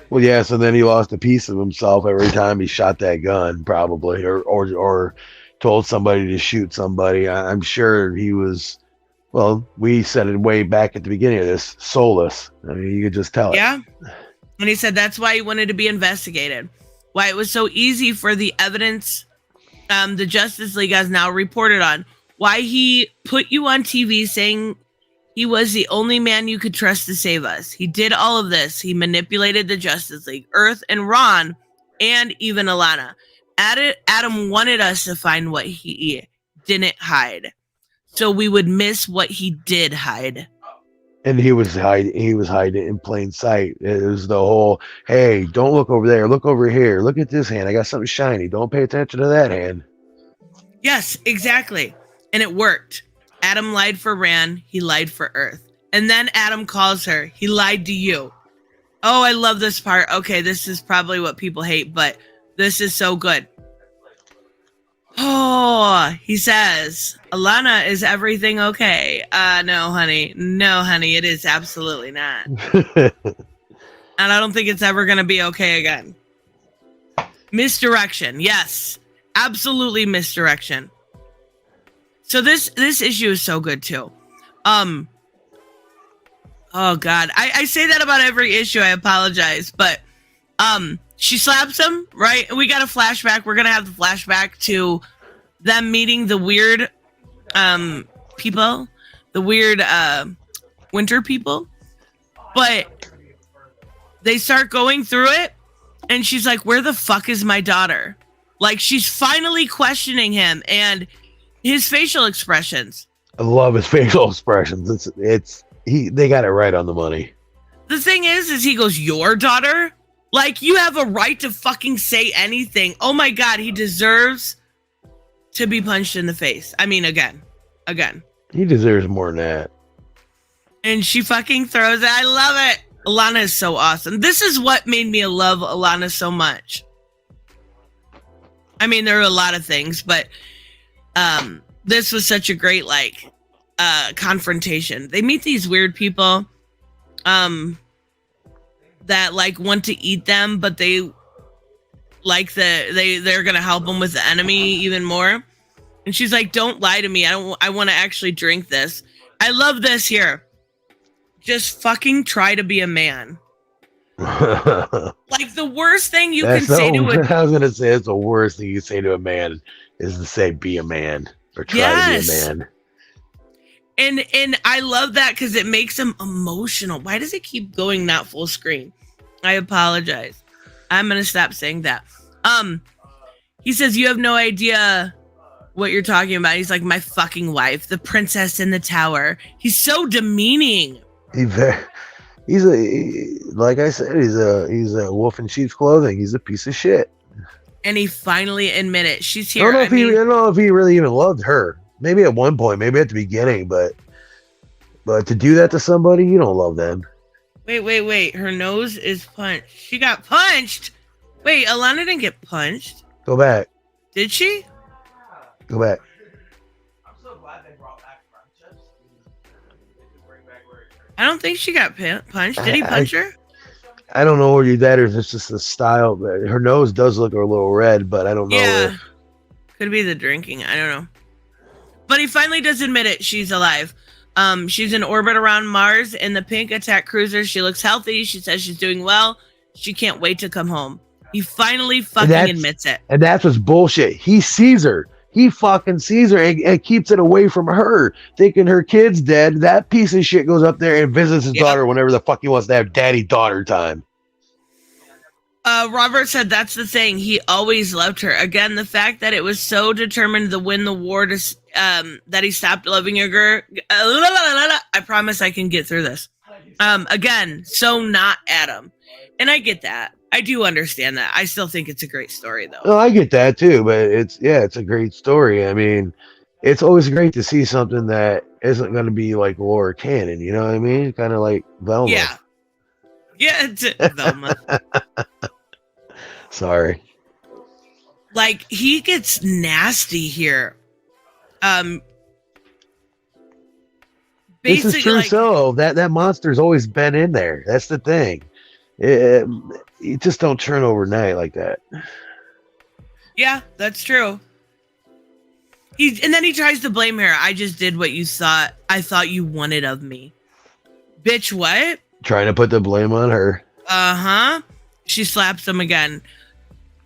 Well, yeah, so then he lost a piece of himself every time he shot that gun, probably, or told somebody to shoot somebody. I'm sure he was, well, we said it way back at the beginning of this, soulless. I mean, you could just tell it. Yeah. And he said that's why he wanted to be investigated. Why it was so easy for the evidence the Justice League has now reported on. Why he put you on TV saying he was the only man you could trust to save us. He did all of this. He manipulated the Justice League, Earth and Ron, and even Alana. Adam wanted us to find what he didn't hide, so we would miss what he did hide. And he was hiding in plain sight. It was the whole, hey, don't look over there. Look over here. Look at this hand. I got something shiny. Don't pay attention to that hand. Yes, exactly. And it worked. Adam lied for Ran. He lied for Earth. And then Adam calls her. He lied to you. Oh, I love this part. Okay, this is probably what people hate, but this is so good. Oh, he says, Alana, is everything okay? No, honey. No, honey, it is absolutely not. And I don't think it's ever going to be okay again. Misdirection. Yes, absolutely misdirection. So this issue is so good too. Oh God, I say that about every issue. I apologize, but she slaps him, right? We got a flashback. We're gonna have the flashback to them meeting the weird people, the weird winter people. But they start going through it, and she's like, "Where the fuck is my daughter?" Like she's finally questioning him and his facial expressions. I love his facial expressions. They got it right on the money. The thing is he goes, "Your daughter? Like you have a right to fucking say anything." Oh my God, he deserves to be punched in the face. I mean, again. He deserves more than that. And she fucking throws it. I love it. Alana is so awesome. This is what made me love Alana so much. I mean, there are a lot of things, but this was such a great confrontation. They meet these weird people that like want to eat them, but they like they're gonna help them with the enemy even more. And she's like, "Don't lie to me. I want to actually drink this." I love this here. Just fucking try to be a man. Like the worst thing you can That's say to a I was gonna say it's the worst thing you say to a man is to say be a man or try to be a yes. man. And I love that because it makes him emotional. Why does it keep going not full screen? I apologize. I'm gonna stop saying that. He says you have no idea what you're talking about. He's like, my fucking wife, the princess in the tower. He's so demeaning. He's like I said, he's a wolf in sheep's clothing. He's a piece of shit. And he finally admitted she's here. I don't know if he really even loved her. Maybe at one point, maybe at the beginning, but to do that to somebody, you don't love them. Wait. Her nose is punched. She got punched. Wait, Alana didn't get punched. Go back. Did she? Go back. I'm so glad they brought back friendships. I don't think she got punched. Did he punch her? I don't know whether that or if it's just the style. But her nose does look a little red, but I don't know. Yeah. Could be the drinking. I don't know. But he finally does admit it. She's alive. She's in orbit around Mars in the pink attack cruiser. She looks healthy. She says she's doing well. She can't wait to come home. He finally fucking admits it. And that's what's bullshit. He sees her. He fucking sees her and keeps it away from her, thinking her kid's dead. That piece of shit goes up there and visits his daughter whenever the fuck he wants to have daddy-daughter time. Robert said that's the thing. He always loved her. Again, the fact that it was so determined to win the war to, that he stopped loving her. I promise I can get through this. Again, so not Adam. And I get that. I do understand that. I still think it's a great story, though. No, I get that too, but it's a great story. I mean, it's always great to see something that isn't going to be like lore canon. You know what I mean? Kind of like Velma. Yeah, it's Velma. Sorry. Like he gets nasty here. This is true. Like, so that monster's always been in there. That's the thing. You just don't turn overnight like that. Yeah, that's true. And then he tries to blame her. I just did what I thought you wanted of me. Bitch, what? Trying to put the blame on her. Uh-huh. She slaps him again.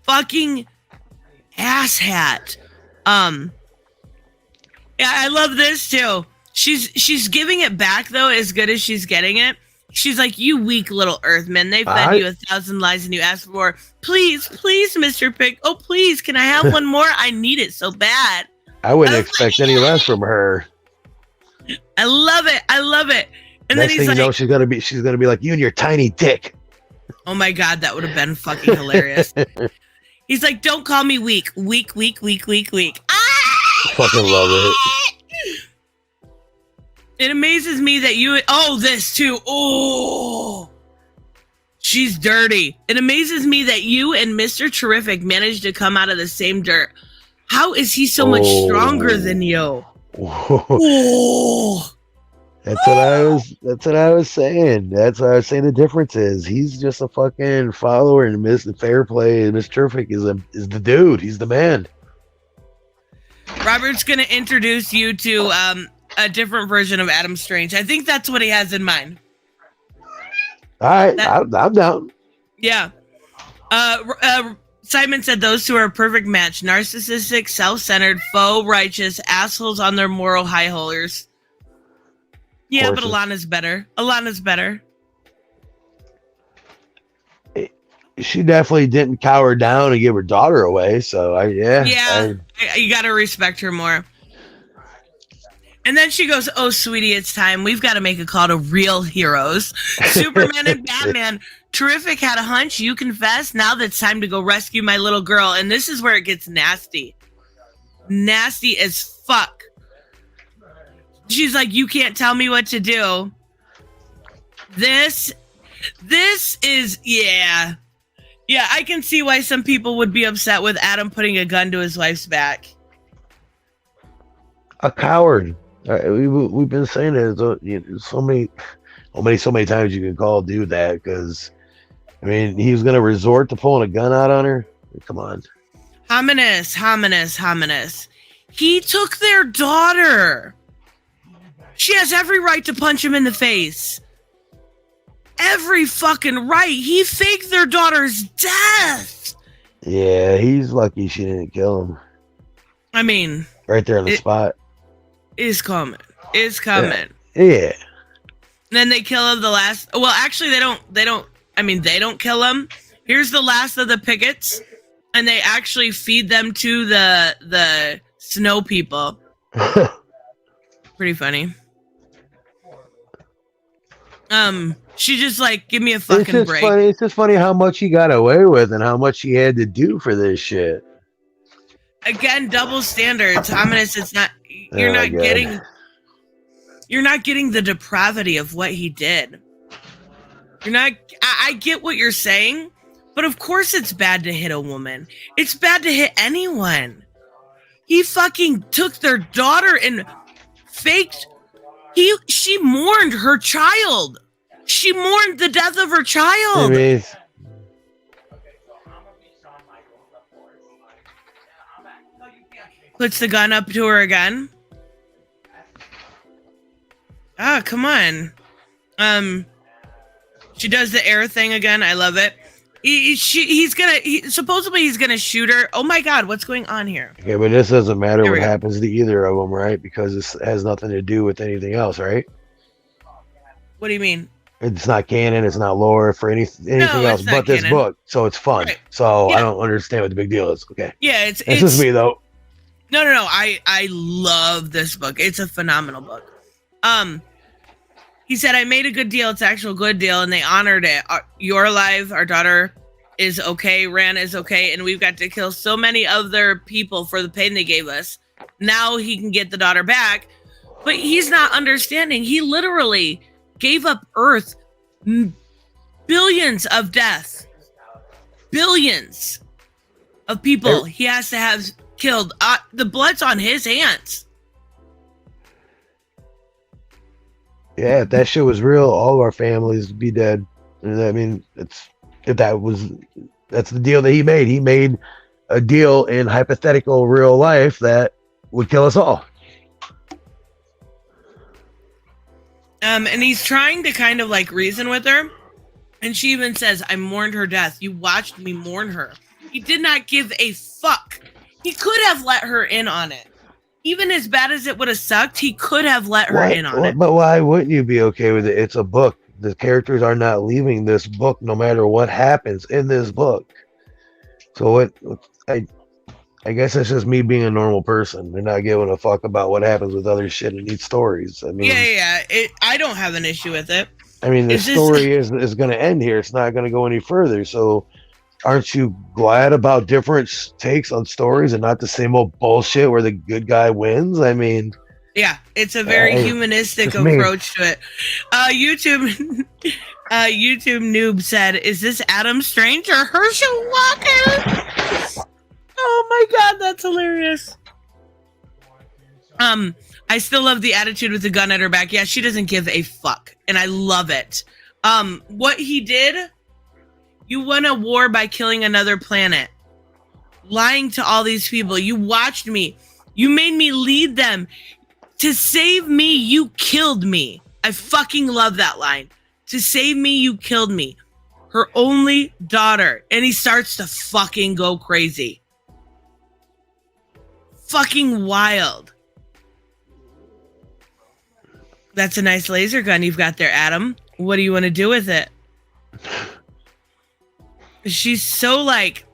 Fucking asshat. Yeah, I love this too. She's giving it back though, as good as she's getting it. She's like, you weak little Earthman. They fed you 1,000 lies and you asked for more. Please, Mr. Pig. Oh, please, can I have one more? I need it so bad. I wouldn't expect any less from her. I love it. And Next then he's thing you know, she's gonna be like, you and your tiny dick. Oh my God, that would have been fucking hilarious. He's like, don't call me weak. Weak. I fucking love it. It amazes me that you... Oh, this too. Oh, she's dirty. It amazes me that you and Mr. Terrific managed to come out of the same dirt. How is he so much stronger than you? Oh. That's what I was saying. That's what I was saying. The difference is he's just a fucking follower, and Mr. Fair Play and Mr. Terrific is the dude. He's the man. Robert's gonna introduce you to a different version of Adam Strange. I think that's what he has in mind. All right, I'm down. Yeah. Simon said those two are a perfect match. Narcissistic, self-centered, faux righteous, assholes on their moral high holders. Yeah, but Alana's better. She definitely didn't cower down and give her daughter away. So you got to respect her more. And then she goes, oh, sweetie, it's time. We've got to make a call to real heroes. Superman and Batman. Terrific had a hunch. You confess. Now that's time to go rescue my little girl. And this is where it gets nasty. Nasty as fuck. She's like, you can't tell me what to do. This is, yeah. Yeah, I can see why some people would be upset with Adam putting a gun to his wife's back. A coward. We've been saying it so many times you can call a dude that, because I mean, he was going to resort to pulling a gun out on her. Come on. Hominis. He took their daughter. She has every right to punch him in the face. every fucking right. He faked their daughter's death. Yeah, he's lucky she didn't kill him. I mean, Right there on the spot. Is coming. Is coming. Yeah. And then they kill him the last. Well, actually, they don't. I mean, they don't kill him. Here's the last of the pickets, and they actually feed them to the snow people. Pretty funny. She just like, give me a fucking break. Funny. It's just funny how much he got away with and how much he had to do for this shit. Again, double standards. Ominous. It's not. You're not getting. You're not getting the depravity of what he did. You're not. I get what you're saying, but of course it's bad to hit a woman. It's bad to hit anyone. He fucking took their daughter and faked. She mourned her child. She mourned the death of her child. I mean, Puts the gun up to her again. Ah, come on. She does the air thing again. I love it. Supposedly he's gonna shoot her. Oh my God, what's going on here? Okay, but this doesn't matter Here what we go. happens to either of them, right? Because this has nothing to do with anything else, right? What do you mean? It's not canon. It's not lore for anything else it's not but this canon. book. So it's fun. Right. So Yeah. I don't understand what the big deal is. Okay, Yeah, it's just me though. No. I love this book. It's a phenomenal book. He said, I made a good deal. It's an actual good deal, and they honored it. You're alive. Our daughter is okay. Ran is okay, and we've got to kill so many other people for the pain they gave us. Now he can get the daughter back, but he's not understanding. He literally gave up Earth, billions of deaths, billions of people he has to have killed. The blood's on his hands. Yeah, if that shit was real, all of our families would be dead. And I mean, that's the deal that he made. He made a deal in hypothetical real life that would kill us all. And he's trying to kind of like reason with her. And she even says, I mourned her death. You watched me mourn her. He did not give a fuck. He could have let her in on it. Even as bad as it would have sucked, he could have let her in on it. But why wouldn't you be okay with it? It's a book. The characters are not leaving this book no matter what happens in this book. So I guess that's just me being a normal person and not giving a fuck about what happens with other shit in these stories. I mean, Yeah. I don't have an issue with it. I mean, the story is going to end here. It's not going to go any further. So aren't you glad about different takes on stories and not the same old bullshit where the good guy wins? I mean, yeah, it's a very humanistic approach to it. YouTube Noob said, is this Adam Strange or Herschel Walker? Oh my God, that's hilarious. I still love the attitude with the gun at her back. Yeah, she doesn't give a fuck, and I love it. What he did, you won a war by killing another planet, lying to all these people. You watched me. You made me lead them. To save me, you killed me. I fucking love that line. To save me, you killed me. Her only daughter. And he starts to fucking go crazy. Fucking wild. That's a nice laser gun you've got there, Adam. What do you want to do with it? She's so like,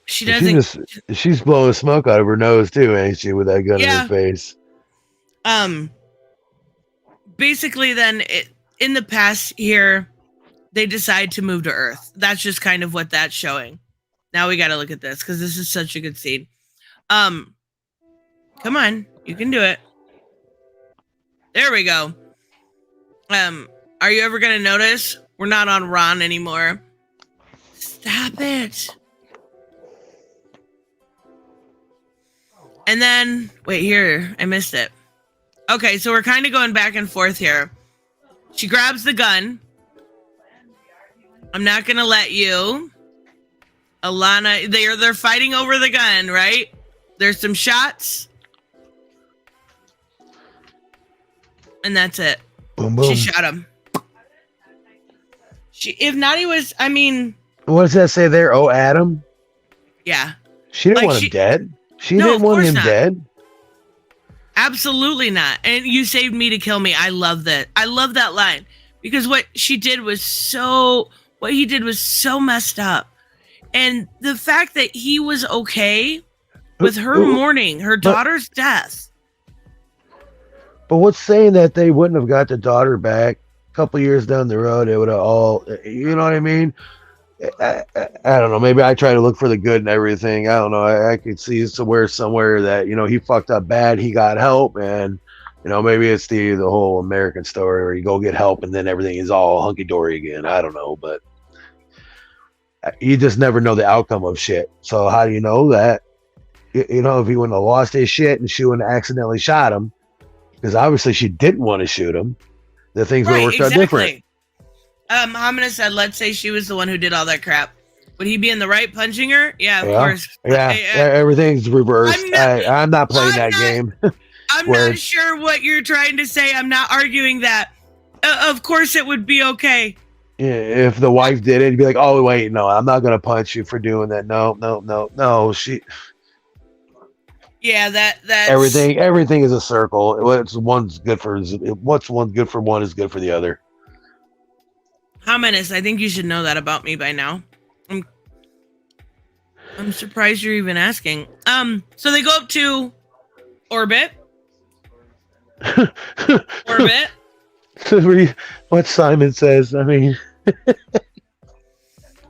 she doesn't. She's blowing smoke out of her nose too, ain't she? With that gun in her face. Basically, then in the past here, they decide to move to Earth. That's just kind of what that's showing. Now we got to look at this because this is such a good scene. Come on, you can do it. There we go. Are you ever gonna notice we're not on Ron anymore? Stop it. And then, wait, here, I missed it. Okay, so we're kind of going back and forth here. She grabs the gun. I'm not gonna let you. Alana, they're fighting over the gun, right? There's some shots. And that's it. Boom, boom. She shot him. if Naughty was, I mean, What does that say there? Oh, Adam? yeah. She didn't Like, want him dead. She No, didn't of want course him not. dead. Absolutely not. And you saved me to kill me. I love that. I love that line because what he did was so messed up. And the fact that he was okay with her mourning her daughter's death. But what's saying that they wouldn't have got the daughter back a couple years down the road? It would have all, you know what I mean? I don't know. Maybe I try to look for the good and everything. I don't know. I could see somewhere that, you know, he fucked up bad. He got help. And, you know, maybe it's the whole American story where you go get help and then everything is all hunky dory again. I don't know. But you just never know the outcome of shit. So how do you know that? You know, if he wouldn't have lost his shit and she wouldn't have accidentally shot him, because obviously she didn't want to shoot him, the things would have worked out different. Hamina said, let's say she was the one who did all that crap. Would he be in the right punching her? Yeah, of course. Yeah, everything's reversed. I'm not playing that game. I'm not sure what you're trying to say. I'm not arguing that. Of course it would be okay. If the wife did it, he'd be like, oh, wait, no, I'm not going to punch you for doing that. No. Yeah, that's... Everything is a circle. What's one good for one is good for the other. Hominis, I think you should know that about me by now. I'm surprised you're even asking. So they go up to orbit. What Simon says. I mean,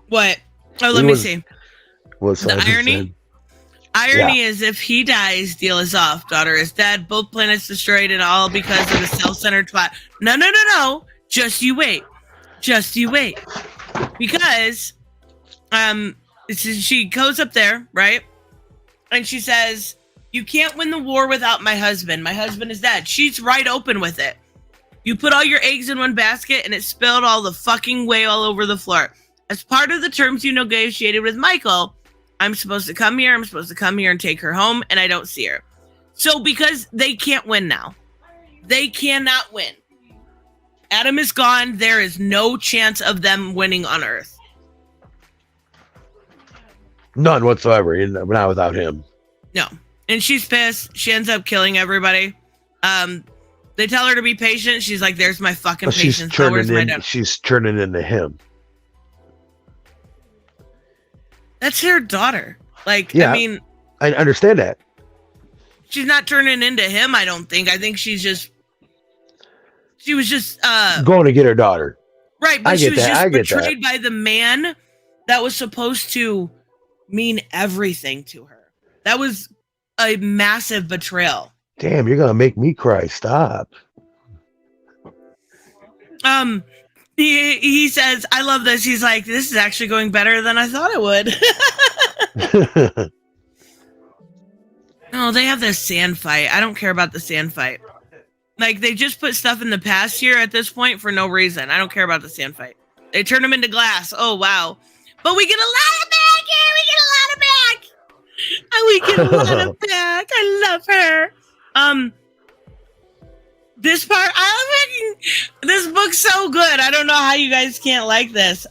what? Oh, let me see. What Simon the irony? Said. Irony is if he dies, deal is off. Daughter is dead. Both planets destroyed, and all because of the self-centered twat. No. Just you wait. Because, she goes up there, right? And she says, you can't win the war without my husband. My husband is dead. She's right open with it. You put all your eggs in one basket and it spilled all the fucking way all over the floor. As part of the terms you negotiated with Michael, I'm supposed to come here and take her home, and I don't see her. So because they can't win now. They cannot win. Adam is gone. There is no chance of them winning on Earth. None whatsoever. Not without him. No. And she's pissed. She ends up killing everybody. They tell her to be patient. She's like, there's my fucking patience. She's turning into him. That's her daughter. Like, yeah, I mean... I understand that. She's not turning into him, I don't think. I think she was just going to get her daughter. Right, but she was just betrayed by the man that was supposed to mean everything to her. That was a massive betrayal. Damn, you're gonna make me cry. Stop. He says, I love this. He's like, this is actually going better than I thought it would. No, they have this sand fight. I don't care about the sand fight. Like, they just put stuff in the past here at this point for no reason. I don't care about the sand fight. They turn them into glass. Oh, wow. But we get a lot of back here. We get a lot of back. I love her. This part, this book's so good. I don't know how you guys can't like this.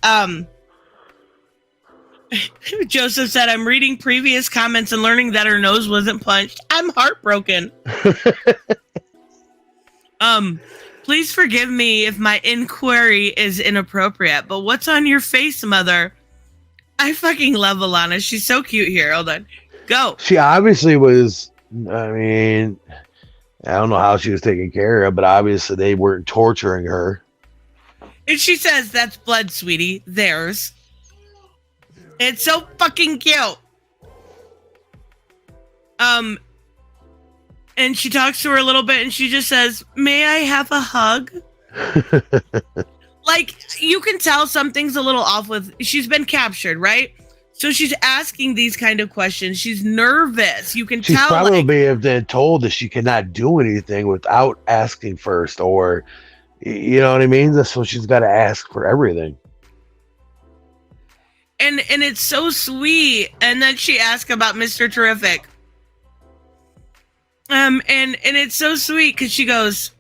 Joseph said, I'm reading previous comments and learning that her nose wasn't punched. I'm heartbroken. Please forgive me if my inquiry is inappropriate, but what's on your face, mother? I fucking love Alana. She's so cute here. Hold on. Go. She obviously was, I mean, I don't know how she was taken care of, but obviously they weren't torturing her. And she says, that's blood, sweetie. Theirs. It's so fucking cute. And she talks to her a little bit and she just says, may I have a hug? Like, you can tell something's a little off with, she's been captured, right? So she's asking these kind of questions. She's nervous. You can tell. She's probably have been told that she cannot do anything without asking first, or, you know what I mean? That's what she's got to ask for everything. And it's so sweet. And then she asks about Mr. Terrific. And it's so sweet because she goes,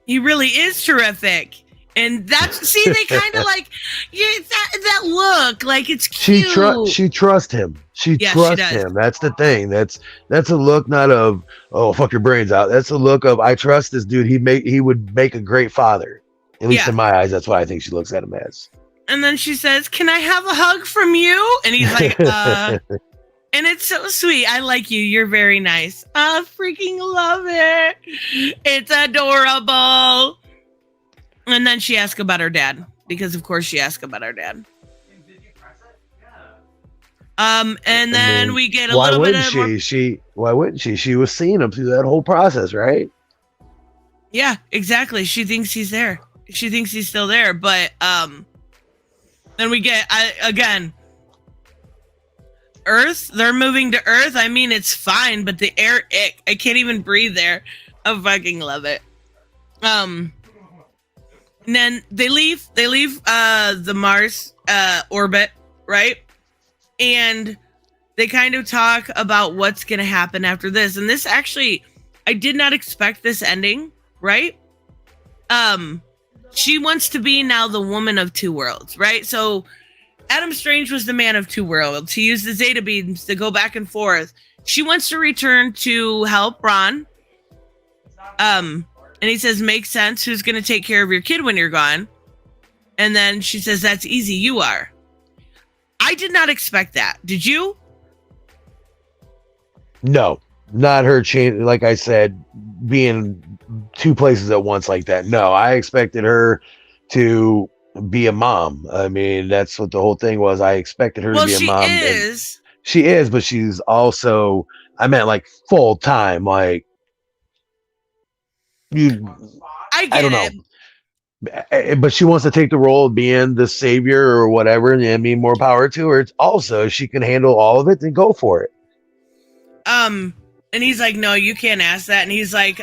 he really is terrific. And that's see, they kind of like that look, like it's cute. She trusts him. She Yeah, she trusts does. him. That's the thing. That's a look not of, oh, fuck your brains out. That's a look of, I trust this dude. He would make a great father. At least Yeah. in my eyes, that's what I think she looks at him as. And then she says, "Can I have a hug from you?" And he's like, And it's so sweet. I like you. You're very nice. I freaking love it. It's adorable. And then she asks about her dad, because of course she asked about her dad. Did you press it? Yeah. And then we get a why little bit wouldn't of more. why wouldn't she? She was seeing him through that whole process, right? Yeah, exactly. She thinks he's there. She thinks he's still there, but then we get again Earth. They're moving to Earth. I mean, it's fine, but the air, I can't even breathe there. I fucking love it. And then they leave the Mars orbit, right? And they kind of talk about what's going to happen after this. And this actually, I did not expect this ending, right? She wants to be now the woman of two worlds, right? So Adam Strange was the man of two worlds. He used the Zeta beams to go back and forth. She wants to return to help Ron. And he says, "Makes sense. Who's going to take care of your kid when you're gone?" And then she says, "That's easy. You are." I did not expect that. Did you? No, not her change. Like I said, being two places at once like that. No, I expected her to be a mom. I mean, that's what the whole thing was. I expected her to be a mom. She is, but she's also, I meant like full time, like I don't know. But she wants to take the role of being the savior or whatever, and I mean, more power to her. It's also, she can handle all of it, then go for it. And he's like, "No, you can't ask that." And he's like,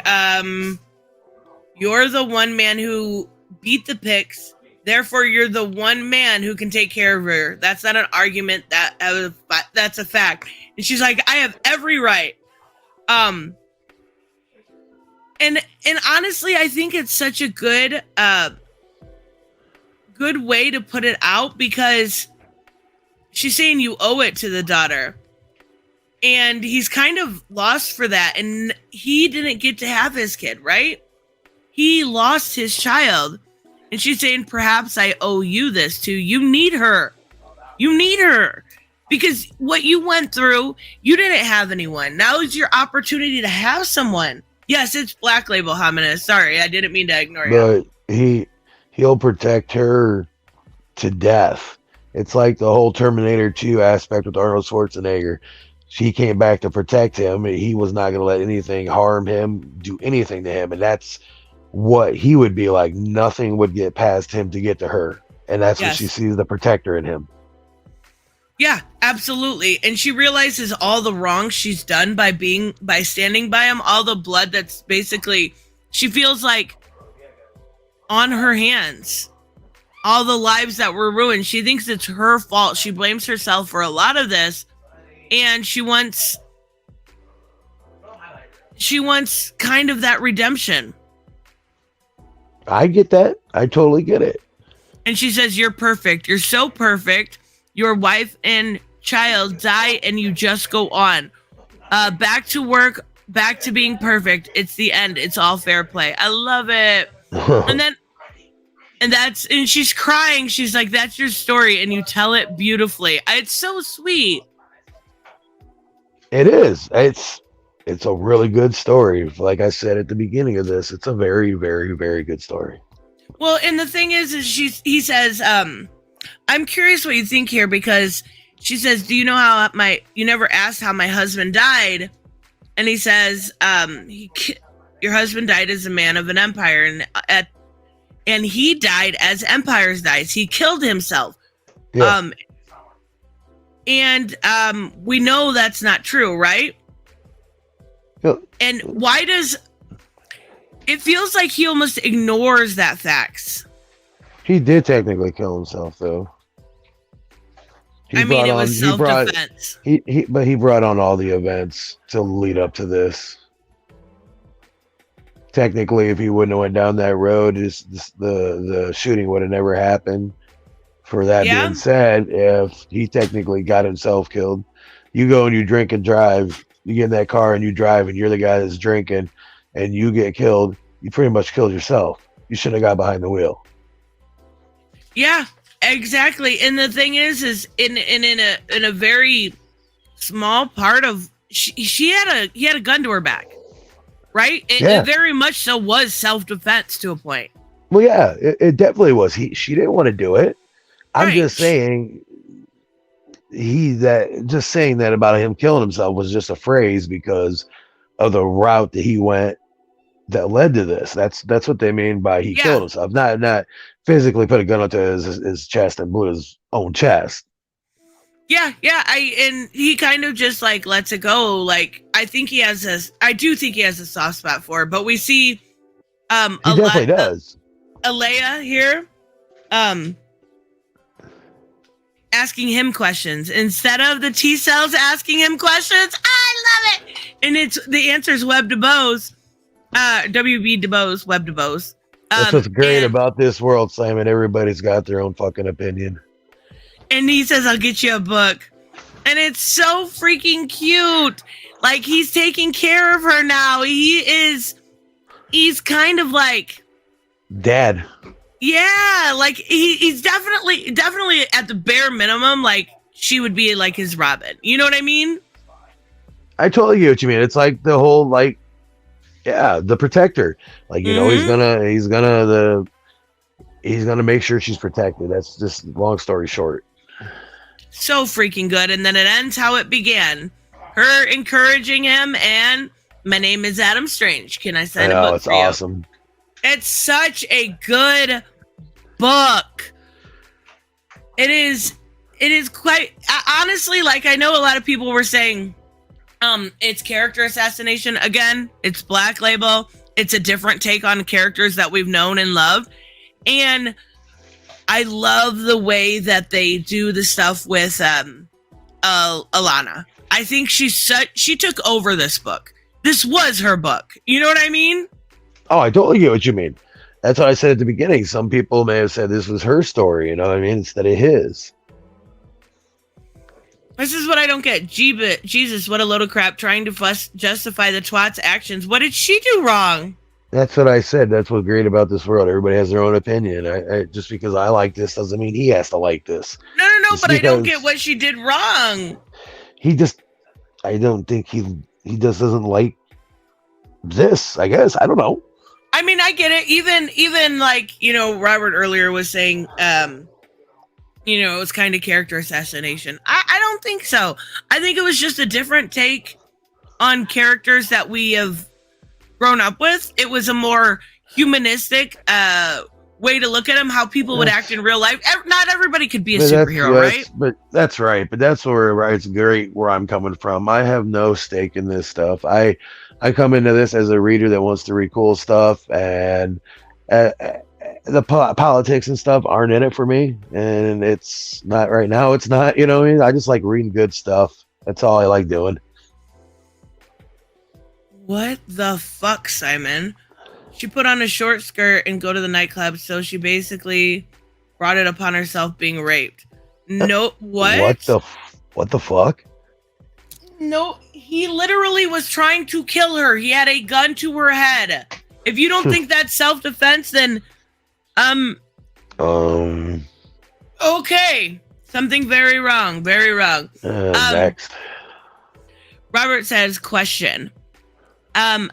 "You're the one man who beat the Picts. Therefore, you're the one man who can take care of her. That's not an argument. That's a fact." And she's like, "I have every right." And honestly, I think it's such a good way to put it out, because she's saying you owe it to the daughter. And he's kind of lost for that. And he didn't get to have his kid, right? He lost his child. And she's saying, perhaps I owe you this too. You need her. You need her. Because what you went through, you didn't have anyone. Now is your opportunity to have someone. Yes, it's Black Label Hominid. Sorry, I didn't mean to ignore you. But he'll protect her to death. It's like the whole Terminator 2 aspect with Arnold Schwarzenegger. She came back to protect him. He was not going to let anything harm him, do anything to him. And that's what he would be like. Nothing would get past him to get to her. And that's what she sees, the protector in him. Yeah, absolutely. And she realizes all the wrong she's done by standing by him, all the blood that's basically, she feels like on her hands, all the lives that were ruined. She thinks it's her fault. She blames herself for a lot of this. And she wants kind of that redemption. I get that. I totally get it. And she says, "You're perfect. You're so perfect. Your wife and child die and you just go on. Back to work, back to being perfect. It's the end. It's all fair play." I love it. And she's crying. She's like, "That's your story. And you tell it beautifully." It's so sweet. It is. It's a really good story. Like I said at the beginning of this, it's a very, very, very good story. Well, and the thing is he says, "I'm curious what you think here," because she says, "Do you know how you never asked how my husband died?" And he says, "Your husband died as a man of an empire, and he died as empires dies. He killed himself." Yeah. And we know that's not true, right? Yeah. And why does it feels like he almost ignores that facts? He did technically kill himself, though. It was self-defense. But he brought on all the events to lead up to this. technically, if he wouldn't have went down that road, the shooting would have never happened. For that Yeah. being said, if he technically got himself killed, you go and you drink and drive, you get in that car and you drive, and you're the guy that's drinking, and you get killed, you pretty much killed yourself. You should have got behind the wheel. Yeah, exactly. And the thing is in a very small part of he had a gun to her back, right? It very much so was self-defense to a point. Well, yeah, it definitely was. She didn't want to do it. I'm just saying just saying that about him killing himself was just a phrase because of the route that he went that led to this. That's what they mean by he killed himself. Not physically put a gun up to his chest and blew his own chest. Yeah. And he kind of just like lets it go. Like I do think he has a soft spot for her, but we see he definitely does. Alea here asking him questions instead of the T cells asking him questions. I love it. And it's the answer's Web DeBose. WB DeBose, Web DeBose. That's what's great about this world, Simon. Everybody's got their own fucking opinion. And he says, I'll get you a book. And it's so freaking cute. Like he's taking care of her now. He's kind of like dad. Yeah, like he's definitely at the bare minimum, like she would be like his Robin. You know what I mean? I totally get what you mean. It's like the whole like, yeah, the protector. Like you know, he's gonna make sure she's protected. That's just long story short. So freaking good. And then it ends how it began. Her encouraging him, and my name is Adam Strange. Can I sign a book? It's awesome. It's such a good book. It is quite honestly, like I know a lot of people were saying it's character assassination again. It's Black Label. It's a different take on characters that we've known and loved. And I love the way that they do the stuff with Alana. I think she took over this book. This was her book. You know what I mean? Oh, I totally get what you mean. That's what I said at the beginning. Some people may have said this was her story, you know what I mean, instead of his. This is what I don't get. Jesus, what a load of crap trying to justify the twat's actions. What did she do wrong? That's what I said. That's what's great about this world. Everybody has their own opinion. I just because I like this doesn't mean he has to like this. No, but I don't get what she did wrong. I don't think he just doesn't like this, I guess. I don't know. I mean, I get it. Even like, you know, Robert earlier was saying, you know, it was kind of character assassination. I don't think so. I think it was just a different take on characters that we have grown up with. It was a more humanistic way to look at them, how people would act in real life. Not everybody could be a superhero, right? But that's right. But that's where it's great where I'm coming from. I have no stake in this stuff. I come into this as a reader that wants to read cool stuff, and the politics and stuff aren't in it for me. And it's not right now. It's not, you know what I mean? I just like reading good stuff. That's all I like doing. What the fuck, Simon? She put on a short skirt and go to the nightclub, so she basically brought it upon herself being raped. No, what? What the fuck? No, he literally was trying to kill her. He had a gun to her head. If you don't think that's self-defense, then okay. Something very wrong. Very wrong. Next. Robert says, question. How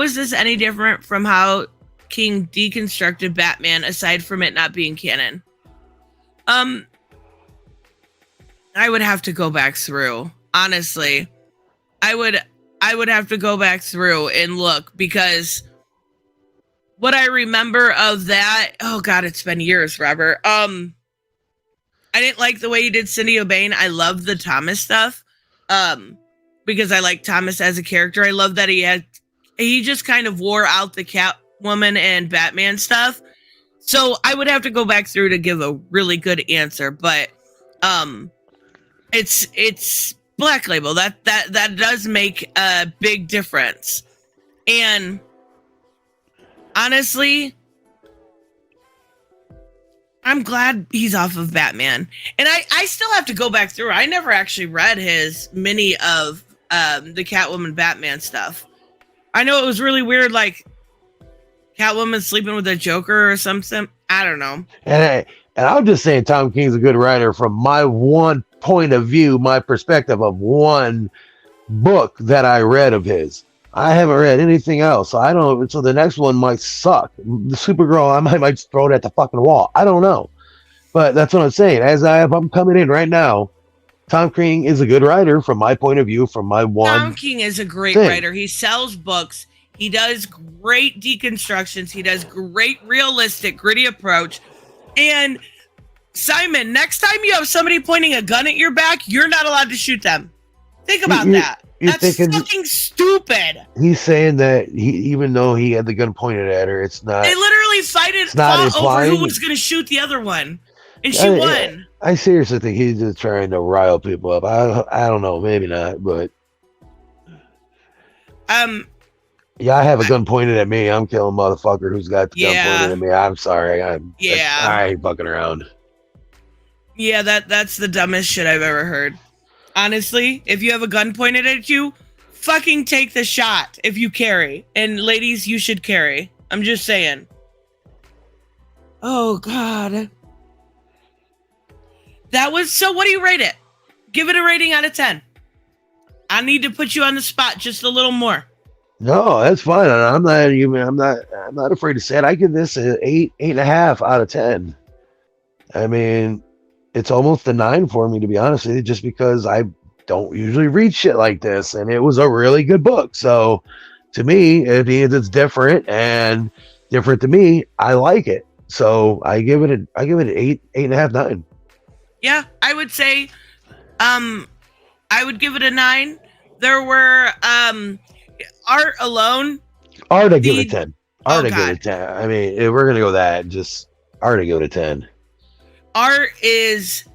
is this any different from how King deconstructed Batman aside from it not being canon? I would have to go back through. Honestly, I would have to go back through and look, because what I remember of that, oh god, it's been years, Robert. I didn't like the way he did Cindy O'Bain. I love the Thomas stuff. Because I like Thomas as a character. I love that he just kind of wore out the Catwoman and Batman stuff. So I would have to go back through to give a really good answer, but it's Black Label. That does make a big difference. And honestly, I'm glad he's off of Batman. And I still have to go back through. I never actually read his many of the Catwoman Batman stuff. I know it was really weird, like Catwoman sleeping with a Joker or something. I don't know. And I'm just saying Tom King's a good writer from my one point of view, my perspective of one book that I read of his. I haven't read anything else. So I don't. So the next one might suck. The Supergirl, I might just throw it at the fucking wall. I don't know. But that's what I'm saying. I'm coming in right now, Tom King is a good writer from my point of view, from my one. Tom King is a great writer. He sells books. He does great deconstructions. He does great realistic, gritty approach. And Simon, next time you have somebody pointing a gun at your back, you're not allowed to shoot them. Think about that. That's fucking stupid. He's saying that even though he had the gun pointed at her, it's not. They literally fought over who was going to shoot the other one, and she won. I seriously think he's just trying to rile people up. I don't know, maybe not, but yeah, I have a gun pointed at me. I'm killing motherfucker who's got the gun pointed at me. I'm sorry. I ain't fucking around. Yeah, that's the dumbest shit I've ever heard. Honestly, if you have a gun pointed at you, fucking take the shot if you carry. And ladies, you should carry. I'm just saying. Oh, God. So what do you rate it? Give it a rating out of 10. I need to put you on the spot just a little more. No, that's fine. I'm not afraid to say it. I give this an 8.5 out of 10. I mean, it's almost a 9 for me, to be honest with you, just because I don't usually read shit like this, and it was a really good book. So to me, it means it's different, and different to me, I like it. So I give it an 8.5, 9. Yeah, I would say I would give it a 9. There were art alone. Art, I give it a 10. Art, I give it a 10. I mean, if we're gonna go that, just art, I give it a 10. Art is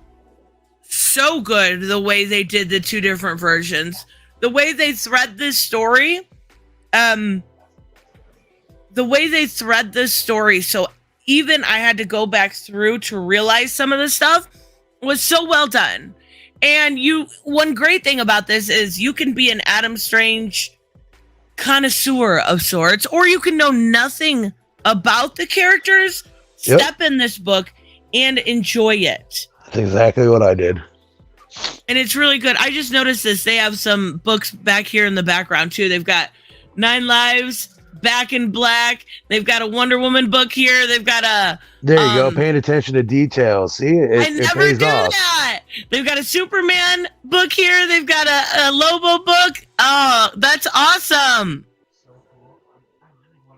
so good, the way they did the two different versions, the way they thread this story, so even I had to go back through to realize some of the stuff was so well done. And one great thing about this is you can be an Adam Strange connoisseur of sorts, or you can know nothing about the characters, step in this book and enjoy it. That's exactly what I did. And it's really good. I just noticed this. They have some books back here in the background too. They've got 9 Lives, Back in Black. They've got a Wonder Woman book here. They've got a... There you go, paying attention to details. See, it never pays do off. that. They've got a Superman book here. They've got a Lobo book. Oh, that's awesome.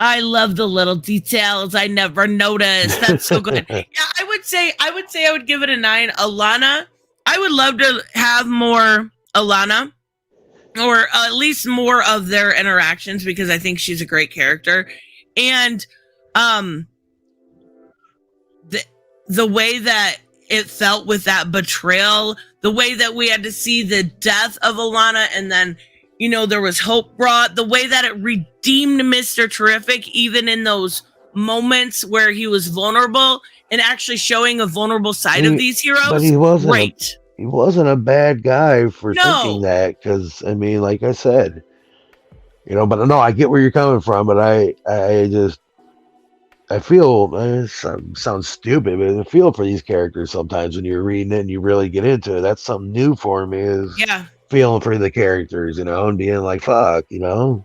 I love the little details I never noticed. That's so good. Yeah, I would say I would give it a 9. Alana, I would love to have more Alana, or at least more of their interactions, because I think she's a great character. And the way that it felt with that betrayal, the way that we had to see the death of Alana, and then, you know, there was hope brought, the way that it redeemed Mr. Terrific, even in those moments where he was vulnerable, and actually showing a vulnerable side of these heroes. But he wasn't great. He wasn't a bad guy for thinking that, because, I mean, like I said, you know, but no, I get where you're coming from, but I feel, it sounds stupid, but I feel for these characters sometimes when you're reading it and you really get into it. That's something new for me, is feeling for the characters, you know, and being like, fuck, you know,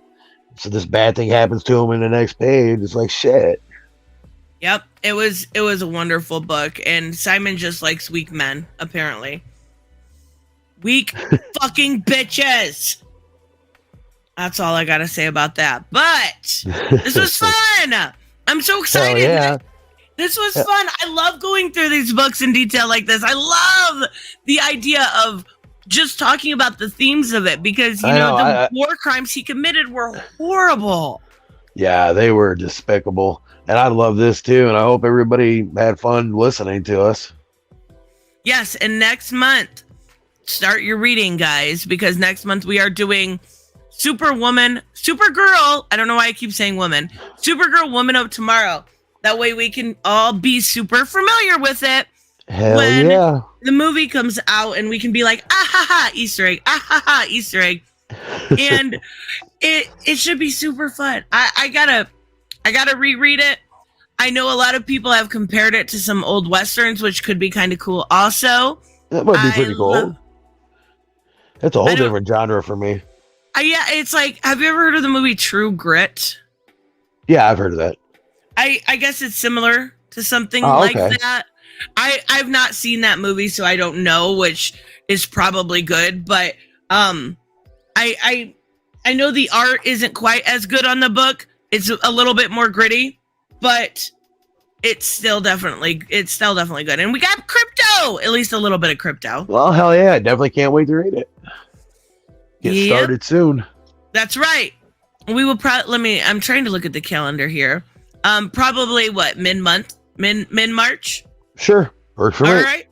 so this bad thing happens to them in the next page. It's like, shit. Yep. It was a wonderful book, and Simon just likes weak men, apparently. Weak fucking bitches. That's all I gotta say about that. But this was fun. I'm so excited. Yeah. This was fun. I love going through these books in detail like this. I love the idea of just talking about the themes of it, because the war crimes he committed were horrible. Yeah, they were despicable. And I love this too, and I hope everybody had fun listening to us. Yes, and next month, start your reading, guys, because next month we are doing Superwoman, Supergirl. I don't know why I keep saying woman. Supergirl, Woman of Tomorrow. That way we can all be super familiar with it. Hell when yeah. the movie comes out and we can be like, ah ha ha, Easter egg, ah ha ha, Easter egg. And it should be super fun. I gotta reread it. I know a lot of people have compared it to some old westerns, which could be kind of cool also. That might be pretty cool. That's a whole different genre for me. Yeah, it's like, have you ever heard of the movie True Grit? Yeah, I've heard of that. I guess it's similar to something like that. I've not seen that movie, so I don't know, which is probably good. But I know the art isn't quite as good on the book. It's a little bit more gritty, but it's still definitely good. And we got crypto, at least a little bit of crypto. Well, hell yeah, I definitely can't wait to read it. Get started soon. That's right. We will probably I'm trying to look at the calendar here. Probably what, mid-March? Sure. Works for me. All right.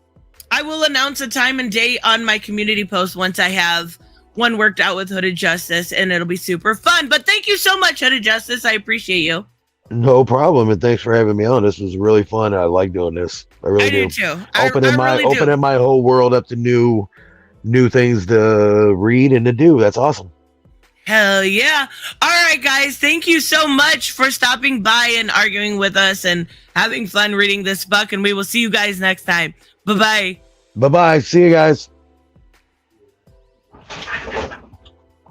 I will announce a time and date on my community post once I have one worked out with Hooded Justice, and it'll be super fun. But thank you so much, Hooded Justice. I appreciate you. No problem, and thanks for having me on. This was really fun. I like doing this. I really do. Too. Opening my whole world up to new things to read and to do. That's awesome. Hell yeah. All right, guys. Thank you so much for stopping by and arguing with us and having fun reading this book. And we will see you guys next time. Bye-bye. Bye-bye. See you guys.